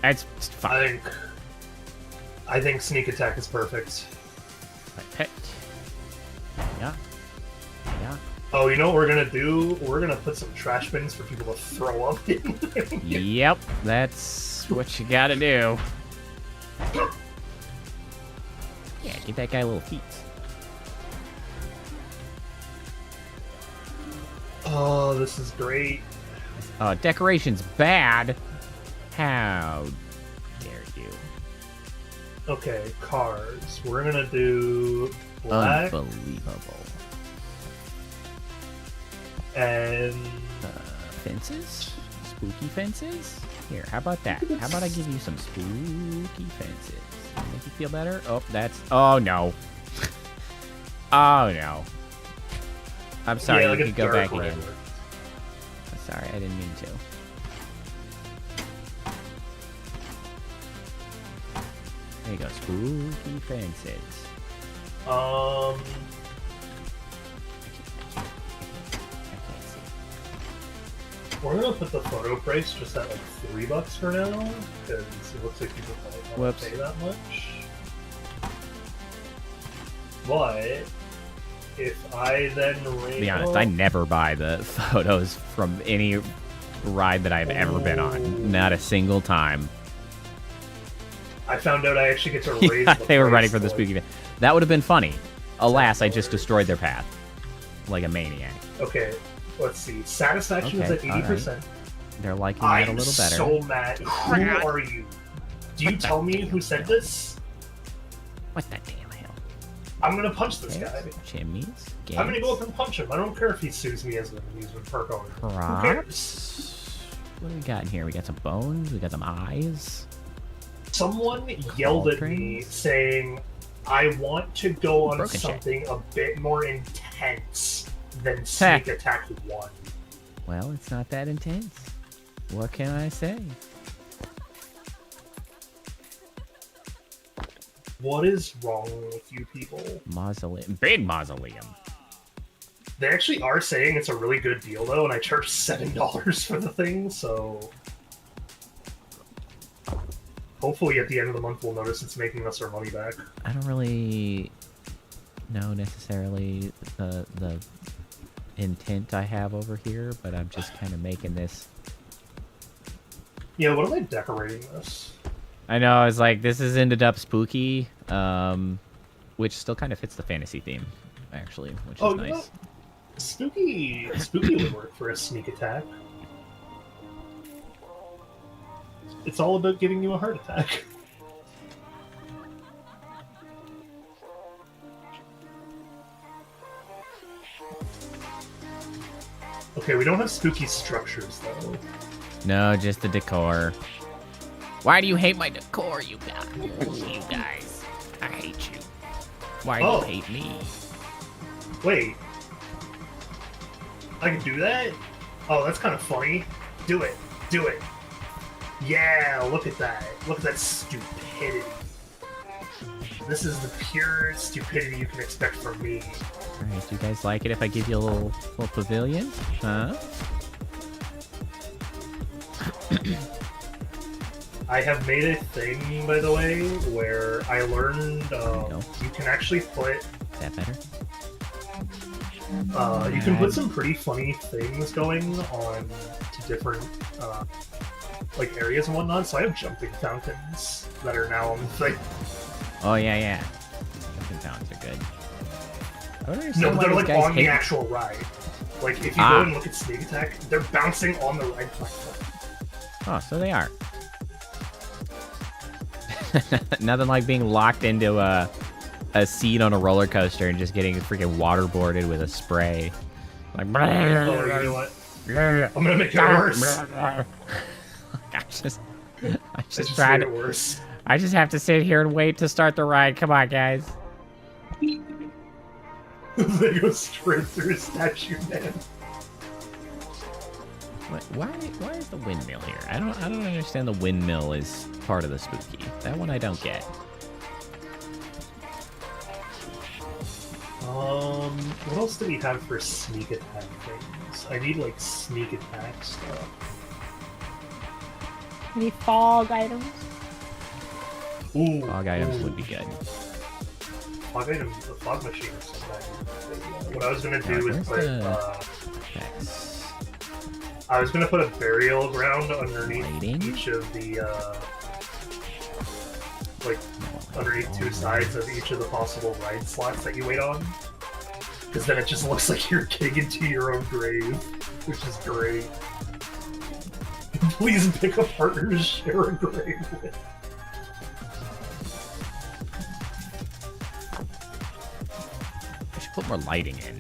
It's fine. I think sneak attack is perfect. I picked. Yeah. Yeah. Oh, you know what we're gonna do? We're gonna put some trash bins for people to throw up in. Yep, that's what you gotta do. Yeah, give that guy a little heat. Oh, this is great. Decoration's bad. How dare you? Okay, cars. We're gonna do black Unbelievable. and Fences? Spooky fences? Here, how about that? How about I give you some spooky fences? Make you feel better? Oh, that's... Oh, no. Oh, no. I'm sorry, yeah, like you a can go dark back red. again. I'm sorry, I didn't mean to. There you go, spooky fences. Um, I can't see. we're gonna put the photo price just at like $3 for now, because it looks like people probably won't pay that much. But if I then To be honest, I never buy the photos from any ride that I've ever been on. Not a single time. I found out I actually get to raise the They were price ready for to, the like, spooky. That would have been funny. Alas, I just destroyed their path. Like a maniac. Okay, let's see. Satisfaction is at Okay, 80%. They're liking that a I'm little better. so mad. Who are you? Do you tell me who said this? What the damn hell? I'm gonna punch this guy. Chimneys? Gates? I'm gonna go up and punch him. I don't care if he sues me as an amusement park owner. Who cares? Props? What do we got in here? We got some bones. We got some eyes. Someone yelled at me saying, I want to go on Broken something a bit more intense than Sneak Attack 1. Well, it's not that intense. What can I say? What is wrong with you people? Mausoleum. Big mausoleum. They actually are saying it's a really good deal, though, and I charged $7 for the thing, so... Hopefully at the end of the month we'll notice it's making us our money back. I don't really know necessarily the intent I have over here, but I'm just kind of making this. Yeah, what am I decorating this? I know, it's like, this is ended up spooky, which still kind of fits the fantasy theme, actually, which is nice. You know, spooky would work for a sneak attack. It's all about giving you a heart attack. Okay, we don't have spooky structures, though. No, just the decor. Why do you hate my decor, you guys? I hate you. Why do you hate me? Wait. I can do that? Oh, that's kind of funny. Do it. Do it. Yeah, look at that. Look at that stupidity. This is the pure stupidity you can expect from me. Alright, do you guys like it if I give you a little pavilion? Huh? I have made a thing, by the way, where I learned you can actually put... Is that better? You can put some pretty funny things going on to different like areas and whatnot. So I have jumping fountains that are now on the thing. Oh yeah. Jumping fountains are good. I don't understand No, why they're these like guys on the hate- actual ride. Like if you go and look at sneak attack, they're bouncing on the ride platform. Oh, so they are. Nothing like being locked into a seat on a roller coaster and just getting freaking waterboarded with a spray. Like, Oh, you know what? I'm gonna make it worse. I just I just tried made to, it worse. I just have to sit here and wait to start the ride. Come on, guys. They go straight through a statue, man. Why is the windmill here? I don't understand the windmill is part of the spooky. That one I don't get. What else do we have for sneak attack things? I need like sneak attack stuff. Any fog items? Ooh, Fog items would be good. Fog items, the fog machine is something. What I was gonna do is put I was gonna put a burial ground underneath Lighting? each of the like underneath two sides of each of the possible ride slots that you wait on. Because then it just looks like you're getting into your own grave, which is great. Please pick a partner to share a grave with. I should put more lighting in.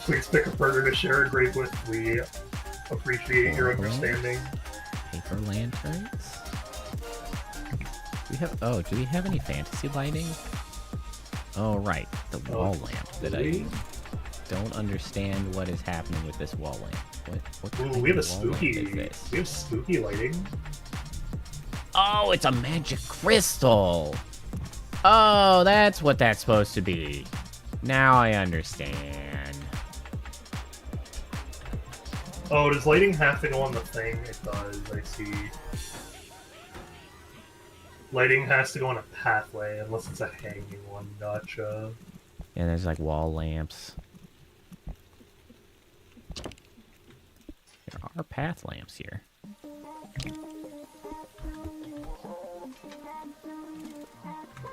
Please pick a partner to share a grave with. We appreciate your understanding. Paper lanterns. Do we have any fantasy lighting? Oh right, the wall lamp that I don't understand what is happening with this wall lamp. What kind Ooh, we have a of wall lamp spooky. is this? We have spooky lighting. Oh, it's a magic crystal. Oh, that's what that's supposed to be. Now I understand. Oh, does lighting have to go on the thing? It does, I see. Lighting has to go on a pathway, unless it's a hanging one. Gotcha. Yeah, there's like wall lamps. There are path lamps here.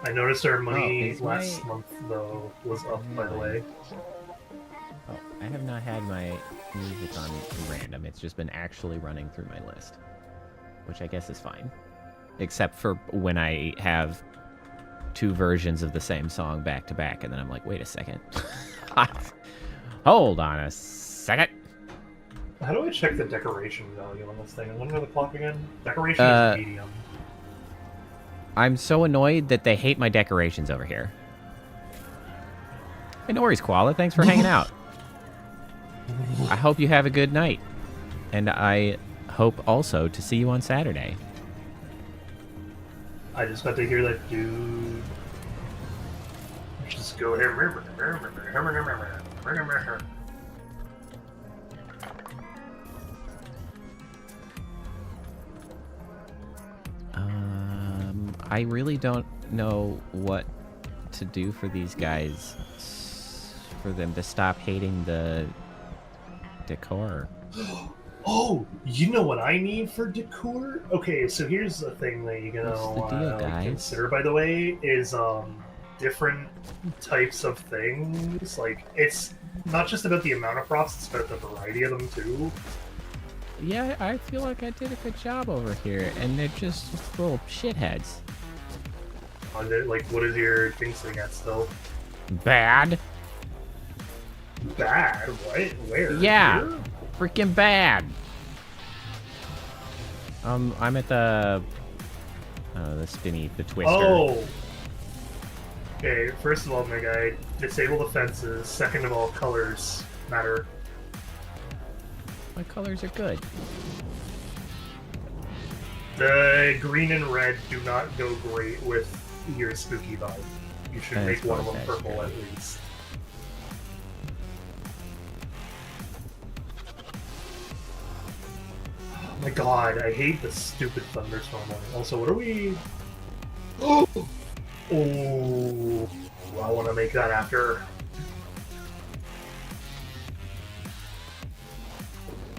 I noticed our money is last month, though, was up, by the way. Oh, I have not had my music on random. It's just been actually running through my list, which I guess is fine. Except for when I have two versions of the same song back to back, and then I'm like, wait a second. Hold on a second. How do I check the decoration value on this thing? I wonder the clock again. Decoration is medium. I'm so annoyed that they hate my decorations over here. Hey, no worries, Koala. Thanks for hanging out. I hope you have a good night. And I hope also to see you on Saturday. I just got to hear that dude. Just go here. I really don't know what to do for these guys. For them to stop hating the decor. Oh, you know what I need for decor? Okay, so here's the thing that you're What's the deal, gonna guys? consider, by the way, is different types of things. Like, it's not just about the amount of props, it's about the variety of them, too. Yeah, I feel like I did a good job over here, and they're just little shitheads. Like, what is your thing sitting at still? Bad? Bad? What? Where? Yeah, Here? freaking bad. I'm at the spinny, the twister. Oh! Okay, first of all, my guy, disable the fences. Second of all, colors matter. My colors are good. The green and red do not go great with your spooky vibe. You should That's make one of them fine, purple that's at least. Oh my god, I hate the stupid thunderstorm one. Also, what are we... Oh, I want to make that after.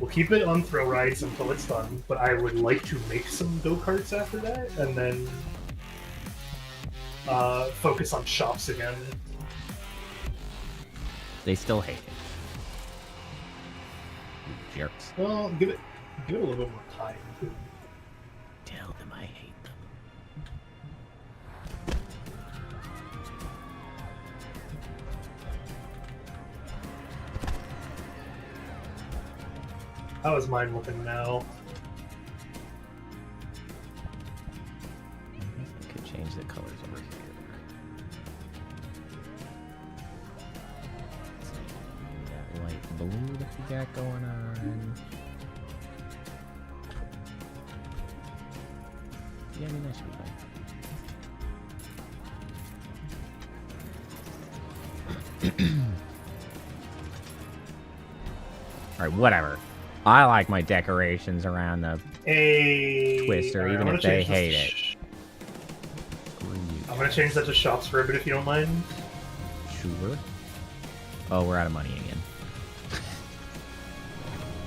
We'll keep it on thrill rides until it's done, but I would like to make some go-karts after that, and then focus on shops again. They still hate it. You jerks. Well, give it a little bit more time. Tell them I hate them. How is mine looking now? I could change the colors over here. Let's see. That light blue that we got going on. Yeah, I mean, that should be fine. Alright, whatever. I like my decorations around the Twister, Alright, even if they hate it. I'm gonna change that to shops for a bit if you don't mind. Sure. Oh, we're out of money again.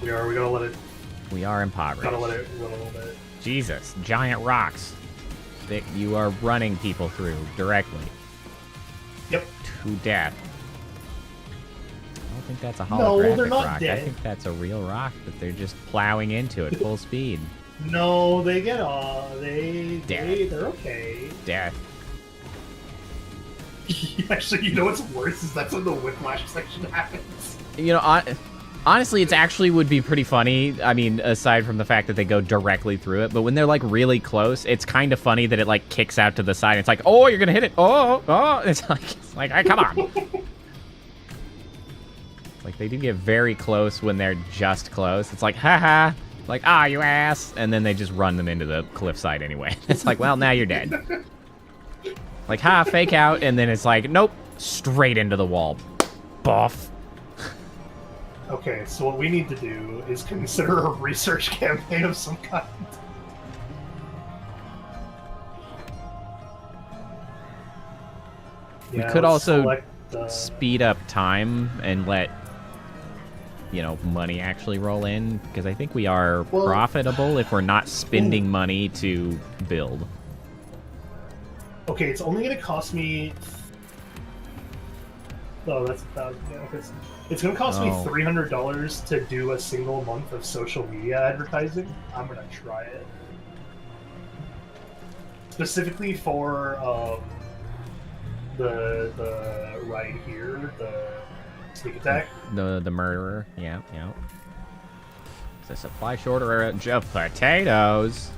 We gotta let it. We are impoverished. Gotta let it run a little bit. Jesus, giant rocks that you are running people through directly. Yep. To death. I don't think that's a No, holographic they're not rock. dead. I think that's a real rock that they're just plowing into at full speed. No, they get they're okay. Death. Actually, you know what's worse is that's when the whiplash section happens. You know, honestly, it's actually would be pretty funny. I mean, aside from the fact that they go directly through it, but when they're like really close, it's kind of funny that it like kicks out to the side. It's like, oh, you're gonna hit it. Oh. It's like, hey, come on. Like they do get very close when they're just close. It's like, haha. Like, you ass. And then they just run them into the cliffside anyway. It's like, well, now you're dead. Like, fake out. And then it's like, nope, straight into the wall. Buff. Okay, so what we need to do is consider a research campaign of some kind. We Yeah, could let's also select, speed up time and let, you know, money actually roll in, because I think we are profitable if we're not spending money to build. Okay, it's only going to cost me. Oh, that's yeah, it's going to cost me $300 to do a single month of social media advertising. I'm going to try it specifically for the ride here, the sneak attack. The murderer, yeah. Is the supply shortage of potatoes?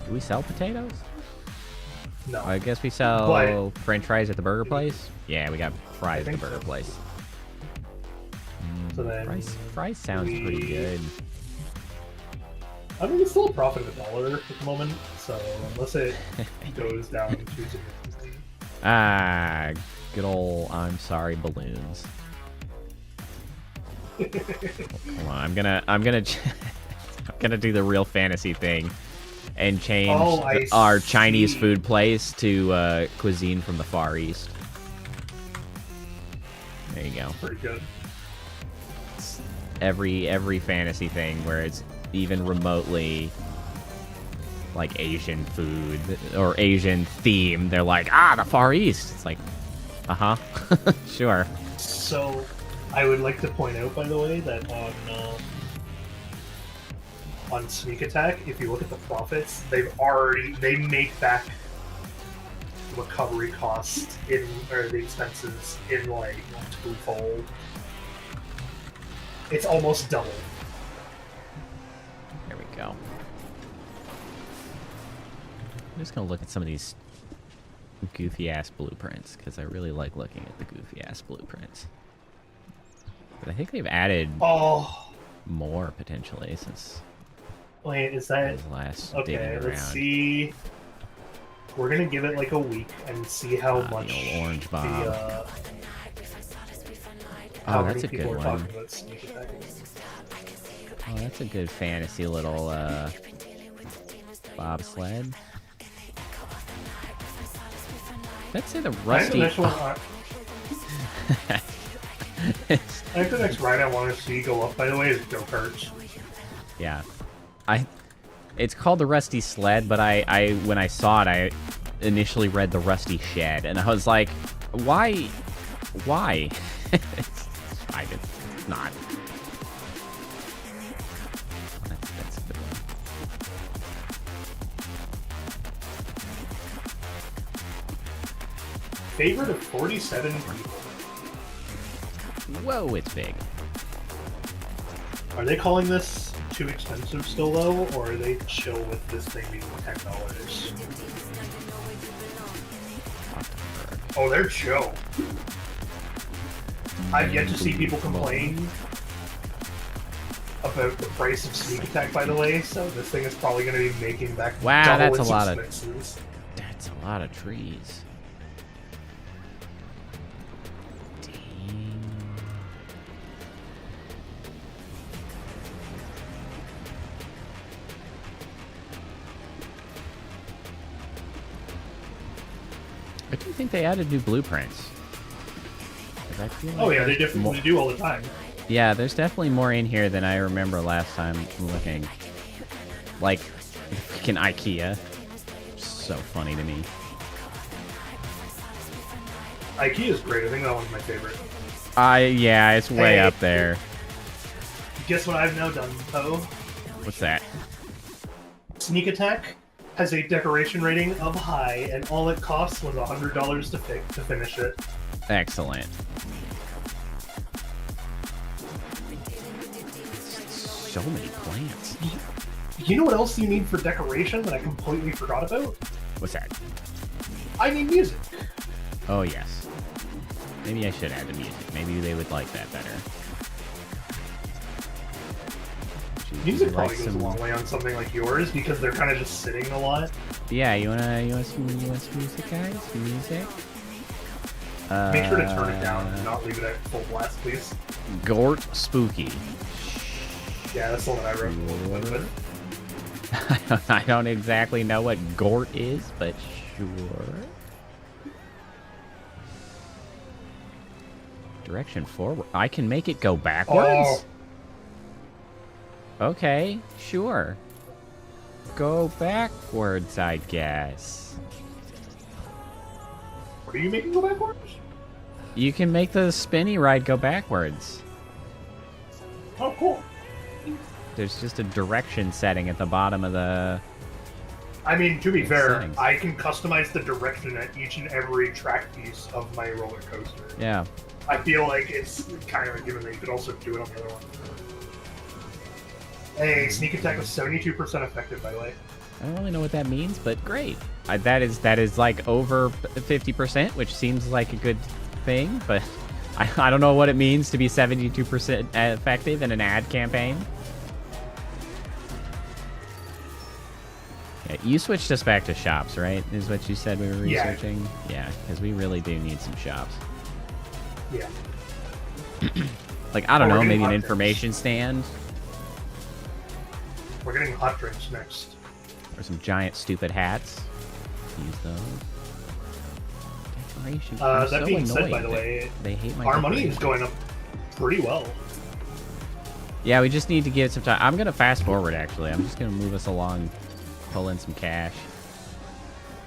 Do we sell potatoes? No, I guess we sell French fries at the burger place. Yeah, we got fries at the burger so. place. So then Fries sounds pretty good. I mean, it's still a profit of $1 at the moment, so unless it goes down too significantly. Good old I'm sorry balloons. Hold on, I'm gonna I'm gonna do the real fantasy thing and change our Chinese food place to cuisine from the Far East. There you go. Pretty good. It's every fantasy thing where it's even remotely like Asian food or Asian theme, they're like, the Far East. It's like, sure. So, I would like to point out, by the way, that on Sneak Attack, if you look at the profits, they make back recovery costs or the expenses in like twofold. It's almost double. There we go. I'm just gonna look at some of these goofy ass blueprints because I really like looking at the goofy ass blueprints. But I think they've added more potentially since. Wait, is that last okay? digging Let's around. see. We're gonna give it like a week and see how much the old orange bomb. How that's many a people good are one. talking about Sneak Attack. Oh, that's a good fantasy little bobsled. Let's say the I think rusty. the next one. I think the next ride I want to see go up, by the way, is go-karts. Yeah, it's called the Rusty Sled, but I when I saw it, I initially read the Rusty Shed, and I was like, why? It's fine, it's not. That's a good one. Favorite of 47 people. Whoa, it's big. Are they calling this too expensive still, though, or are they chill with this thing being $10? Oh, they're chill. I've yet to see people complain about the price of sneak attack, by the way, so this thing is probably going to be making back Wow, double that's its a lot expenses. That's a lot of trees. I do think they added new blueprints. 'Cause I feel Oh like yeah, they there's definitely do all the time. Yeah, there's definitely more in here than I remember last time looking. Like, freaking IKEA. So funny to me. IKEA is great. I think that one's my favorite. Yeah, it's way Hey. up there. Guess what I've now done, Poe? What's that? Sneak attack has a decoration rating of high, and all it costs was $100 to finish it. Excellent. So many plants. You know what else you need for decoration that I completely forgot about? What's that? I need music. Oh, yes. Maybe I should add the music. Maybe they would like that better. Music Like probably goes a long way on something like yours because they're kind of just sitting a lot. Yeah, you want some music, guys? Music? Make sure to turn it down and not leave it at full blast, please. Gort Spooky. Yeah, that's the one I wrote. But I don't exactly know what Gort is, but sure. Direction forward. I can make it go backwards? Oh. Okay, sure. Go backwards, I guess. What are you making go backwards? You can make the spinny ride go backwards. Oh, cool. There's just a direction setting at the bottom of the... I mean, to be fair, settings. I can customize the direction at each and every track piece of my roller coaster. Yeah. I feel like it's kind of a given that you could also do it on the other one. Hey, sneak attack was 72% effective, by the way. I don't really know what that means, but great. That is like over 50%, which seems like a good thing, but I don't know what it means to be 72% effective in an ad campaign. Yeah, you switched us back to shops, right? Is what you said we were Yeah. researching? Yeah, because we really do need some shops. Yeah. Like, I don't Oh, we're know, getting maybe an hot drinks. information stand? We're getting hot drinks next. Or some giant stupid hats. Use those. Decoration. I'm That so being said, annoyed by the that way, they hate my our money is decorations. going up pretty well. Yeah, we just need to give it some time. I'm going to fast forward, actually. I'm just going to move us along, pull in some cash.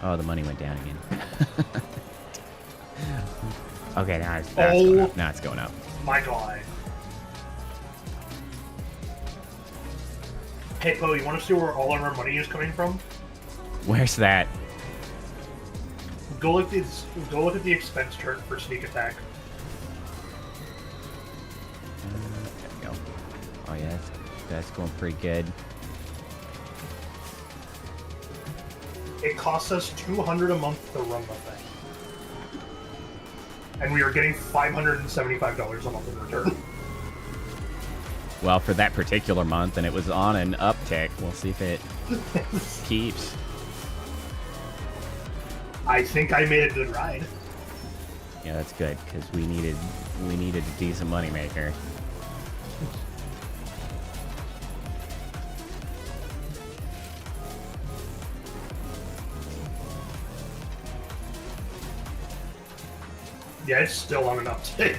Oh, the money went down again. Okay, now it's going up. Now it's going up. My God. Hey, Poe, you want to see where all of our money is coming from? Where's that? Go look at the expense chart for sneak attack. There we go. Oh, yeah, that's going pretty good. It costs us $200 a month to run the thing. And we are getting $575 a month in return. Well, for that particular month, and it was on an uptick. We'll see if it keeps. I think I made a good ride. Yeah, that's good, because we needed a decent moneymaker. Yeah, it's still on an uptick.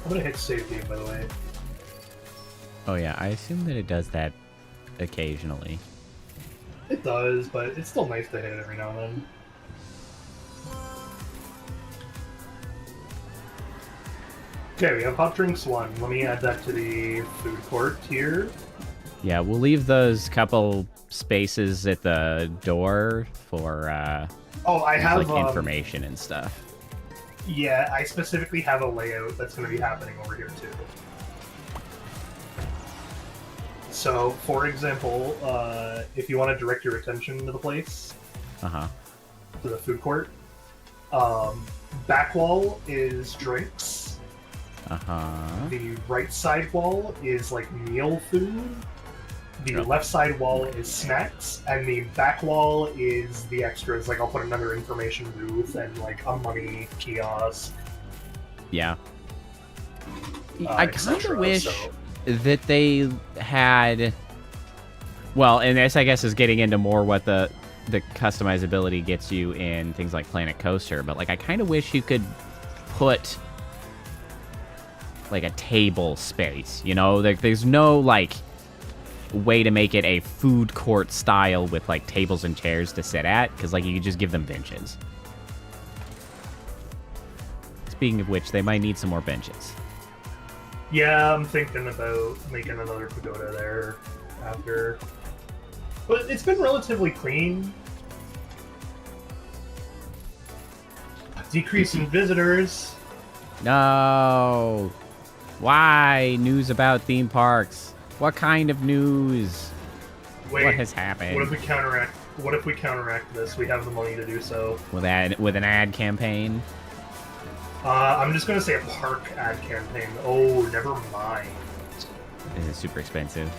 I'm gonna hit save game, by the way. Oh yeah, I assume that it does that occasionally. It does, but it's still nice to hit it every now and then. Okay, we have hot drinks 1. Let me add that to the food court here. Yeah, we'll leave those couple spaces at the door for Oh, I have like information and stuff. Yeah, I specifically have a layout that's going to be happening over here too. So, for example, if you want to direct your attention to the place, to the food court, back wall is drinks. The right side wall is like meal food. The left side wall is snacks, and the back wall is the extras. Like I'll put another information booth and like a money kiosk. Yeah. I kind of wish that they had. Well, and this I guess is getting into more what the customizability gets you in things like Planet Coaster, but like I kind of wish you could put like a table space. You know, there's no like way to make it a food court style with like tables and chairs to sit at, because like you could just give them benches. Speaking of which, they might need some more benches. Yeah, I'm thinking about making another pagoda there after. But it's been relatively clean. Decrease in visitors. No. Why? News about theme parks. What kind of news? Wait, what has happened? What if we counteract this? We have the money to do so. With an ad campaign? I'm just gonna say a park ad campaign. Oh, never mind. Is it super expensive?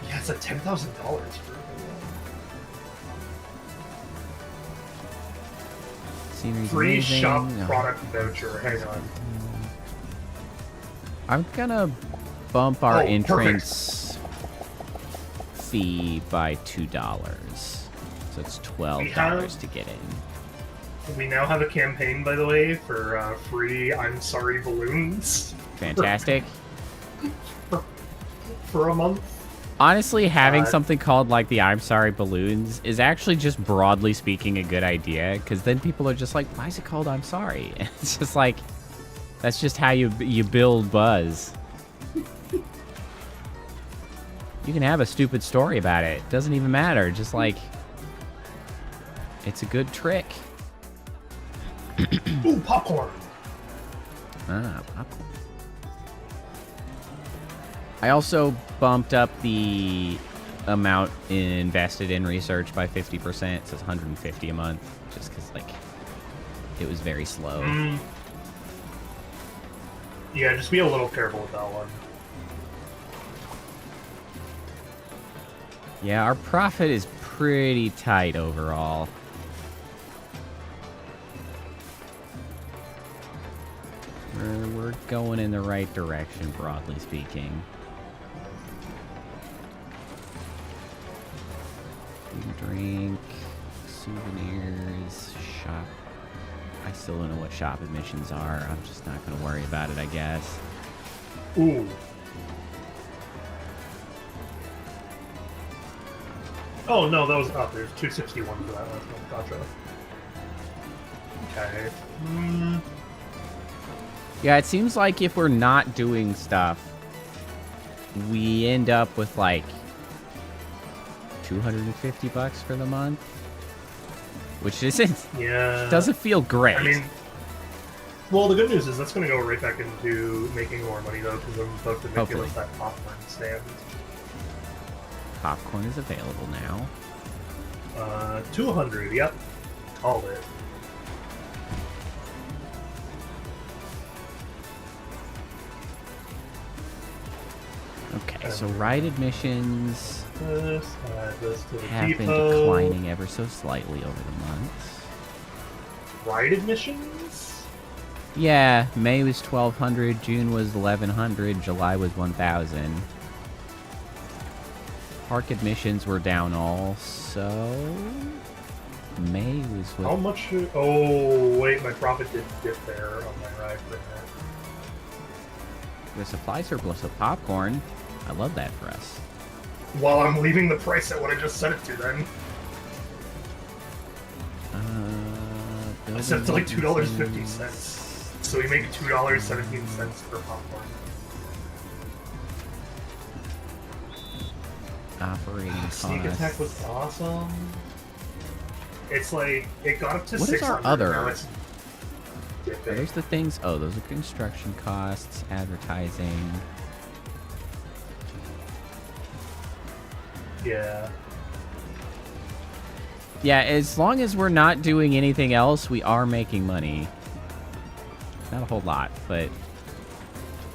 Yeah, it's at $10,000 for free amazing. shop product voucher. Hang on. I'm gonna bump our entrance fee by $2. So it's $12 to get in. We now have a campaign, by the way, for free I'm Sorry balloons. Fantastic. For a month. Honestly, having something called like the I'm Sorry balloons is actually just broadly speaking a good idea, because then people are just like, why is it called I'm Sorry? And it's just like, that's just how you build buzz. You can have a stupid story about it. It doesn't even matter. Just like, it's a good trick. Ooh, popcorn. Popcorn. I also bumped up the amount invested in research by 50%. It says $150 a month, just because like it was very slow. Yeah, just be a little careful with that one. Yeah, our profit is pretty tight overall. We're going in the right direction, broadly speaking. Food and drink, souvenirs, shop. I still don't know what shop admissions are. I'm just not going to worry about it, I guess. Ooh. Oh, no, that was up. There's 261 for that last one. Gotcha. Okay. Yeah, it seems like if we're not doing stuff, we end up with like $250 for the month, which isn't. Yeah. Doesn't feel great. I mean, well, the good news is that's going to go right back into making more money though, because I'm about to make us that popcorn stand. Popcorn is available now. 200. Yep. Called it. Okay, so ride admissions have been depot. declining ever so slightly over the months. Ride admissions? Yeah, May was 1,200, June was 1,100, July was 1,000. Park admissions were down also. May was what? How much? Oh, wait, my profit did dip there on my ride for a minute. The supply surplus of popcorn. I love that for us. Well, I'm leaving the price at what I just set it to then. I set it to like $2.50. So we make $2.17 per popcorn. Operating costs. Sneak attack was awesome. It's like, it got up to What 600. is our other? Now it's Are dipping. those the things? Oh, those are construction costs, advertising. Yeah. Yeah, as long as we're not doing anything else, we are making money. Not a whole lot, but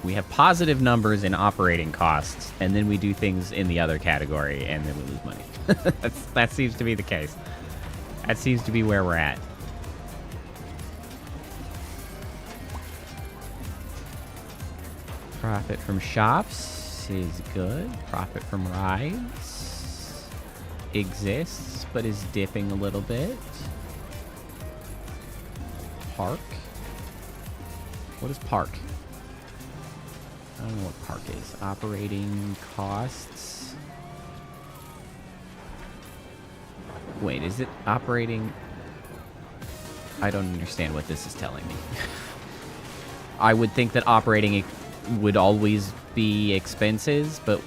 we have positive numbers in operating costs, and then we do things in the other category, and then we lose money. That seems to be the case. That seems to be where we're at. Profit from shops is good. Profit from rides exists, but is dipping a little bit. Park. What is park? I don't know what park is. Operating costs. Wait, is it operating? I don't understand what this is telling me. I would think that operating would always be expenses, but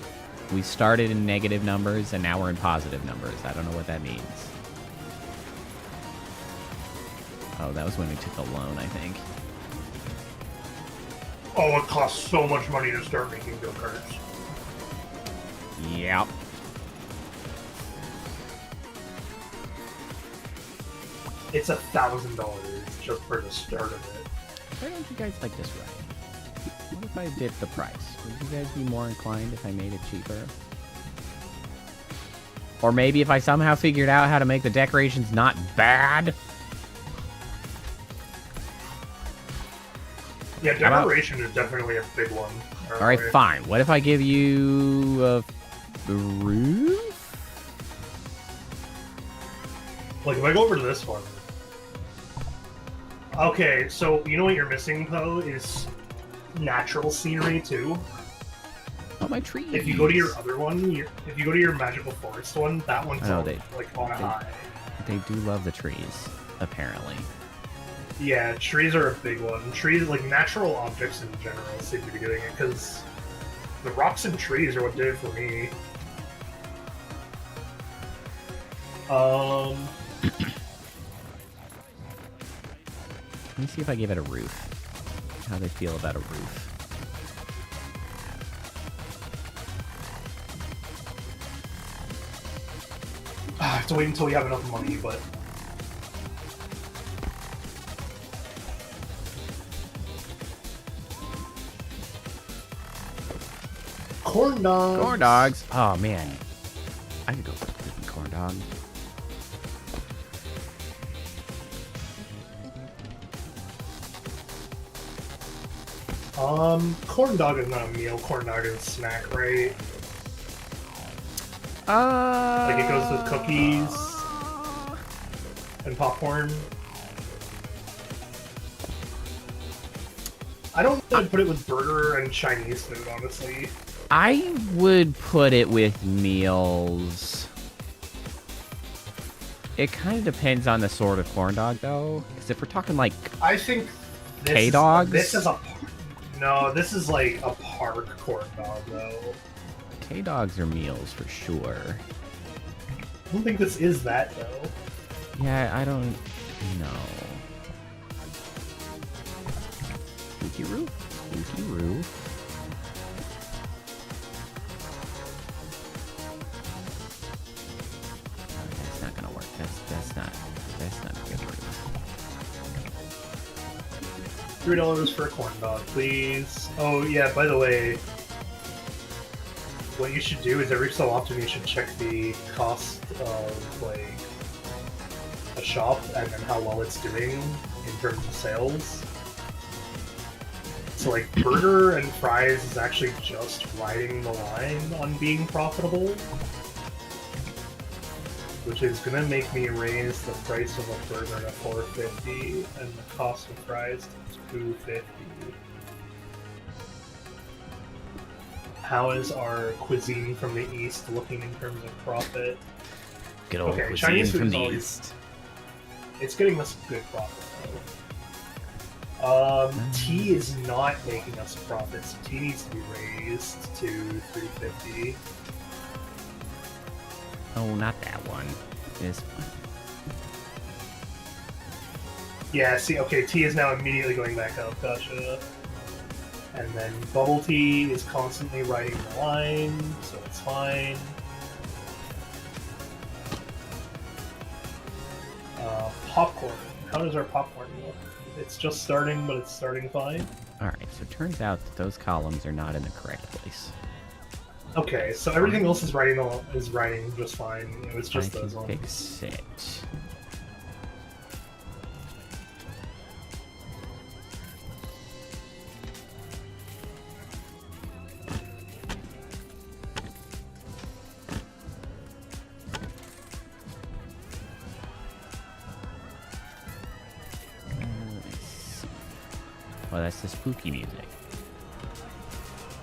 we started in negative numbers and now we're in positive numbers. I don't know what that means. Oh, that was when we took a loan, I think. Oh, it costs so much money to start making go-karts. Yep. It's $1,000 just for the start of it. Why don't you guys like this ride? What if I did the price? Would you guys be more inclined if I made it cheaper? Or maybe if I somehow figured out how to make the decorations not bad? Yeah, How about- decoration is definitely a big one. Alright, fine. What if I give you a roof? Like, if I go over to this one. Okay, so you know what you're missing, though, is natural scenery, too. Oh, my trees. If you go to your other one, if you go to your magical forest one, that one's Oh, all, they- like on a high. They do love the trees, apparently. Yeah, trees are a big one. Trees, like natural objects in general, seem to be getting it because the rocks and trees are what did it for me. Let me see if I give it a roof. How they feel about a roof. I have to wait until we have enough money, but corn dogs. Corn dogs. Oh, man. I could go for a freaking corn dog. Corn dog is not a meal. Corn dog is a snack, right? Like it goes with cookies and popcorn. I don't think I'd put it with burger and Chinese food, honestly. I would put it with meals. It kind of depends on the sort of corn dog, though. Because if we're talking like I think this K-dogs? This is a no. This is like a park corn dog, though. K-dogs are meals for sure. I don't think this is that though. Yeah, I don't know. Spooky roof? Spooky roof. Oh, that's not gonna work. That's not a good roof. $3 for a corn dog, please. Oh yeah, by the way, what you should do is every so often you should check the cost of like a shop and then how well it's doing in terms of sales. So like burger and fries is actually just riding the line on being profitable, which is gonna make me raise the price of a burger to $4.50 and the cost of fries to $2.50. How is our cuisine from the east looking in terms of profit? Good old Okay, cuisine Chinese from food's the always- east. It's getting us good profit though. Tea is not making us profits. Tea needs to be raised to $3.50. Oh, not that one. This one. Yeah, see, okay, tea is now immediately going back up, gotcha. And then bubble tea is constantly riding the line, so it's fine. Popcorn. How does our popcorn look? It's just starting, but it's starting fine. Alright, so it turns out that those columns are not in the correct place. Okay, so everything else is riding just fine. It was just I those can ones. fix it. Let's see. Oh, that's the spooky music.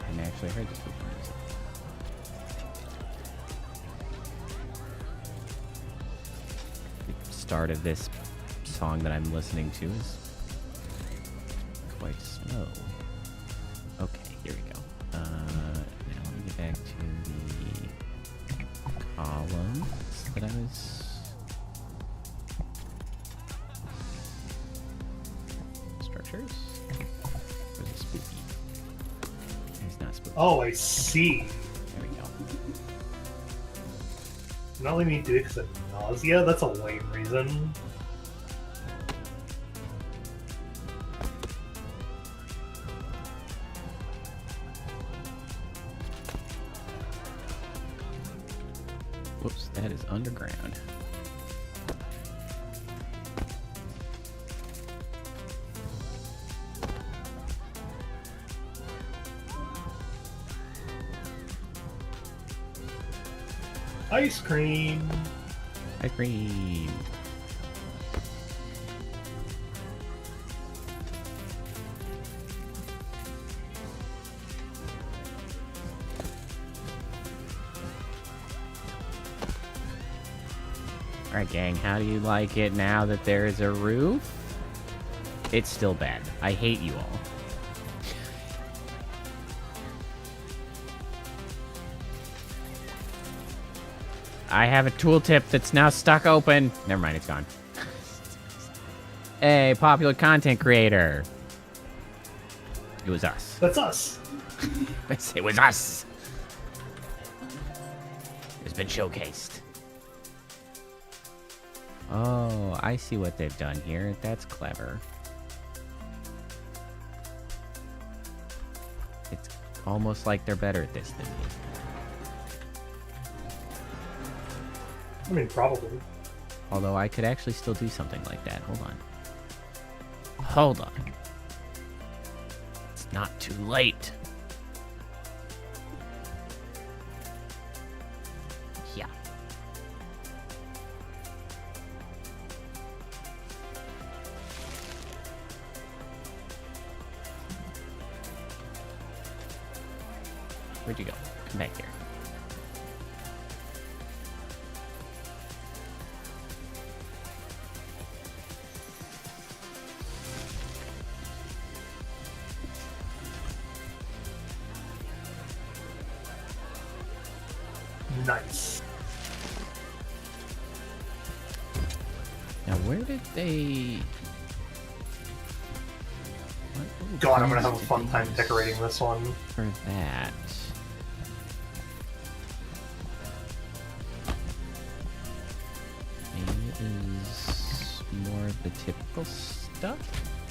I hadn't actually heard the spooky music. The start of this song that I'm listening to is quite slow. Okay, here we go. Now let me get back to the columns that I was... Structures? Or is it spooky? It's not spooky. Oh, I see. There we go. Not letting me do it because of nausea? That's a lame reason. Whoops, that is underground. Ice cream. Ice cream. Alright, gang, how do you like it now that there is a roof? It's still bad. I hate you all. I have a tooltip that's now stuck open. Never mind, it's gone. Hey, popular content creator. It was us. That's us. It was us. It's been showcased. Oh, I see what they've done here. That's clever. It's almost like they're better at this than me. I mean, probably. Although I could actually still do something like that. Hold on. Hold on. It's not too late. Yeah. Where'd you go? Come back here. Nice. Now, where did they... God, I'm gonna have a fun time decorating this one. For that. Maybe it is more of the typical stuff?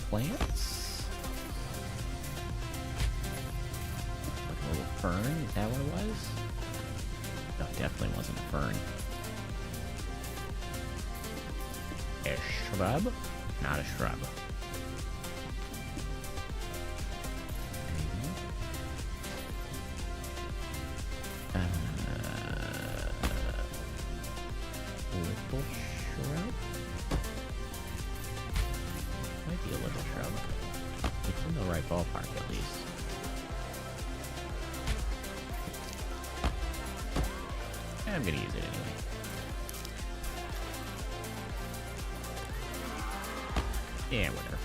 Plants? Like a little fern? Is that what it was? No, it definitely wasn't a fern. A shrub? Not a shrub. feel of the shrub. It's in the right ballpark, at least. I'm gonna use it anyway. Yeah, whatever.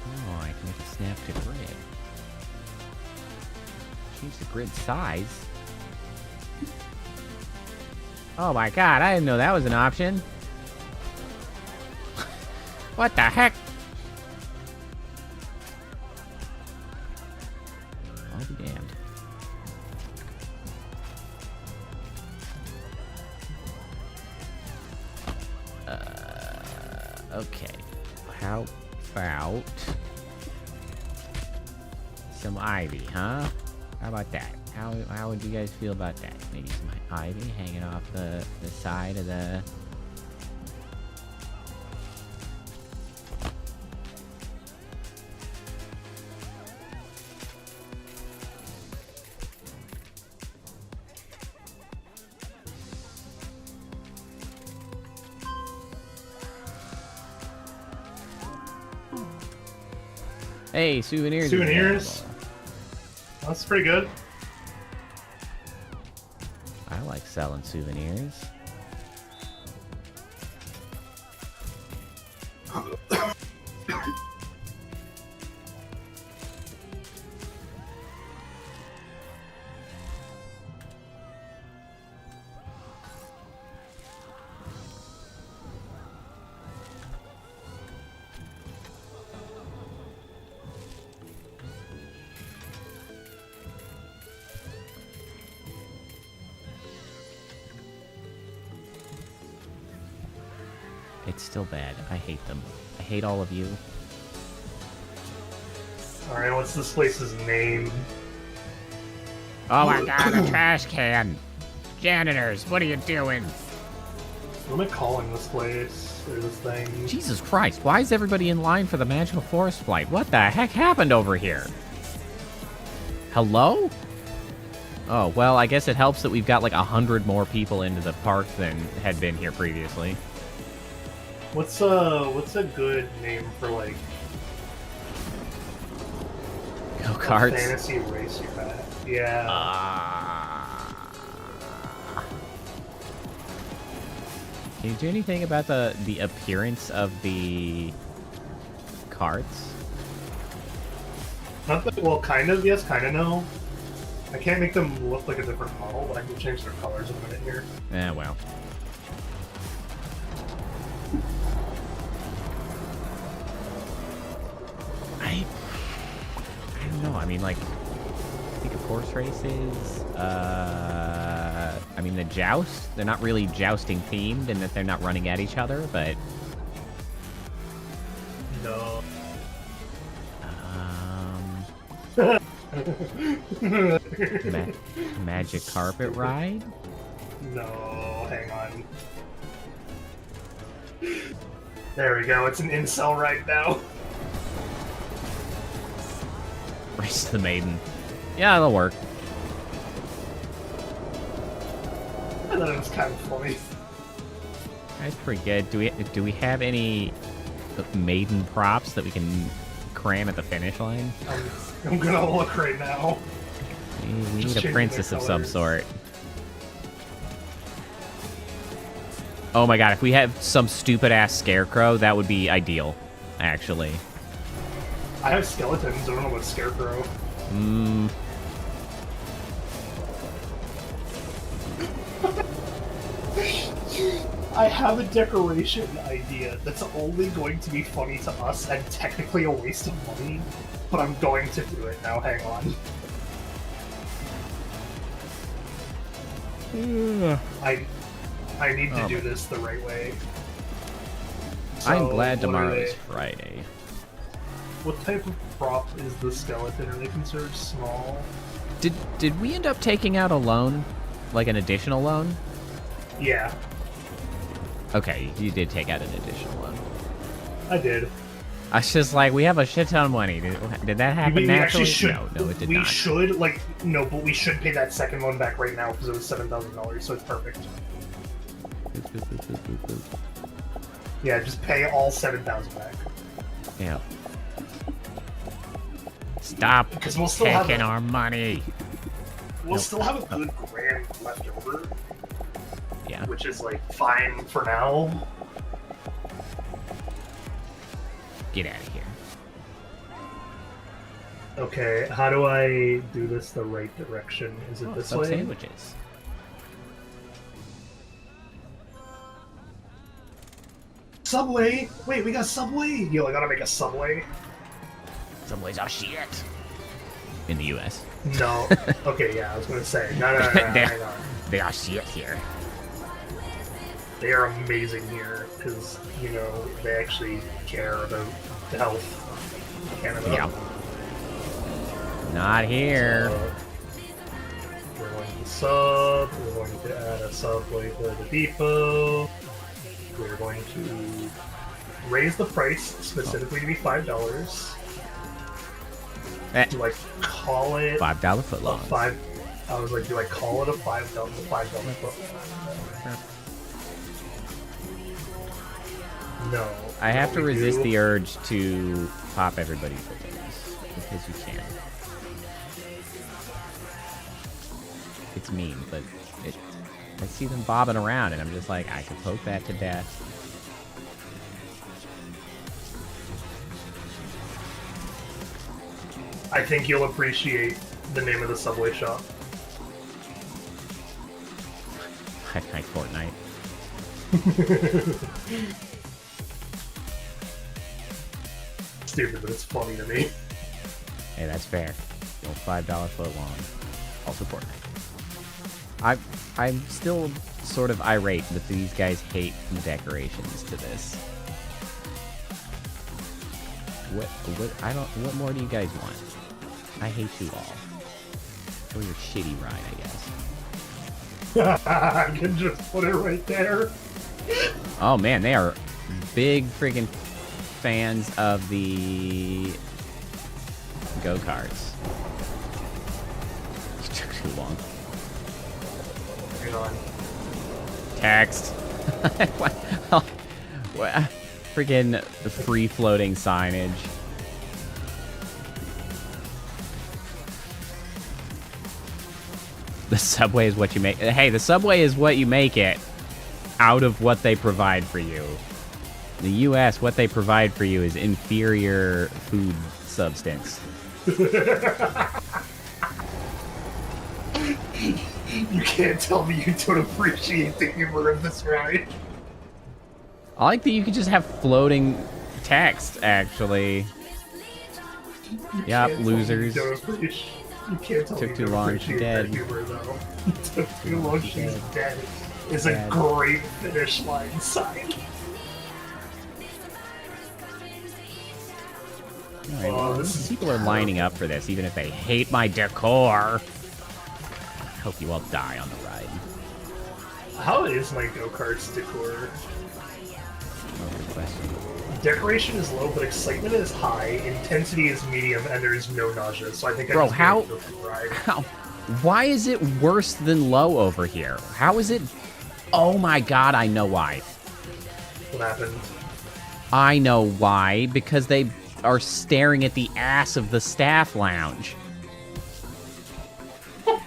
Oh, I can make it snap to grid. Change the grid size. Oh my god, I didn't know that was an option. What the heck? I'll be damned. Okay. How about some ivy, huh? How about that? How would you guys feel about that? Maybe some ivy hanging off the side of the... Hey, souvenirs. Souvenirs. That's pretty good. I like selling souvenirs. It's still bad. I hate them. I hate all of you. Alright, what's this place's name? Oh my god, a trash can! Janitors, what are you doing? What am I calling this place? Or this thing? Jesus Christ, why is everybody in line for the Magical Forest flight? What the heck happened over here? Hello? Oh, well, I guess it helps that we've got like 100 more people into the park than had been here previously. What's a good name for like Go-karts? fantasy race you're at? Yeah. Can you do anything about the appearance of the carts? Not that, well, kind of yes, kind of no. I can't make them look like a different model, but I can change their colors in a minute here. Eh, well. I don't know. I mean, like, think of horse races. I mean, the joust. They're not really jousting themed in that they're not running at each other, but No. Magic carpet ride. No, hang on. There we go. It's an incel right now. Race to the Maiden. Yeah, that'll work. I thought it was kind of funny. That's pretty good. Do we have any Maiden props that we can cram at the finish line? I'm gonna look right now. We Just need a changing princess their of some colors. sort. Oh my god, if we have some stupid ass scarecrow, that would be ideal, actually. I have skeletons. I don't know what scarecrow. I have a decoration idea that's only going to be funny to us and technically a waste of money, but I'm going to do it now. Hang on. I need to do this the right way. I'm So, glad what are tomorrow is they? Friday. What type of prop is the skeleton? Are they considered small? Did we end up taking out a loan? Like an additional loan? Yeah, Okay, you did take out an additional loan. I did. I was just like, we have a shit ton of money. Did that happen We naturally? actually should. No, it did we not. should, like, no, but we should pay that second one back right now because it was $7,000, so it's perfect. Yeah, just pay all 7,000 back. Yeah. Stop Because we'll still have taking our money. We'll still have a good grand left over, Yeah. which is like fine for now. Get out of here. Okay, how do I do this the right direction? Is it this Sub way? sandwiches. Subway! Wait, we got Subway! Yo, I gotta make a Subway. Subways are shit. In the U.S. No. Okay, yeah, I was gonna say. No, hang on. They are shit here. They are amazing here, because, you know, they actually care about the health of Canada. Yeah. Not here. We're going to sub, we're going to add a Subway to the depot. We're going to raise the price specifically to be $5. Do I call it $5 footlongs. I was like, do I call it a $5 foot? No. I have to What we resist do- the urge to pop everybody's balloons because you can. It's mean, but I see them bobbing around, and I'm just like, I could poke that to death. I think you'll appreciate the name of the Subway shop. I like Fortnite. Stupid, but it's funny to me. Hey, that's fair. The old $5 footlong. Also Fortnite. I'm still sort of irate that these guys hate the decorations to this. What more do you guys want? I hate you all. Or your shitty ride, I guess. I can just put it right there. Oh man, they are big freaking fans of the go-karts. It took too long. Hang on. Text. Freaking free-floating signage. The Subway is what you make. Hey, the Subway is what you make it out of what they provide for you. In the U.S., what they provide for you is inferior food substance. You can't tell me you don't appreciate the humor of this ride. I like that you could just have floating text, actually. Yep, losers. You can't tell Took me too you don't long, appreciate dead. that humor, though. Took too long, she's dead. Is a Dead. great finish line sign. All right, well, this is people are lining up for this, even if they hate my decor. I hope you all die on the ride. How is my go-kart's decor? Oh, good question. Decoration is low, but excitement is high. Intensity is medium, and there is no nausea. So I think Bro, I just how- go for the ride. How? Why is it worse than low over here? How is it? Oh my god, I know why. What happened? I know why. Because they are staring at the ass of the staff lounge. Yeah, you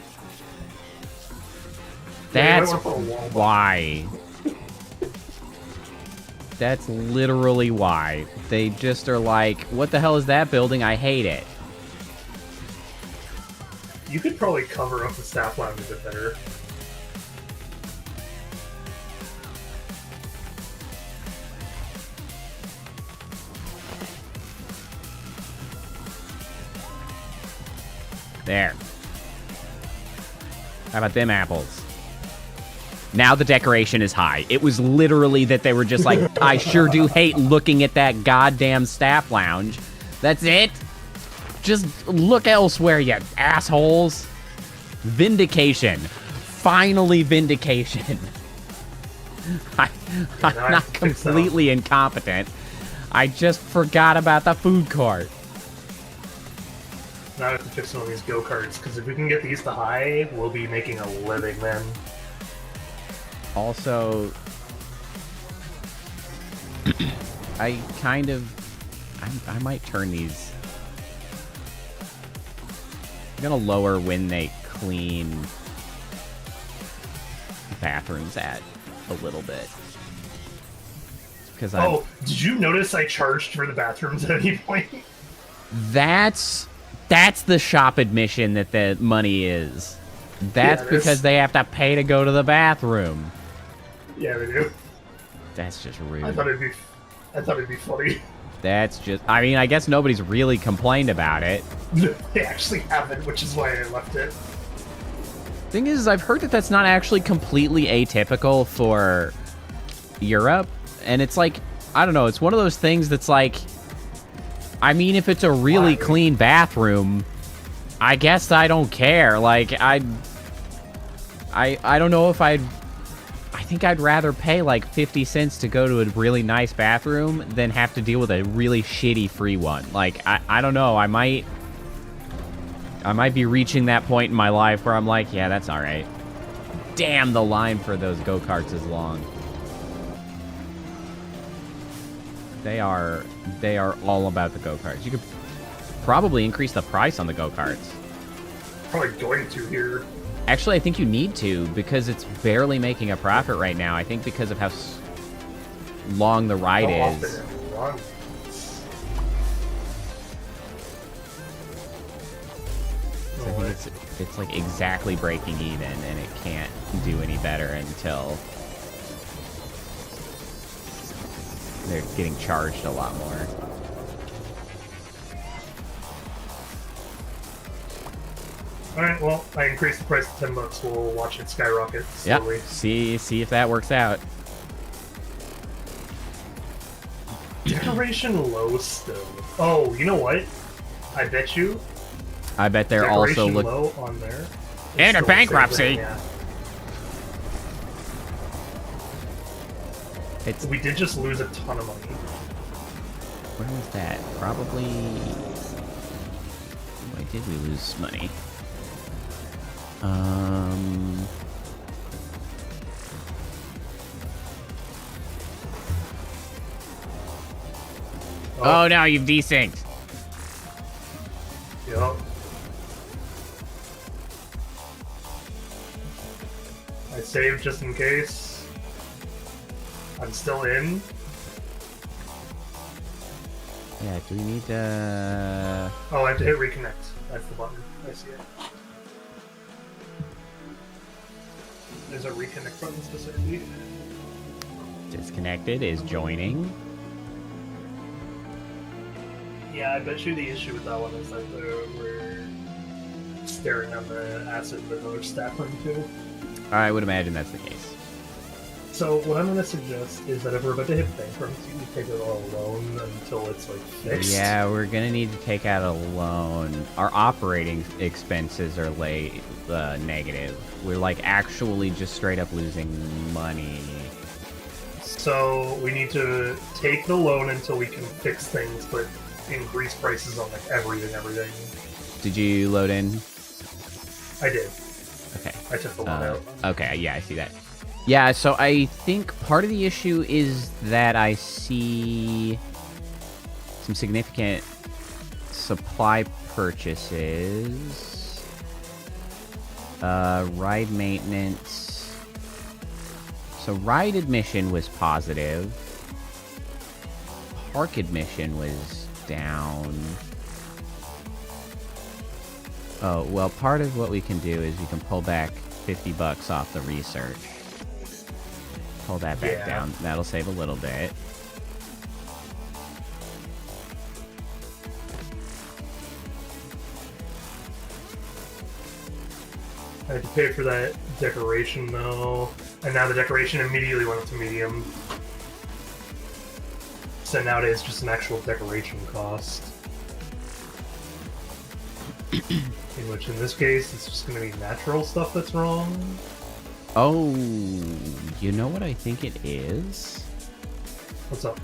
That's might wanna put a wall why. That's literally why. They just are like, what the hell is that building? I hate it. You could probably cover up the staff lounge a bit better. There. How about them apples? Now the decoration is high. It was literally that they were just like, I sure do hate looking at that goddamn staff lounge. That's it? Just look elsewhere, you assholes. Vindication. Finally vindication. I'm now I have not to fix that completely incompetent. I just forgot about the food court. Now I have to fix some of these go-karts, because if we can get these to high, we'll be making a living then. Also, I might turn these. I'm gonna lower when they clean bathrooms at a little bit. Because did you notice I charged for the bathrooms at any point? That's the shop admission that the money is. That's because they have to pay to go to the bathroom. Yeah, they do. That's just rude. I thought it'd be funny. That's just... I mean, I guess nobody's really complained about it. They actually haven't, which is why I left it. Thing is, I've heard that that's not actually completely atypical for Europe. And it's like, I don't know, it's one of those things that's like... I mean, if it's a really clean bathroom, I guess I don't care. Like, I don't know if I think I'd rather pay like 50 cents to go to a really nice bathroom than have to deal with a really shitty free one. Like, I don't know. I might be reaching that point in my life where I'm like, yeah, that's all right. Damn, the line for those go-karts is long. They are all about the go-karts. You could probably increase the price on the go-karts. Probably going to here. Actually, I think you need to, because it's barely making a profit right now. I think because of how long the ride is. I think it's like exactly breaking even, and it can't do any better until they're getting charged a lot more. Alright, well, I increased the price to $10. We'll watch it skyrocket slowly. Yep. See if that works out. Decoration low still. Oh, you know what? I bet they're also low on there. And a bankruptcy. Yeah. We did just lose a ton of money. Where was that? Probably... Why did we lose money? Oh no, you've desynced. Yup. I saved just in case. I'm still in. Yeah, do we need to... Oh, I have to hit reconnect. That's the button. I see it. There's a reconnect button specifically. Disconnected is joining. Yeah, I bet you the issue with that one is that we're staring on the acid of another staff room too. I would imagine that's the case. So what I'm going to suggest is that if we're about to hit bankruptcy, we take it all alone until it's like fixed. Yeah, we're going to need to take out a loan. Our operating expenses are negative. We're like actually just straight up losing money. So we need to take the loan until we can fix things, but increase prices on like everything. Did you load in? I did. Okay. I took the loan out. Okay, yeah, I see that. Yeah, so I think part of the issue is that I see some significant supply purchases. Ride maintenance. So ride admission was positive. Park admission was down. Oh, well, part of what we can do is we can pull back $50 off the research. Pull that back down. That'll save a little bit. I had to pay for that decoration though, and now the decoration immediately went up to medium. So nowadays it's just an actual decoration cost. In which, in this case, it's just going to be natural stuff that's wrong. Oh, you know what I think it is? What's up?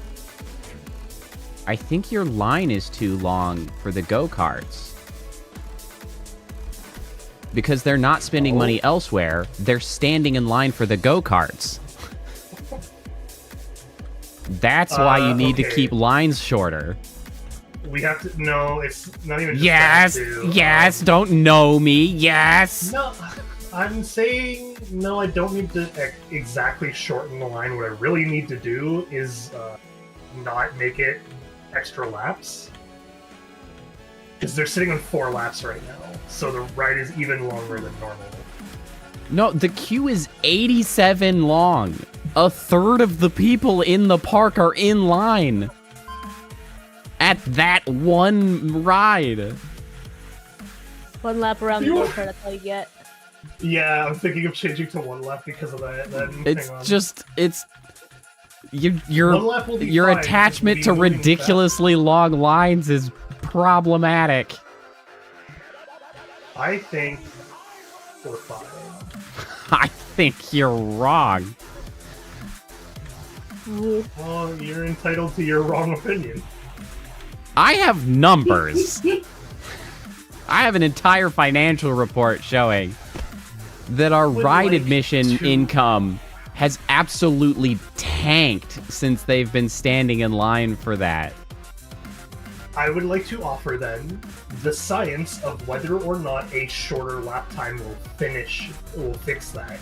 I think your line is too long for the go-karts. Because they're not spending money elsewhere, they're standing in line for the go-karts. That's why you need to keep lines shorter. We have to. No, it's not even. Just yes, that too. yes. Don't know me. Yes. No, I'm saying no. I don't need to exactly shorten the line. What I really need to do is not make it extra laps, because they're sitting on 4 laps right now. So the ride is even longer than normal. No, the queue is 87 long. A third of the people in the park are in line at that one ride. 1 lap around the go-kart, that's all you get. Yeah, I'm thinking of changing to 1 lap because of that. It's just, it's... Your fine, attachment to ridiculously long lines is problematic. I think we're fine. I think you're wrong. Well, you're entitled to your wrong opinion. I have numbers. I have an entire financial report showing that our ride admission income has absolutely tanked since they've been standing in line for that. I would like to offer then the science of whether or not a shorter lap time will fix that.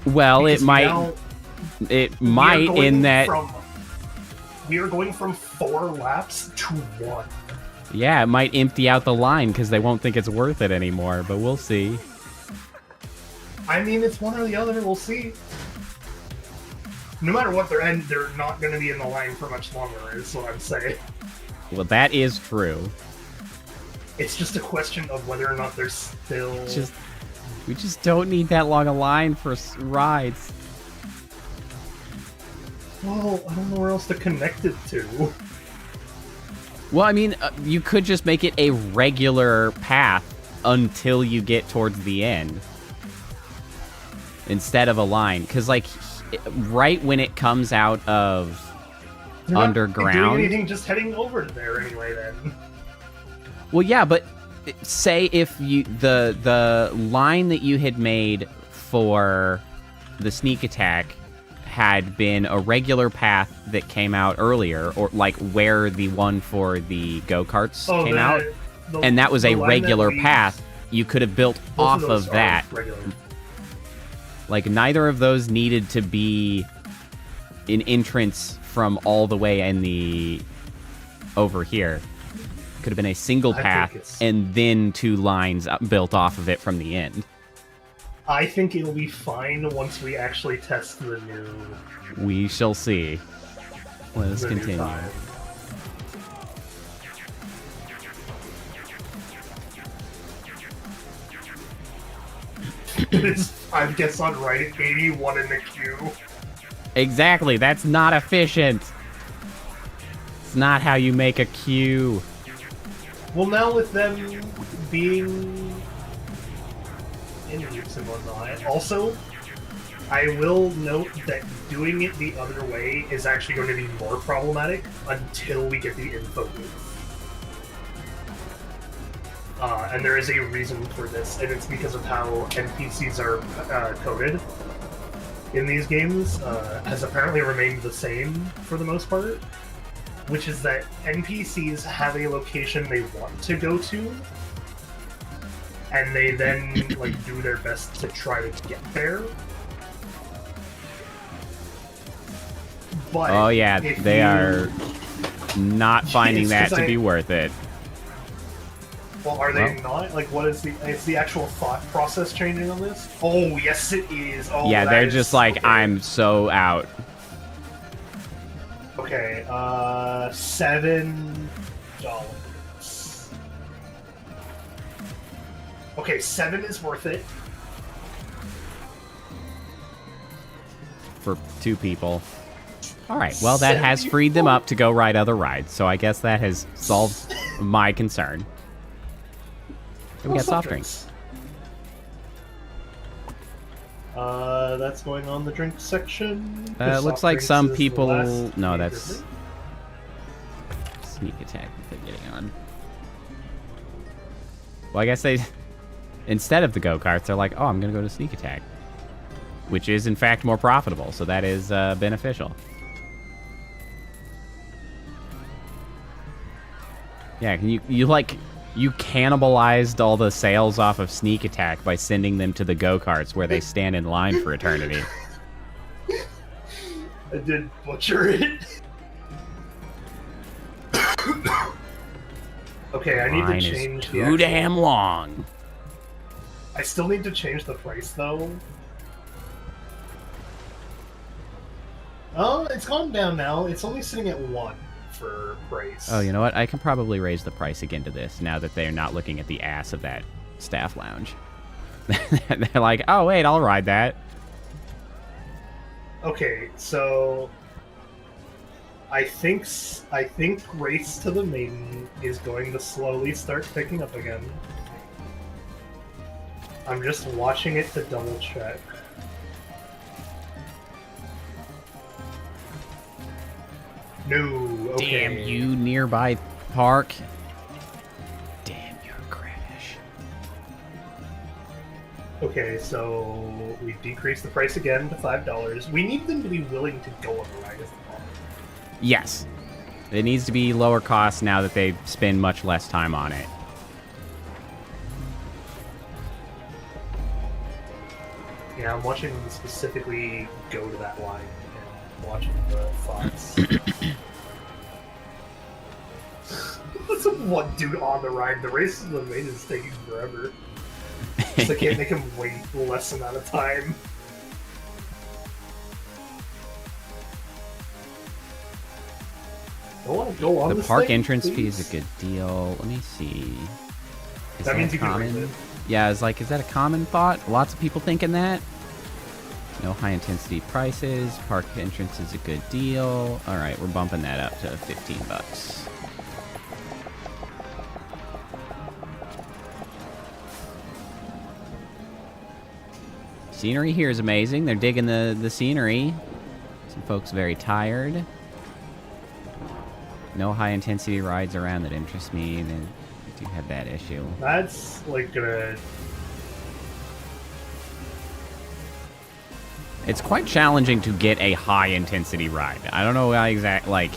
Well, Because it might. It might in that. We are going from 4 laps to 1. Yeah, it might empty out the line because they won't think it's worth it anymore, but we'll see. I mean, it's one or the other, we'll see. No matter what they're in, they're not going to be in the line for much longer, is what I'm saying. Well, that is true. It's just a question of whether or not they're still... We just don't need that long a line for rides. Well, I don't know where else to connect it to. Well, I mean, you could just make it a regular path until you get towards the end. Instead of a line. Because, like, right when it comes out of underground... They're not doing anything, just heading over to there anyway, then. Well, yeah, but say if you... The line that you had made for the sneak attack had been a regular path that came out earlier, or like where the one for the go-karts came out, and that was a regular path, you could have built off of that. Like, neither of those needed to be an entrance from all the way in the... over here. Could have been a single path, and then 2 lines built off of it from the end. I think it'll be fine once we actually test the new... We shall see. Let us continue. I guess on right, 81 in the queue. Exactly, that's not efficient. It's not how you make a queue. Well, now with them being in loops and whatnot. Also, I will note that doing it the other way is actually going to be more problematic until we get the info booth. And there is a reason for this, and it's because of how NPCs are coded in these games, has apparently remained the same for the most part, which is that NPCs have a location they want to go to, and they then like do their best to try to get there. But oh yeah, they are not finding that to be worth it. Well, are they not? Like, what is the actual thought process changing on this? Oh, yes it is. Oh, yeah, they're just like, okay. I'm so out. Okay, $7. Okay, 7 is worth it. For 2 people. Alright, well that has freed them up to go ride other rides, so I guess that has solved my concern. And we got soft drinks. That's going on the drink section. It looks like some people... No, that's... sneak attack that they're getting on. Well, I guess they, instead of the go-karts, they're like, oh, I'm going to go to sneak attack. Which is, in fact, more profitable, so that is beneficial. Yeah, you cannibalized all the sales off of sneak attack by sending them to the go-karts where they stand in line for eternity. I did butcher it. Okay, I need Line to change is the too actual... damn long. I still need to change the price, though. Oh, it's gone down now. It's only sitting at 1 for price. Oh, you know what? I can probably raise the price again to this now that they're not looking at the ass of that staff lounge. They're like, oh, wait, I'll ride that. Okay, so... I think Race to the Maiden is going to slowly start picking up again. I'm just watching it to double check. No, okay. Damn you, nearby park. Damn, you're a crash. Okay, so we decreased the price again to $5. We need them to be willing to go on the ride as the problem. Yes. It needs to be lower cost now that they spend much less time on it. Yeah, I'm watching them specifically go to that line and watching the thoughts. That's one dude on the ride. The race of the main is taking forever. I can't make him wait less amount of time. I want to go on The this park thing, entrance fee please. is a good deal. Let me see. Is That means you can common? raise it. Yeah, is that a common thought? Lots of people thinking that. No high intensity prices. Park entrance is a good deal. All right, we're bumping that up to $15. Scenery here is amazing. They're digging the scenery. Some folks very tired. No high intensity rides around that interest me. They do have that issue. That's like gonna. It's quite challenging to get a high intensity ride. I don't know how like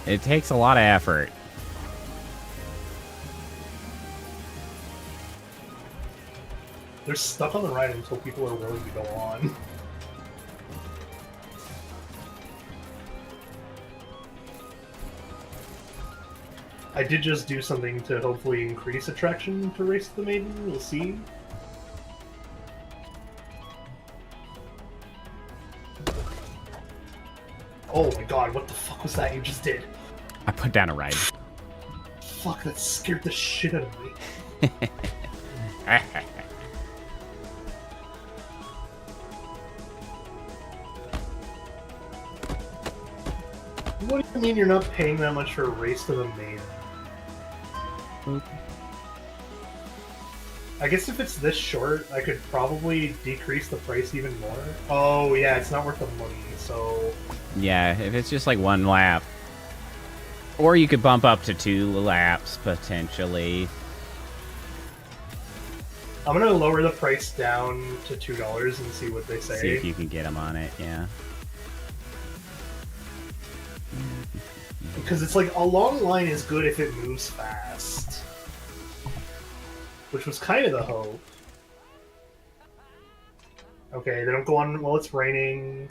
it takes a lot of effort. They're stuck on the ride until people are willing to go on. I did just do something to hopefully increase attraction to Race to the Maiden. We'll see. Oh my god, what the fuck was that you just did? I put down a ride. Fuck, that scared the shit out of me. What do you mean you're not paying that much for a Race to the Maiden? Boop. I guess if it's this short, I could probably decrease the price even more. Oh yeah, it's not worth the money, so... Yeah, if it's just like one lap. Or you could bump up to 2 laps, potentially. I'm gonna lower the price down to $2 and see what they say. See if you can get them on it, yeah. Because it's like, a long line is good if it moves fast. Which was kind of the hope. Okay, they don't go on while it's raining.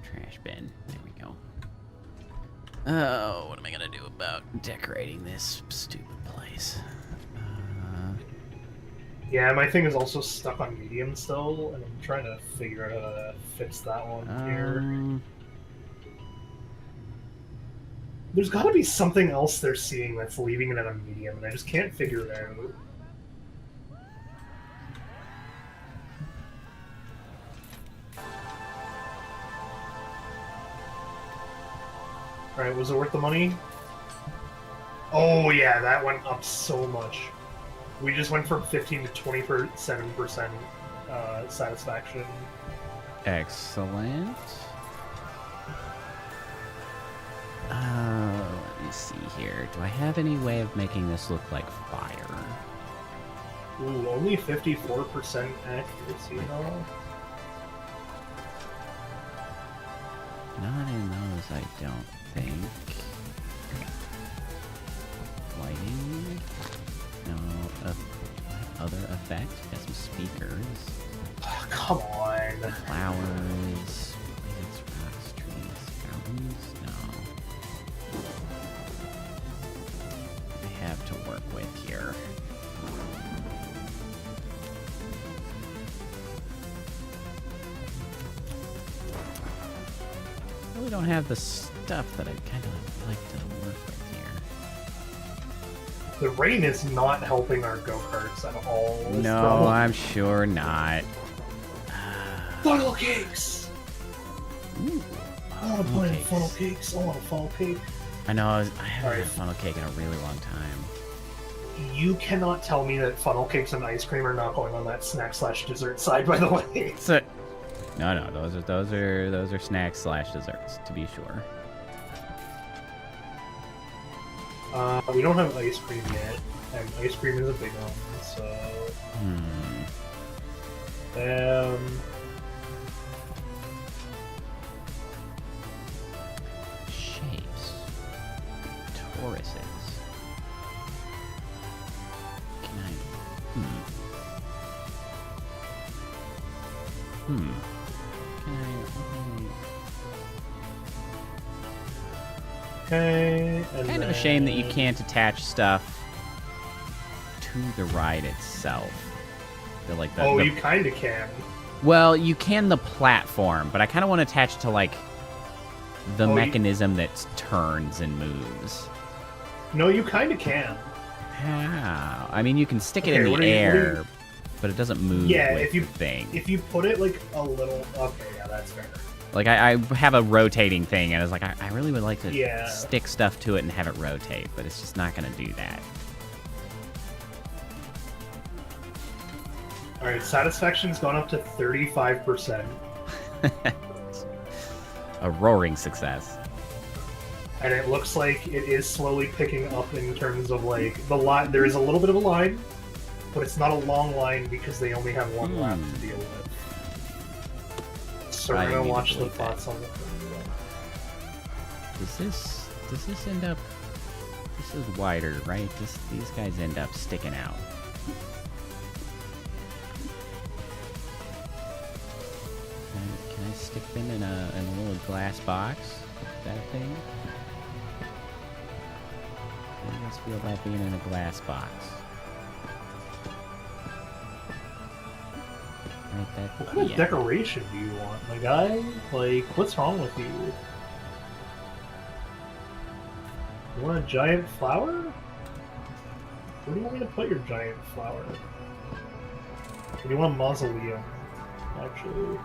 Trash bin. There we go. Oh, what am I gonna do about decorating this stupid place? Yeah, my thing is also stuck on medium still, and I'm trying to figure out how to fix that one here. There's gotta be something else they're seeing that's leaving it at a medium, and I just can't figure it out. Alright, was it worth the money? Oh yeah, that went up so much. We just went from 15 to 27%. satisfaction. Excellent. Let me see here. Do I have any way of making this look like fire? Ooh, only 54% accuracy, though. Not in those, I don't think. Lighting? No. Other effects? Got some speakers. Oh, come on. Flowers. Plants, rocks, trees, fountains? No. I have to work with here. Really don't have the stuff that I kind of like to work with here. The rain is not helping our go-karts at all. No, I'm sure not. Funnel cakes! Ooh, I want to play cakes. funnel cakes. I want a funnel cake. I know, I haven't Alright. had funnel cake in a really long time. You cannot tell me that funnel cakes and ice cream are not going on that snack/dessert side, by the way. So, no, those are snacks / desserts, to be sure. We don't have ice cream yet, and ice cream is a big one, so... Shapes. Tauruses. Can I... Can I... Okay, and Kind of a shame that you can't attach stuff to the ride itself. I feel like that. Oh, you kind of can. Well, you can the platform, but I kind of want to attach to like the mechanism that turns and moves. No, you kind of can. How? I mean, you can stick it Okay, in what the are you- air, but it doesn't move Yeah, with if you- the thing. If you put it like a little... Okay, yeah, that's fair. Like, I have a rotating thing, and I was like, I really would like to Yeah. stick stuff to it and have it rotate, but it's just not going to do that. Alright, satisfaction's gone up to 35%. A roaring success. And it looks like it is slowly picking up in terms of like the line. There is a little bit of a line, but it's not a long line because they only have one lap to deal with. So I we're gonna need to watch the believe that. thoughts on the. Does this end up... This is wider, right? These guys end up sticking out. Can I stick them in a little glass box? Is that a thing? How do you guys feel about being in a glass box? Right, What kind of decoration do you want, my guy? Like, what's wrong with you? You want a giant flower? Where do you want me to put your giant flower? Or do you want a mausoleum? Actually.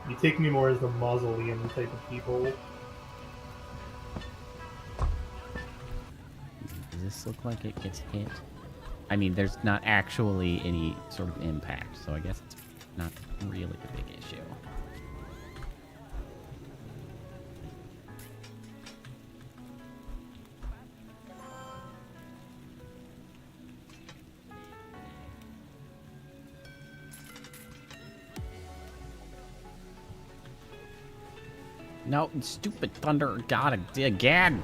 You take me more as the mausoleum type of people. Does this look like it gets hit? I mean, there's not actually any sort of impact, so I guess it's not really a big issue. No, stupid thunder, God, again.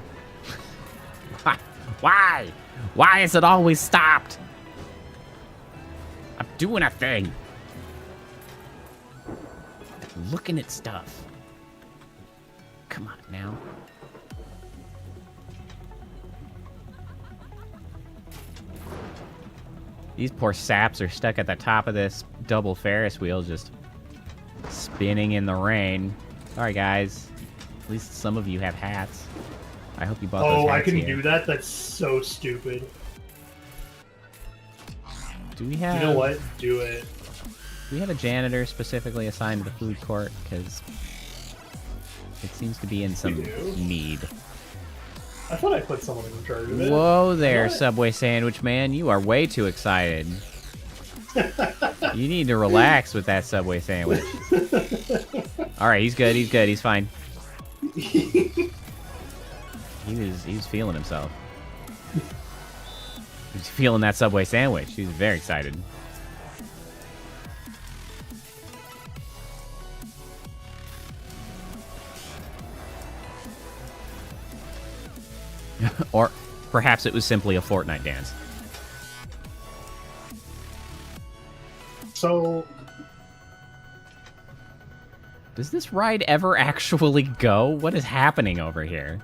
Why? Why is it always stopped? I'm doing a thing. Looking at stuff. Come on now. These poor saps are stuck at the top of this double Ferris wheel, just spinning in the rain. Sorry, guys. At least some of you have hats. I hope you bought those Oh, hats I can here. do that? That's so stupid. Do we have... You know what? Do it. Do we have a janitor specifically assigned to the food court? Because it seems to be in some We do. need. I thought I put someone in charge of it. Whoa there, What? Subway Sandwich Man. You are way too excited. You need to relax with that Subway Sandwich. Alright, he's good, he's fine. He was feeling himself. He was feeling that Subway Sandwich. He was very excited. Or perhaps it was simply a Fortnite dance. So, Does this ride ever actually go? What is happening over here?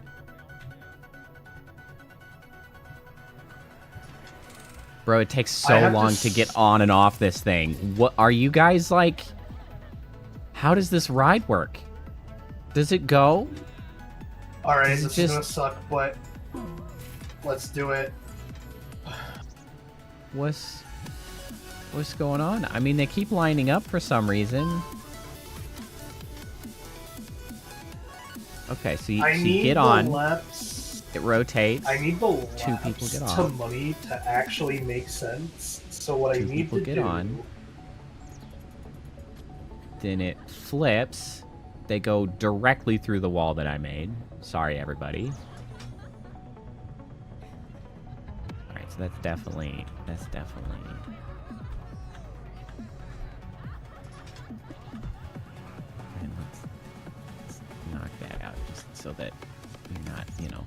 Bro, it takes so long to get on and off this thing. What are you guys like? How does this ride work? Does it go? alright, This this is is gonna just- suck, but let's do it. What's going on? I mean, they keep lining up for some reason. Okay, so you, I so you need get the on, laps. it rotates. I need the Two people laps get to on. money to actually make sense. So what I Two need people to get do on. Then it flips. They go directly through the wall that I made. Sorry, everybody. Alright, so that's definitely... And let's knock that out just so that you're not, you know...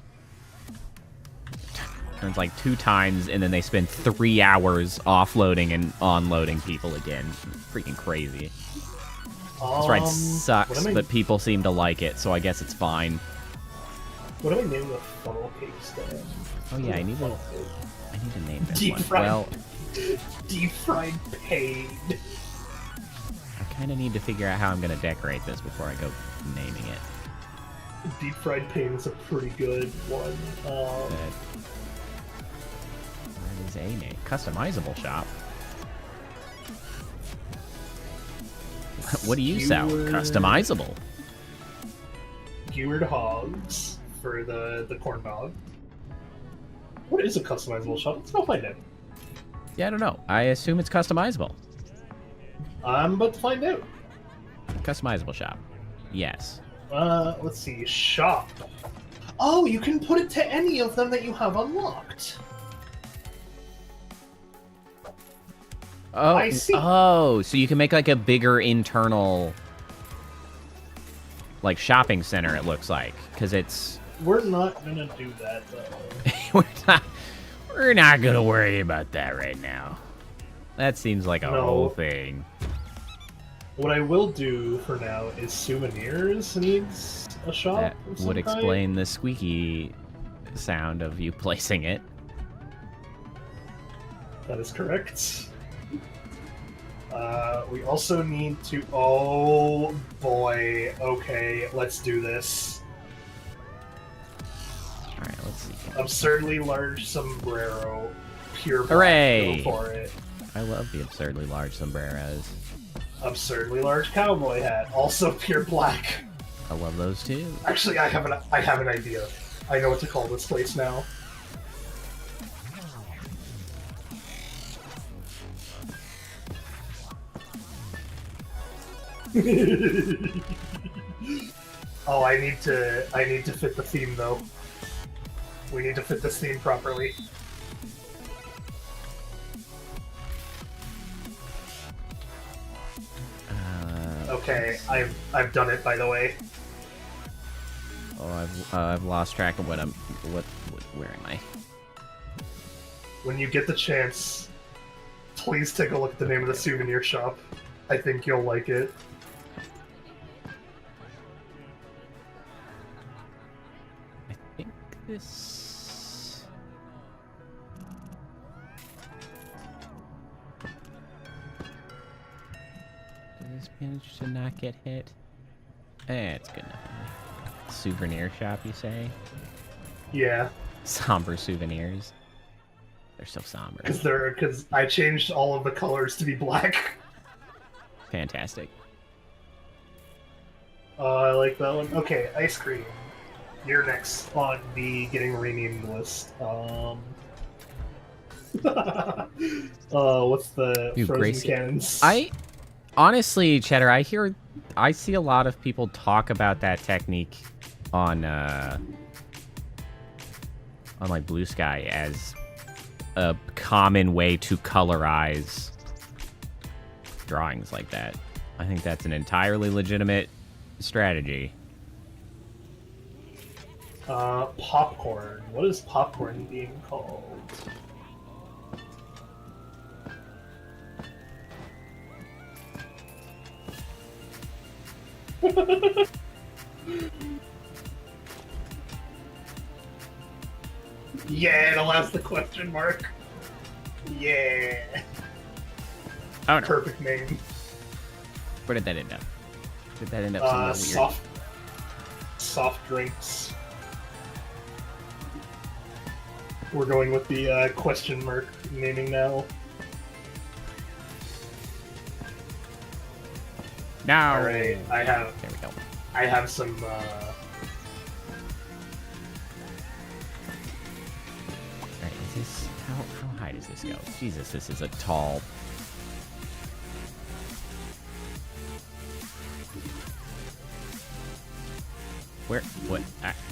Turns like 2 times, and then they spend 3 hours offloading and onloading people again. Freaking crazy. This ride what sucks, am I- but people seem to like it, so I guess it's fine. What do I name the funnel cake stand? Oh yeah, I need to name this Deep one. fried. Well, Deep fried pain. I kind of need to figure out how I'm going to decorate this before I go naming it. Deep fried pain is a pretty good one. That is a name. Customizable shop. What do you sell? Skewered- Customizable. Skewered hogs for the corn dog. What is a customizable shop? Let's go find out. Yeah, I don't know. I assume it's customizable. I'm about to find out. Customizable shop. Yes. Let's see. Shop. Oh, you can put it to any of them that you have unlocked. Oh, I see. Oh, so you can make like a bigger internal, like shopping center. It looks like because it's We're not gonna do that though. we're not gonna worry about that right now. That seems like a No. whole thing. What I will do for now is souvenirs needs a shop. That of some would kind. explain the squeaky sound of you placing it. That is correct. We also need to. Oh boy. Okay, let's do this. All right, let's see. Absurdly large sombrero. Pure black. Hooray! Go for it. I love the absurdly large sombreros. Absurdly large cowboy hat. Also pure black. I love those too. Actually, I have an idea. I know what to call this place now. Oh, I need to fit the theme though. We need to fit this theme properly. Okay, I've done it by the way. Oh, I've lost track of what where am I? When you get the chance, please take a look at the name of the souvenir shop. I think you'll like it. I think this. Did this manage to not get hit? It's good enough. Souvenir shop, you say? Yeah, Somber souvenirs. They're so somber. because I changed all of the colors to be black. Fantastic. Oh, I like that one. Okay, ice cream. you're next on the getting renamed list. What's the Dude, frozen Gracie- cannons? Honestly, Cheddar, I see a lot of people talk about that technique on like Blue Sky as a common way to colorize drawings like that. I think that's an entirely legitimate strategy. Popcorn. What is popcorn being called? Yeah, it allows the question mark. Yeah. Oh no. Perfect name. Where did that end up? Did that end up somewhere weird? Soft drinks. We're going with the question mark naming now. No. Alright, There we go. I have some Alright, is this how high does this go? Jesus, this is a tall. Where? What?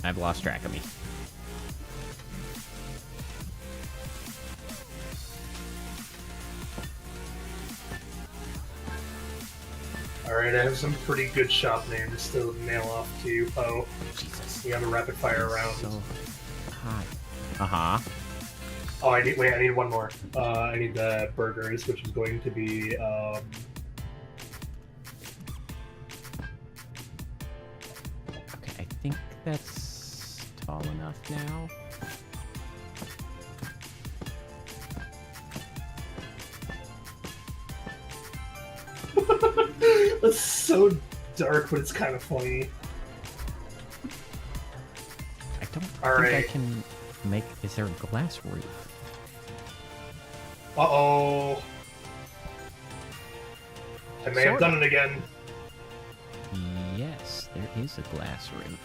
I've lost track of me. Alright, I have some pretty good shop names to nail off to you, Poe. Jesus. We have a rapid fire It's round. So high. Uh-huh. Oh, I need one more. I need the burgers, which is going to be, Okay, I think that's tall enough now. That's so dark, but it's kind of funny. I don't think Alright. I can make... Is there a glass roof? Uh-oh. I may have Sort done it again. Yes, there is a glass roof.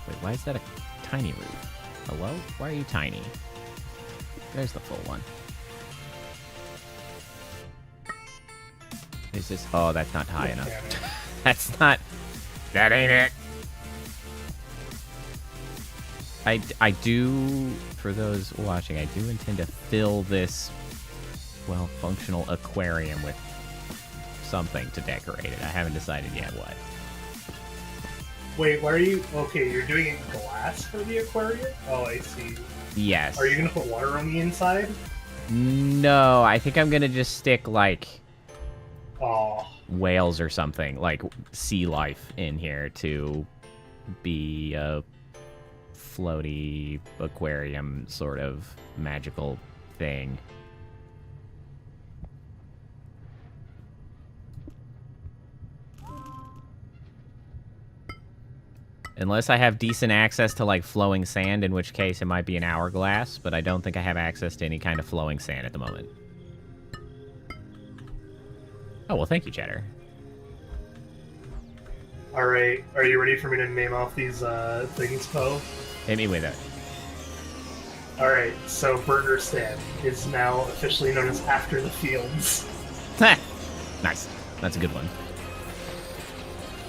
Wait, why is that a tiny roof? Hello? Why are you tiny? There's the full one. Is this... Oh, that's not high enough. Damn it. That's not... That ain't it. I do, for those watching, I do intend to fill this, well, functional aquarium with something to decorate it. I haven't decided yet what. Wait, why are you... Okay, you're doing it in glass for the aquarium? Oh, I see. Yes. Are you gonna put water on the inside? No, I think I'm gonna just stick, like, Oh. whales or something, like sea life in here to be a floaty aquarium sort of magical thing. Unless I have decent access to, like, flowing sand, in which case it might be an hourglass, but I don't think I have access to any kind of flowing sand at the moment. Oh, well, thank you, Cheddar. Alright, are you ready for me to name off these things, Poe? Hit me with it. Alright, so Burger Stand is now officially known as After the Fields. Nice. That's a good one.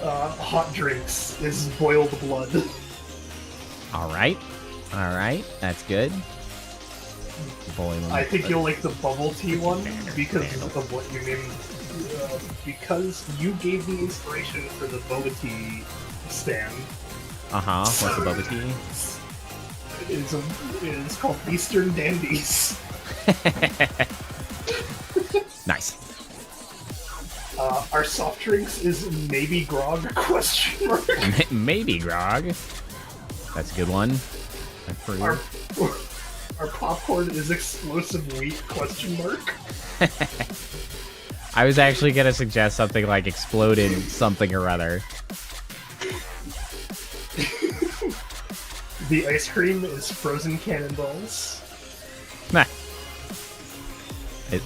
Hot Drinks is Boiled Blood. Alright. Alright. That's good. Boiling. I think you'll like the bubble tea one because of what you named. Because you gave me inspiration for the boba tea stand. Uh-huh. What's the boba tea? It is called Eastern Dandies. Nice. Our soft drinks is maybe grog question mark. Maybe grog. That's a good one. Our, our popcorn is explosive wheat question mark. I was actually gonna suggest something like exploded something or other. The ice cream is frozen cannonballs.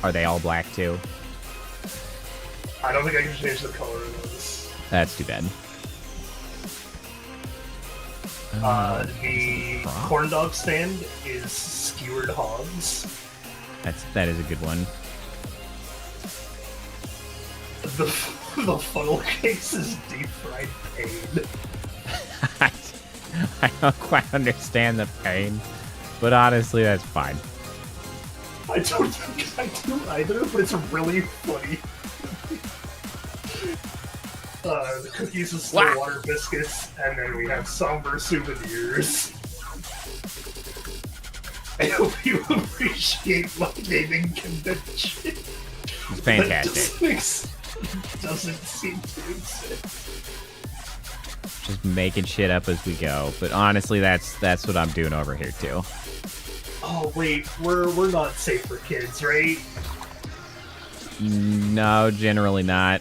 Are they all black too? I don't think I can change the color of this. That's too bad. The corn dog stand is skewered hogs. That is a good one. The funnel case is deep fried pain. I don't quite understand the pain, but honestly, that's fine. I don't think I do either, but it's really funny. The cookies is still water biscuits, and then we have somber souvenirs. I hope you appreciate my naming convention. It's fantastic. Doesn't seem to exist. Just making shit up as we go, but honestly, that's what I'm doing over here too. Oh wait, we're not safe for kids, right? No, generally not.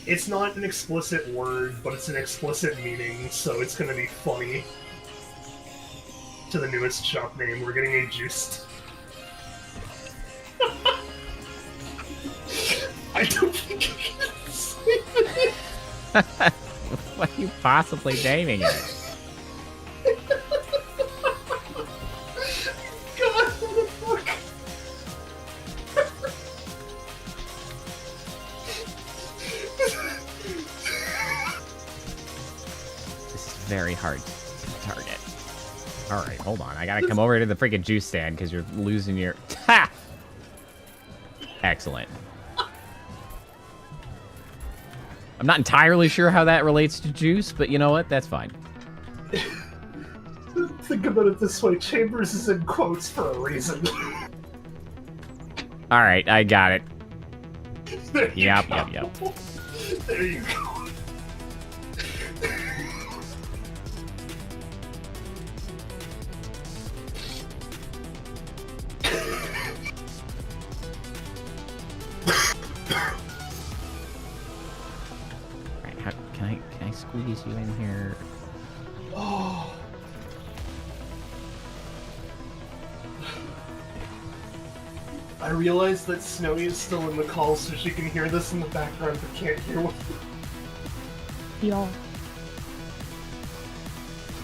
It's not an explicit word, but it's an explicit meaning, so it's gonna be funny. To the newest shop name, we're getting a juiced. I don't think I can say that. What are you possibly naming it? God, what the fuck? This is very hard to target. Alright, hold on. I gotta come over to the freaking juice stand because you're losing your... Ha! Excellent. I'm not entirely sure how that relates to juice, but you know what? That's fine. Think about it this way, Chambers is in quotes for a reason. Alright, I got it. Yep. There you go. Can I squeeze you in here? Oh. I realize that Snowy is still in the call, so she can hear this in the background, but can't hear what. Y'all.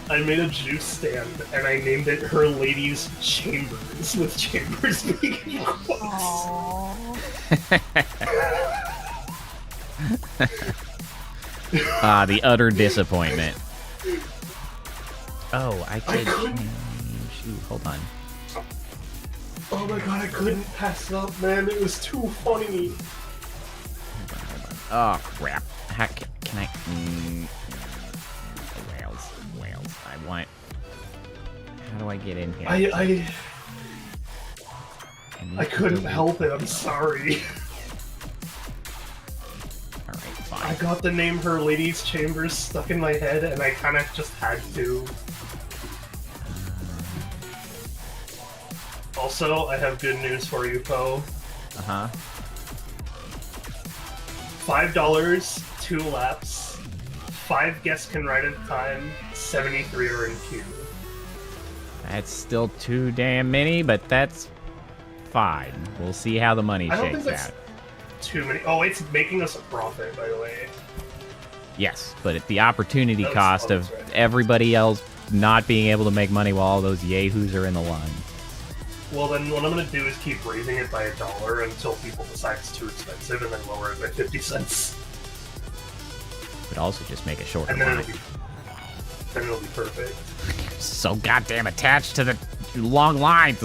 I made a juice stand, and I named it Her Lady's Chambers, with Chambers being quotes. The utter disappointment. Oh, I could change. Shoot, hold on. Oh my god, I couldn't pass it up, man. It was too funny. Hold on. Oh, crap. How can I... Whales. I want... How do I get in here? I couldn't help it, I'm sorry. Alright, fine. I got the name Her Lady's Chambers stuck in my head, and I kind of just had to. Also, I have good news for you, Poe. Uh-huh. $5, 2 laps, 5 guests can ride at a time, 73 are in queue. That's still too damn many, but that's fine. We'll see how the money I don't shakes think that's out. too many. Oh, it's making us a profit, by the way. Yes, but at the opportunity That's cost of right. everybody else not being able to make money while all those yahoos are in the line. Well, then what I'm going to do is keep raising it by $1 until people decide it's too expensive, and then lower it by 50 cents. But also just make a shorter And then line. it'll be perfect. So goddamn attached to the long lines.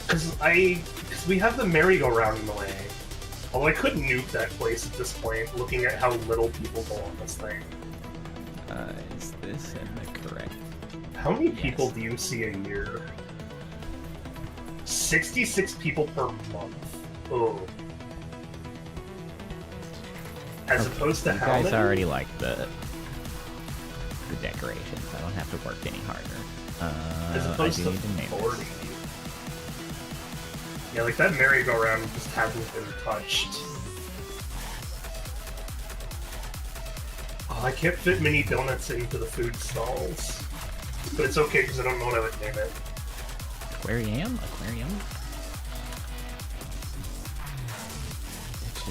Because we have the merry-go-round in the way. Although I could nuke that place at this point, looking at how little people go on this thing. Is this in the correct? How many people do you see a year? 66 people per month. Oh. As opposed to you how guys many? already like the decorations. I don't have to work any harder. As opposed I to do need to name 40. this. Yeah, like that merry-go-round just hasn't been touched. Oh, I can't fit mini donuts into the food stalls. But it's okay because I don't know what I would name it. Aquarium?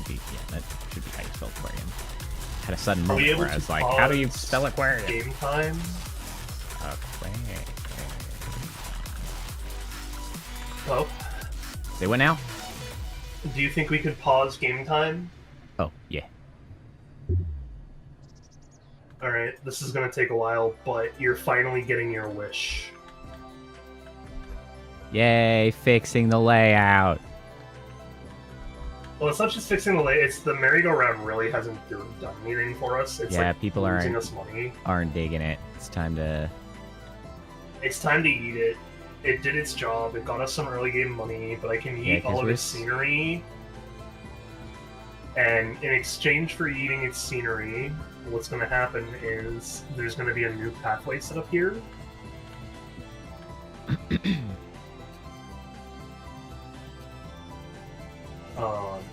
be, yeah, that should be how you spell aquarium. Had a sudden Are we moment able where I to was like, how do you pause spell aquarium? Game time. Aquarium. Oh, Say what now? do you think we could pause game time? Oh, yeah. Alright, this is gonna take a while, but you're finally getting your wish. Yay, fixing the layout. Well, it's not just fixing the lay, it's the merry-go-round really hasn't done anything for us. It's Yeah, like people losing aren't- us money. Aren't digging it. It's time to... It's time to eat it. It did its job, it got us some early game money, but I can Yeah, eat 'cause all of we're its scenery. And in exchange for eating its scenery, what's going to happen is there's going to be a new pathway set up here.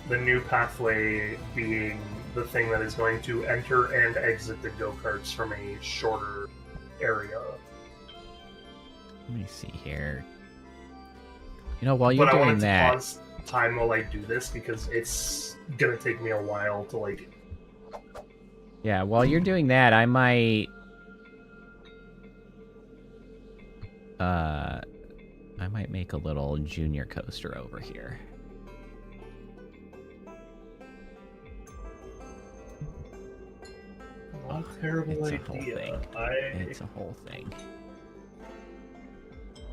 The new pathway being the thing that is going to enter and exit the go-karts from a shorter area. Let me see here. You know, while you're But I doing wanted to that... pause time while I do this because it's going to take me a while to, like... Yeah, while you're doing that, I might... I might make a little junior coaster over here. Not a terrible It's a whole idea. thing. I... It's a whole thing.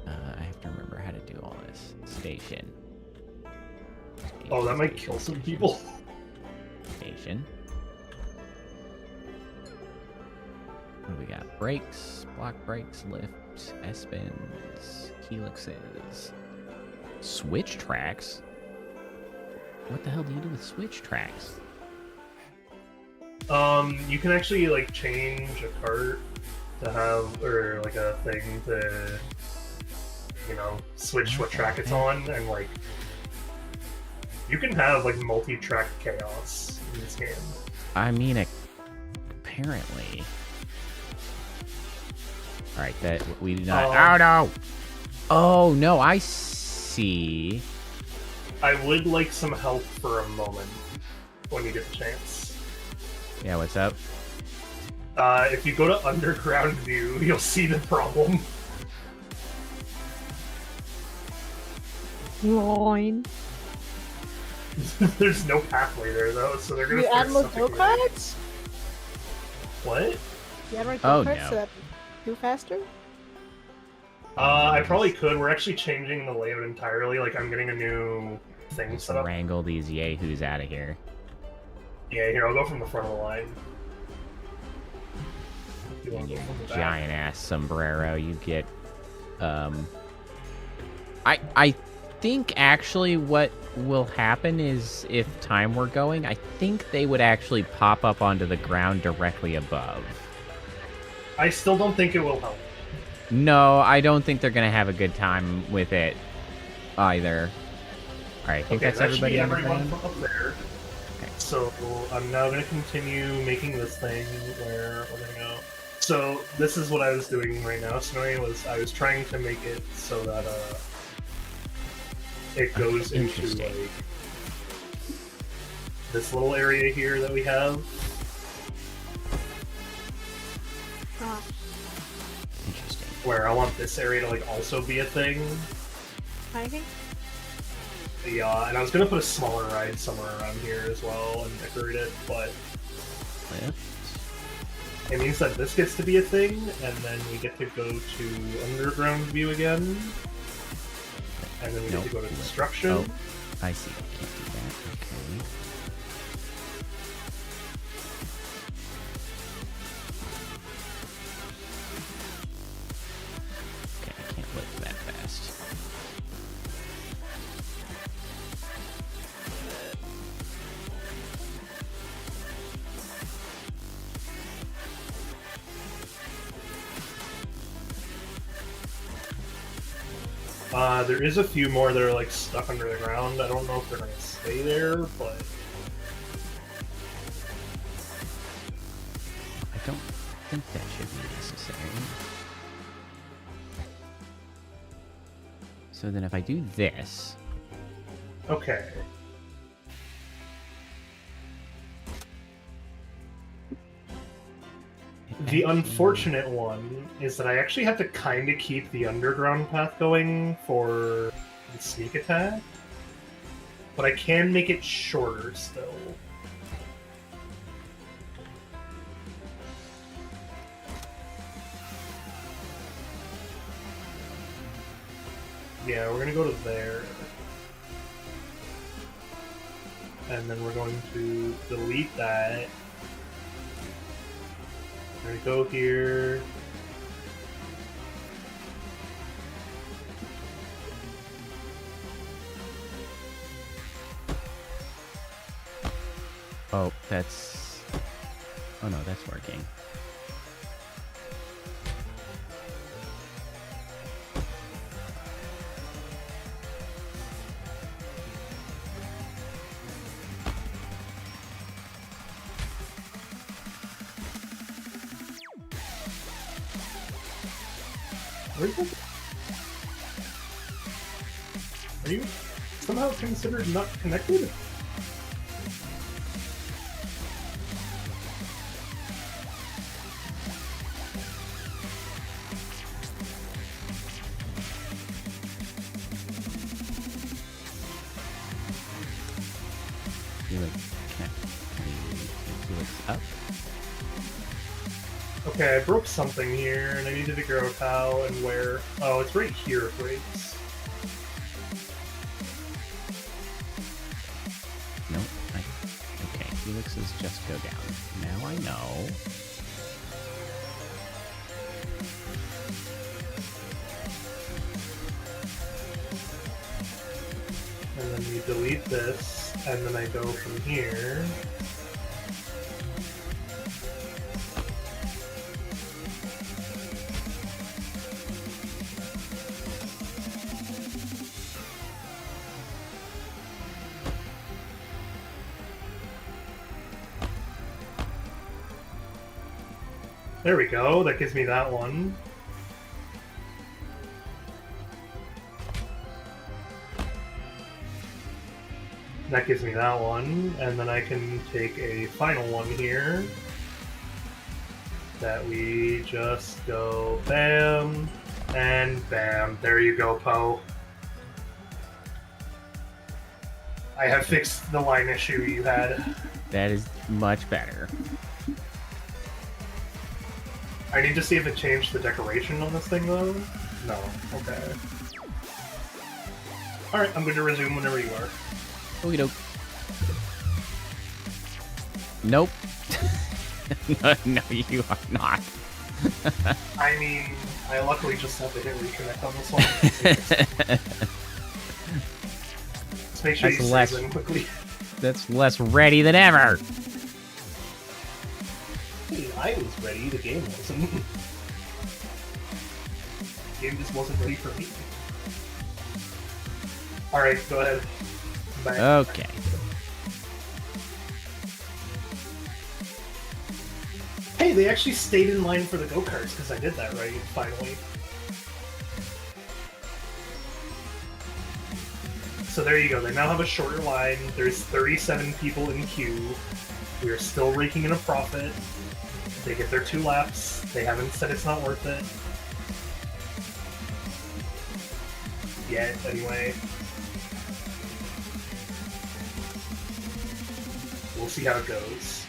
I have to remember how to do all this. Station. Oh, that might Station, kill some station, people. Station. What do we got? Brakes, block brakes, lifts, S-bends, helixes, switch tracks. What the hell do you do with switch tracks? You can actually, like, change a cart to have, or, like, a thing to, you know, switch what track it's on, and, like, you can have, like, multi-track chaos in this game. I mean, apparently. Alright, that we do not. Oh no! Oh no, I see. I would like some help for a moment when you get the chance. Yeah, what's up? If you go to underground view, you'll see the problem. Line. There's no pathway there though, so they're gonna You add more something go-karts? What? You add more Oh, go-karts no. so that do faster? I probably could. We're actually changing the layout entirely. Like, I'm getting a new thing set up. Wrangle these yahoos out of here. Yeah, here, I'll go from the front of the line. You wanna And go your from the back? giant ass sombrero, you get. I think actually what will happen is if time were going, I think they would actually pop up onto the ground directly above. I still don't think it will help. No, I don't think they're gonna have a good time with it either. Alright, I think Okay, that's that should everybody be on the everyone ground. from up there. Okay. So I'm now going to continue making this thing where we're going to go. So this is what I was doing right now. Snowy was I was trying to make it so that it goes into Interesting. like this little area here that we have. Interesting. Where I want this area to like also be a thing. I think. Yeah, and I was gonna put a smaller ride somewhere around here as well and decorate it, but Lift. it means that this gets to be a thing, and then we get to go to underground view again, and then we get to go to destruction. Oh, I see. Can't do that. Okay. Okay, I can't lift that fast. There is a few more that are like stuck under the ground. I don't know if they're gonna stay there, but I don't think that should be necessary. So then if I do this, okay. The unfortunate one is that I actually have to kind of keep the underground path going for the sneak attack, but I can make it shorter still. Yeah, we're gonna go to there. And then we're going to delete that. We're gonna go here. Oh, that's... Oh no, that's working. Are you somehow considered not connected? Up. Okay, I broke something here, and I need to figure out how and where. Oh, it's right here it breaks. Nope. Okay, Helix's just go down. Now I know. And then you delete this, and then I go from here. There we go, that gives me that one. That gives me that one, and then I can take a final one here. That we just go bam, and bam. There you go, Poe. I have fixed the line issue you had. That is much better. I need to see if it changed the decoration on this thing, though. No. Okay. Alright, I'm going to resume whenever you are. Okie doke. Nope. No, you are not. I mean, I luckily just have to hit reconnect on this one. Let's make sure That's you less- save in quickly. That's less ready than ever. Hey, I was ready, the game wasn't. The game just wasn't ready for me. Alright, go ahead. Bye. Okay. Hey, they actually stayed in line for the go-karts because I did that right, finally. So there you go, they now have a shorter line, there's 37 people in queue, we are still raking in a profit, they get their 2 laps, they haven't said it's not worth it. Yet, anyway. We'll see how it goes.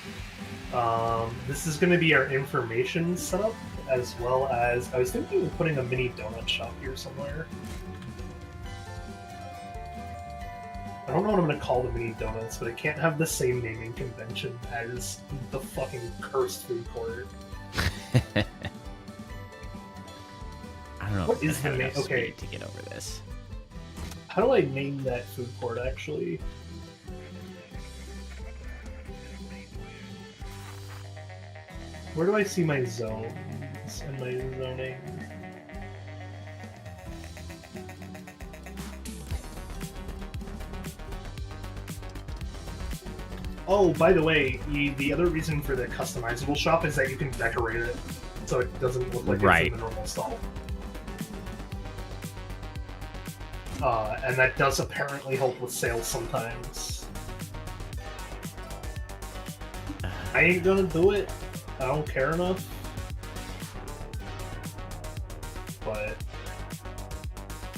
This is going to be our information setup, as well as... I was thinking of putting a mini donut shop here somewhere. I don't know what I'm going to call the mini donuts, but it can't have the same naming convention as the fucking cursed food court. I don't know. What if is I the have name? enough Okay. speed to get over this. How do I name that food court, actually? Where do I see my zones and my zoning? Oh, by the way, the other reason for the customizable shop is that you can decorate it so it doesn't look like Right. it's in the normal stall. And that does apparently help with sales sometimes. I ain't gonna do it. I don't care enough.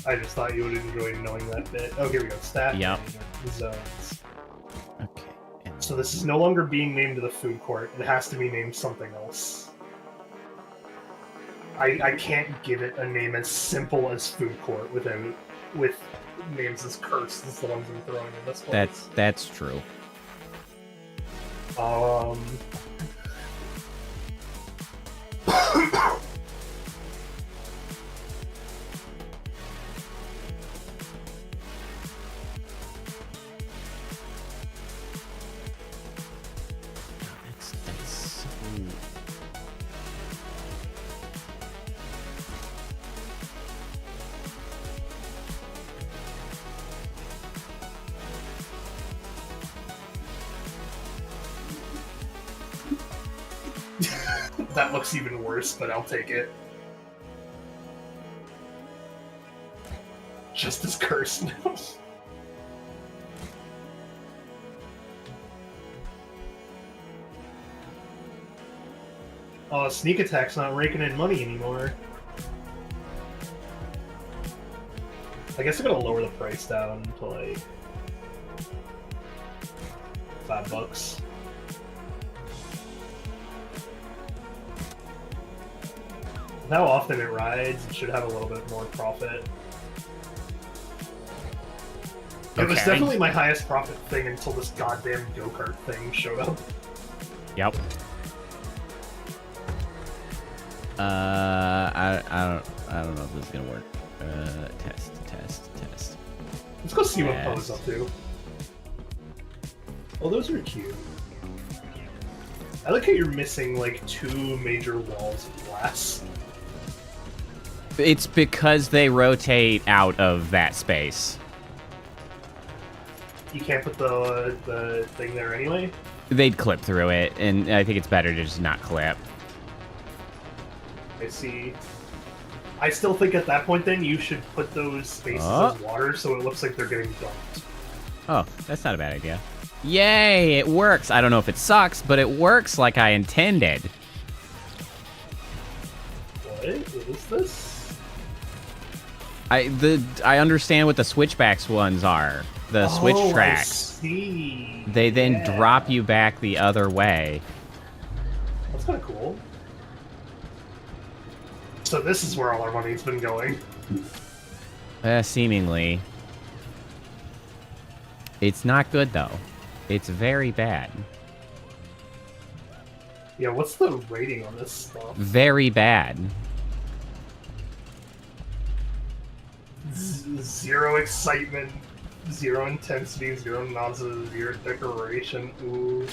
I just thought you would enjoy knowing that bit. Oh, here we go. Staff Yep. management zones. Okay. So this is no longer being named the food court. It has to be named something else. I can't give it a name as simple as food court with names as cursed as the ones I'm throwing in this one. That's true. That's That looks even worse, but I'll take it. Just as cursed now. Oh, sneak attack's not raking in money anymore. I guess I gotta lower the price down to like $5. With how often it rides, it should have a little bit more profit. It was definitely my highest profit thing until this goddamn go-kart thing showed up. Yep. I don't know if this is gonna work. Test. Let's go see what Poe's up to. Oh, those are cute. I like how you're missing like 2 major walls of glass. It's because they rotate out of that space. You can't put the thing there anyway? They'd clip through it, and I think it's better to just not clip. I see. I still think at that point then you should put those spaces as water so it looks like they're getting dumped. Oh, that's not a bad idea. Yay, it works. I don't know if it sucks, but it works like I intended. What is this? I understand what the switchbacks ones are. The switch tracks. I see. They then drop you back the other way. That's kind of cool. So this is where all our money's been going. Seemingly. It's not good, though. It's very bad. Yeah, what's the rating on this stuff? Very bad. Zero excitement, 0 intensity, 0 nausea, 0 decoration. Ooh.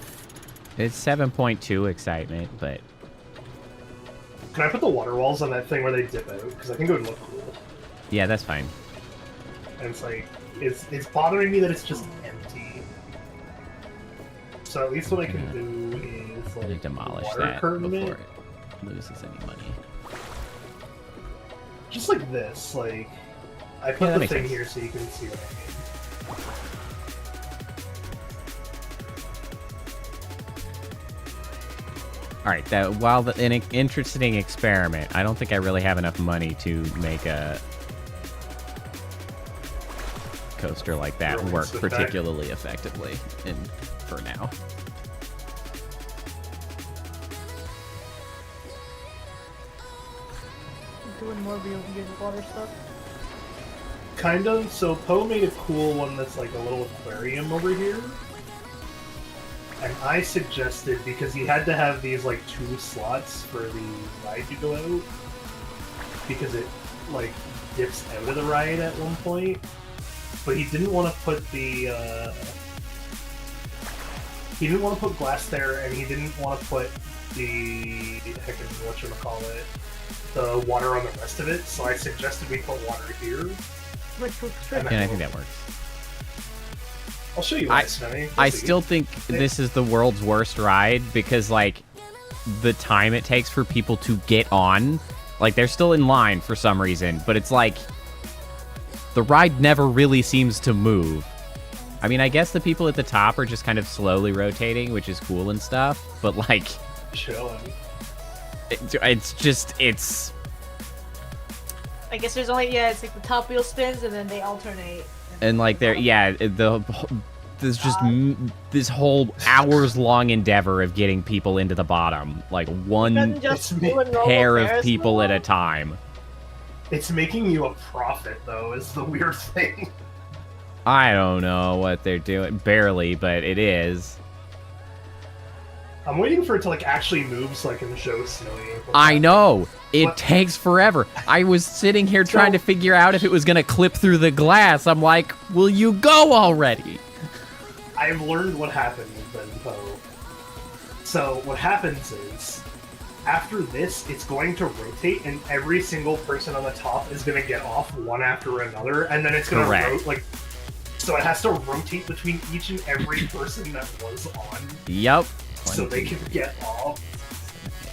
It's 7.2 excitement, but... Can I put the water walls on that thing where they dip out? Because I think it would look cool. Yeah, that's fine. And it's like, it's bothering me that it's just empty. So at least what I can do is I'm gonna like demolish water that curtain before it. it loses any money. Just like this, like I put that the makes thing sense. here so you can see what I mean. All right, while an interesting experiment, I don't think I really have enough money to make a coaster like that Really work sit back. particularly effectively for now. Doing more real weird water stuff. Kind of. So Poe made a cool one that's like a little aquarium over here. And I suggested, because he had to have these like 2 slots for the ride to go out, because it like dips out of the ride at one point. But he didn't want to put the he didn't want to put glass there, and he didn't want to put the whatchamacallit, the water on the rest of it. So I suggested we put water here. And I think that works. I'll show you. I still think this is the world's worst ride because, like, the time it takes for people to get on, like, they're still in line for some reason, but it's like the ride never really seems to move. I mean, I guess the people at the top are just kind of slowly rotating, which is cool and stuff, but, like, chilling. it's just, I guess there's only it's like the top wheel spins and then they alternate. And like there's just this whole hours long endeavor of getting people into the bottom, like one pair of people at a time. It's making you a profit, though, is the weird thing. I don't know what they're doing. Barely, but it is. I'm waiting for it to like actually move so I can show Snowy. I know. It takes forever. I was sitting here trying to figure out if it was going to clip through the glass. I'm like, will you go already? I've learned what happens then, Poe. So what happens is, after this, it's going to rotate, and every single person on the top is going to get off one after another, and then it's going to rotate, so it has to rotate between each and every person that was on. Yep. So they can get off.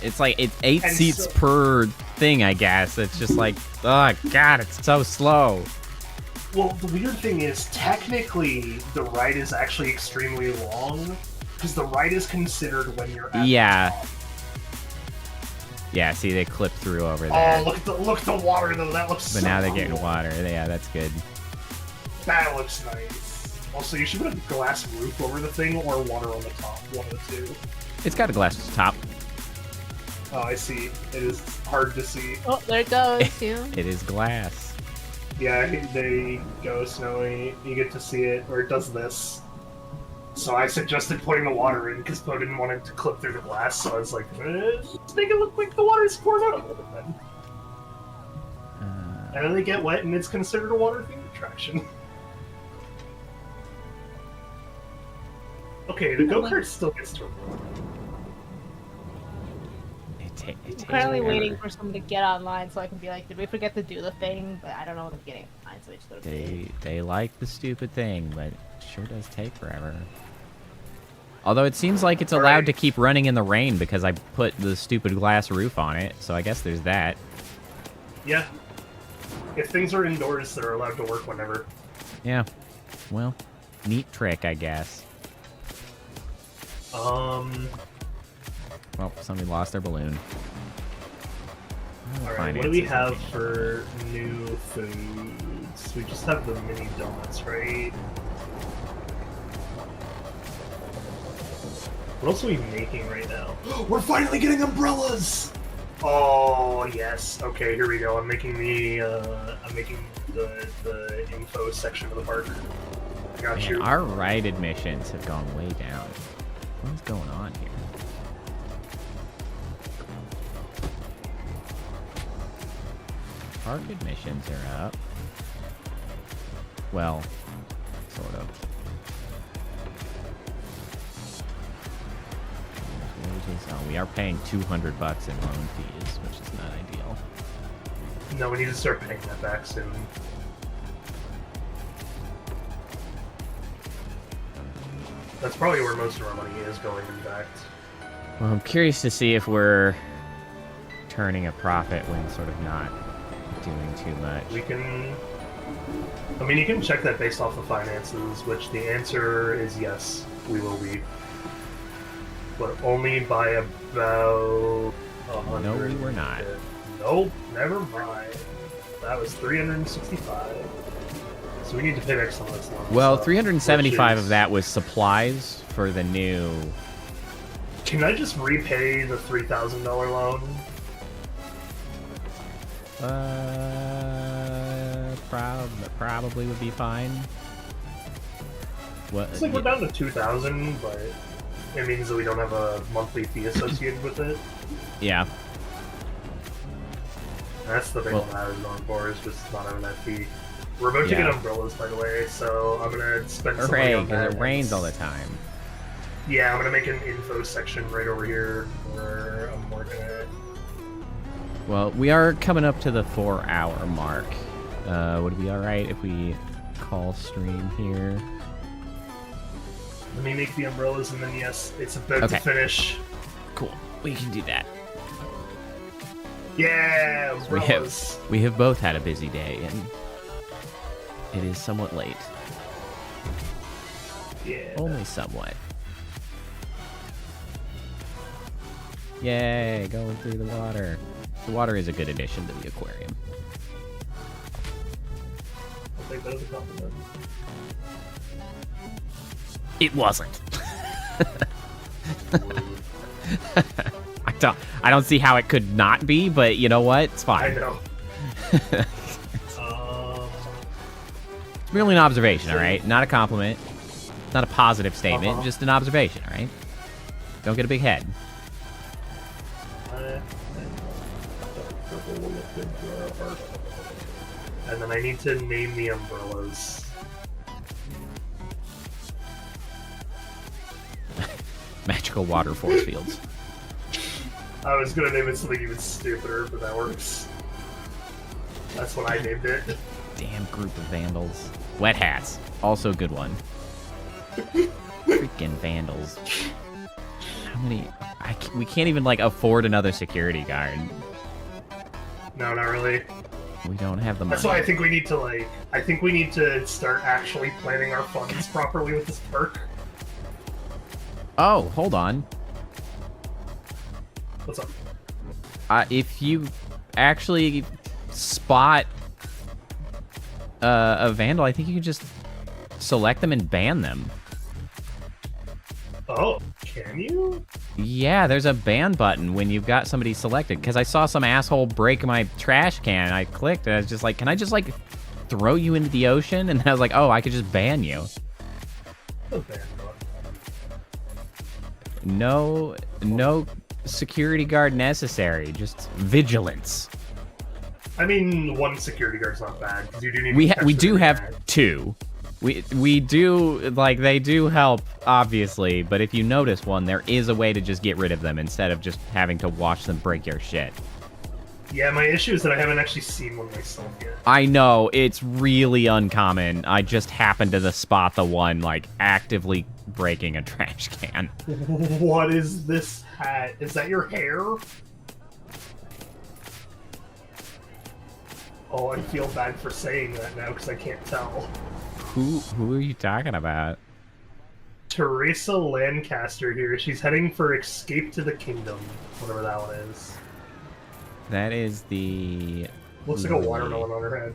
It's like, it's 8 seats per thing, I guess. It's just like, oh god, it's so slow. Well, the weird thing is, technically, the ride is actually extremely long, because the ride is considered when you're at the top. Yeah, see, they clip through over there. Oh, look at the water, though. That looks so But now they're cool. getting water. Yeah, that's good. That looks nice. Also, you should put a glass roof over the thing, or water on the top. One of the two. It's got a glass top. Oh, I see. It is hard to see. Oh, there it goes. Yeah. It is glass. Yeah, there you go, Snowy. You get to see it, or it does this. So I suggested putting the water in, because Poe didn't want it to clip through the glass, so I was like, let's make it look like the water is pouring out a little bit then. And then they get wet, and it's considered a water-themed attraction. Okay, the go-kart still gets to roll. It I'm currently waiting for someone to get online so I can be like, did we forget to do the thing? But I don't know what I'm getting online, so I just go to They like the stupid thing, but it sure does take forever. Although it seems like it's allowed to keep running in the rain because I put the stupid glass roof on it, so I guess there's that. Yeah. If things are indoors, they're allowed to work whenever. Yeah. Well, neat trick, I guess. Well, somebody lost their balloon. Alright, what do we have for new foods? We just have the mini donuts, right? What else are we making right now? We're finally getting umbrellas! Oh, yes. Okay, here we go. I'm making the info section of the park. I got you. Our ride admissions have gone way down. What's going on here? Park admissions are up. Well, sort of. Oh, we are paying $200 in loan fees, which is not ideal. No, we need to start paying that back soon. That's probably where most of our money is going, in fact. Well, I'm curious to see if we're turning a profit when sort of not doing too much. We can... I mean, you can check that based off the finances, which the answer is yes, we will be. But only by about 100. No, we were not. Nope, never mind. That was 365. So we need to pay back some of this loan. Well, stuff, 375 of that was supplies for the new... Can I just repay the $3,000 loan? Probably would be fine. What? It's like we're down to 2,000, but it means that we don't have a monthly fee associated with it. Yeah. That's the thing that I was going for, is just not having that fee. We're about to get umbrellas, by the way, so I'm gonna spend some money on that. Because it rains all the time. Yeah, I'm gonna make an info section right over here where I'm working at. Well, we are coming up to the 4-hour mark. Would it be alright if we call stream here? Let me make the umbrellas, and then yes, it's about to finish. Cool. We can do that. Yeah, umbrellas. We have both had a busy day, and it is somewhat late. Yeah. Only somewhat. Yay, going through the water. The water is a good addition to the aquarium. take that as a compliment. It wasn't. I don't see how it could not be, but you know what? It's I fine. know. It's merely an observation, all right? Not a compliment. Not a positive statement. Just an observation, all right? Don't get a big head. And then I need to name the umbrellas. Magical water force fields. I was gonna name it something even stupider, but that works. That's what I named it. Damn group of vandals. Wet hats. Also a good one. Freaking vandals. How many... we can't even, like, afford another security guard. No, not really. We don't have the money. That's why I think we need to, like... I think we need to start actually planning our funds properly with this perk. Oh, hold on. What's up? If you actually spot a vandal, I think you can just select them and ban them. Oh, can you? Yeah, there's a ban button when you've got somebody selected. Because I saw some asshole break my trash can. I clicked and I was just like, can I just, like, throw you into the ocean? And I was like, oh, I could just ban you. A ban button. No security guard necessary. Just vigilance. I mean, one security guard's not bad, because you do need to We catch do them have bad. 2. We do, like, they do help, obviously, but if you notice one, there is a way to just get rid of them instead of just having to watch them break your shit. Yeah, my issue is that I haven't actually seen one myself yet. I know, it's really uncommon. I just happened to spot the one, like, actively breaking a trash can. What is this hat? Is that your hair? Oh, I feel bad for saying that now, because I can't tell. Who are you talking about? Teresa Lancaster here. She's heading for Escape to the Kingdom, whatever that one is. That is the... Looks like a watermelon on her head.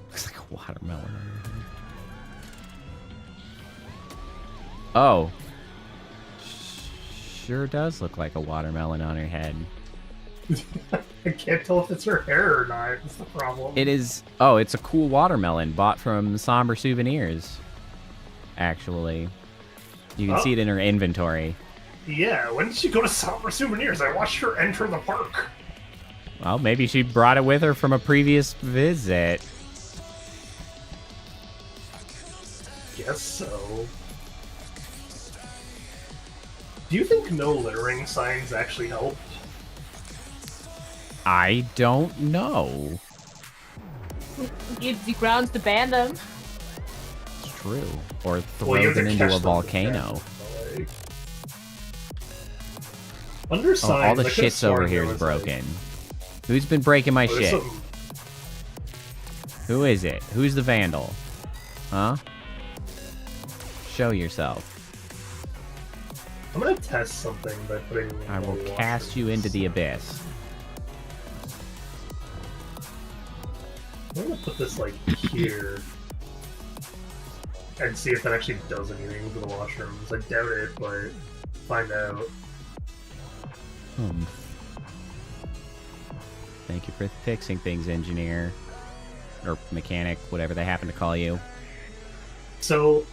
Looks like a watermelon on her head. Oh. Sure does look like a watermelon on her head. I can't tell if it's her hair or not. That's the problem. It is... Oh, it's a cool watermelon bought from Somber Souvenirs. Actually. You can see it in her inventory. Yeah, when did she go to Somber Souvenirs? I watched her enter the park. Well, maybe she brought it with her from a previous visit. Guess so. Do you think no littering signs actually help? I don't know. Gives you grounds to ban them. It's true. Or Well, throw you have them to into catch a them volcano. with that, like- Under Oh, signs, all the I could've shit's over sworn here there is was, like- broken. Who's been breaking my Oh, there's shit? some- Who is it? Who's the vandal? Huh? Show yourself. I'm gonna test something by putting. I will more cast you into the abyss. I'm gonna put this like here and see if that actually does anything for the washrooms. I doubt it, but find out. Thank you for fixing things, engineer. Or mechanic, whatever they happen to call you. So,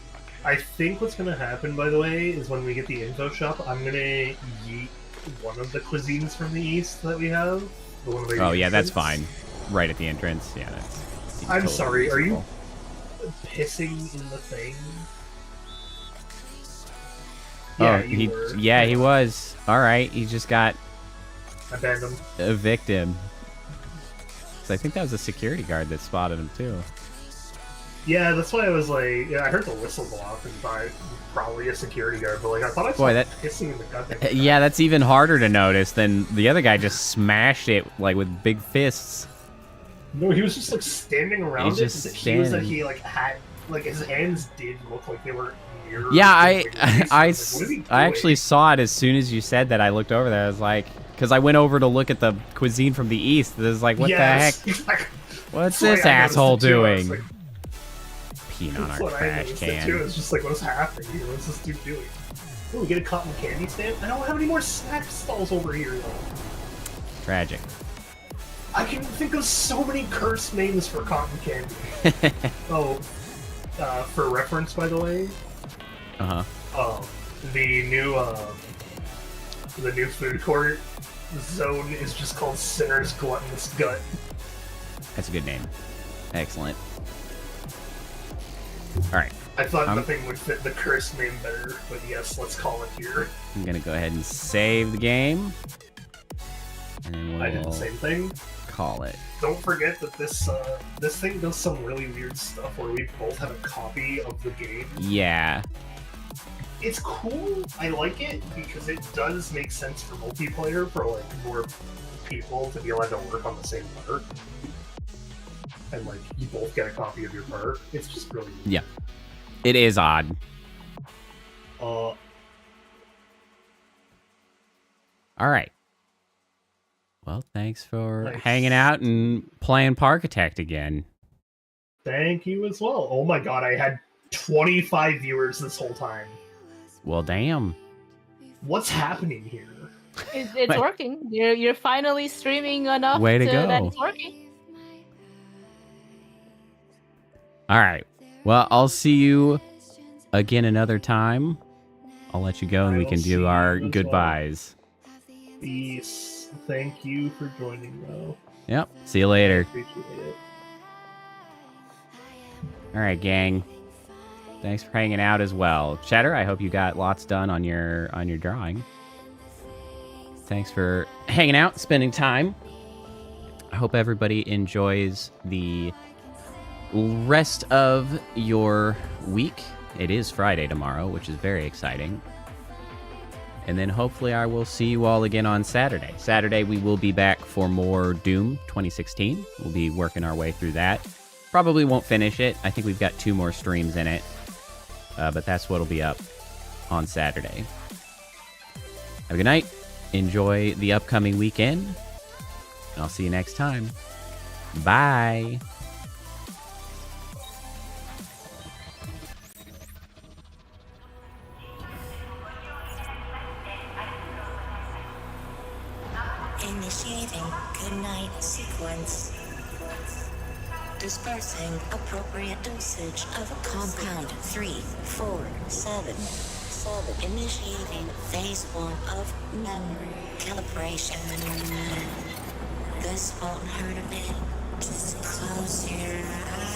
I think what's gonna happen, by the way, is when we get the info shop, I'm gonna yeet one of the cuisines from the east that we have. The one with the Oh, yeah, that's entrance. fine. Right at the entrance. Yeah, that's... I'm totally sorry, are you reasonable. pissing in the thing? Oh, Yeah, you were. yeah, he was. Alright, he just got Abandoned. evicted. So I think that was a security guard that spotted him, too. Yeah, that's why I was like, yeah, I heard the whistle go off and thought probably a security guard, but like I thought I saw Boy, that- pissing in the goddamn. Yeah, that's even harder to notice than the other guy just smashed it, like, with big fists. No, he was just like standing around He's it. just The cues that standing. he like had, like his hands did look like they were near. Yeah, like, was like, what is he I doing? actually saw it as soon as you said that. I looked over there. I was like, because I went over to look at the cuisine from the east. It was like, what Yes. the heck? Exactly. What's That's this why I noticed asshole it, too. I was doing? like, peeing on That's our what I trash noticed it too. can. It's just like, what's happening here? What's this dude doing? Oh, we get a cotton candy stand? I don't have any more snack stalls over here, though. Tragic. I can think of so many cursed names for cotton candy. Oh, for reference, by the way, the new food court zone is just called Sinner's Gluttonous Gut. That's a good name. Excellent. Alright. I thought nothing would fit the cursed name better, but yes, let's call it here. I'm gonna go ahead and save the game. And then we'll I did the same thing. call it. Don't forget that this thing does some really weird stuff where we both have a copy of the game. Yeah. It's cool. I like it because it does make sense for multiplayer for like more people to be allowed to work on the same part. And like you both get a copy of your part. It's just really weird. Yeah. It is odd. Uh Alright. Well, thanks for Nice. hanging out and playing Parkitect again. Thank you as well. Oh my god, I had 25 viewers this whole time. Well, damn. What's happening here? It's working. You're finally streaming enough Way to that go. it's working. Alright. Well, I'll see you again another time. I'll let you go and we I'll can see do our you as goodbyes. Peace. Thank you for joining, though. Yep. See you later. Appreciate it. Alright, gang. Thanks for hanging out as well. Cheddar, I hope you got lots done on your drawing. Thanks for hanging out, spending time. I hope everybody enjoys the rest of your week. It is Friday tomorrow, which is very exciting. And then hopefully I will see you all again on Saturday. Saturday we will be back for more Doom 2016. We'll be working our way through that. Probably won't finish it. I think we've got 2 more streams in it. But that's what'll be up on Saturday. Have a good night. Enjoy the upcoming weekend. And I'll see you next time. Bye. Initiating goodnight sequence. Dispersing appropriate dosage of a compound 347. Initiating phase 1 of memory calibration. This won't hurt a bit. Just close your eyes.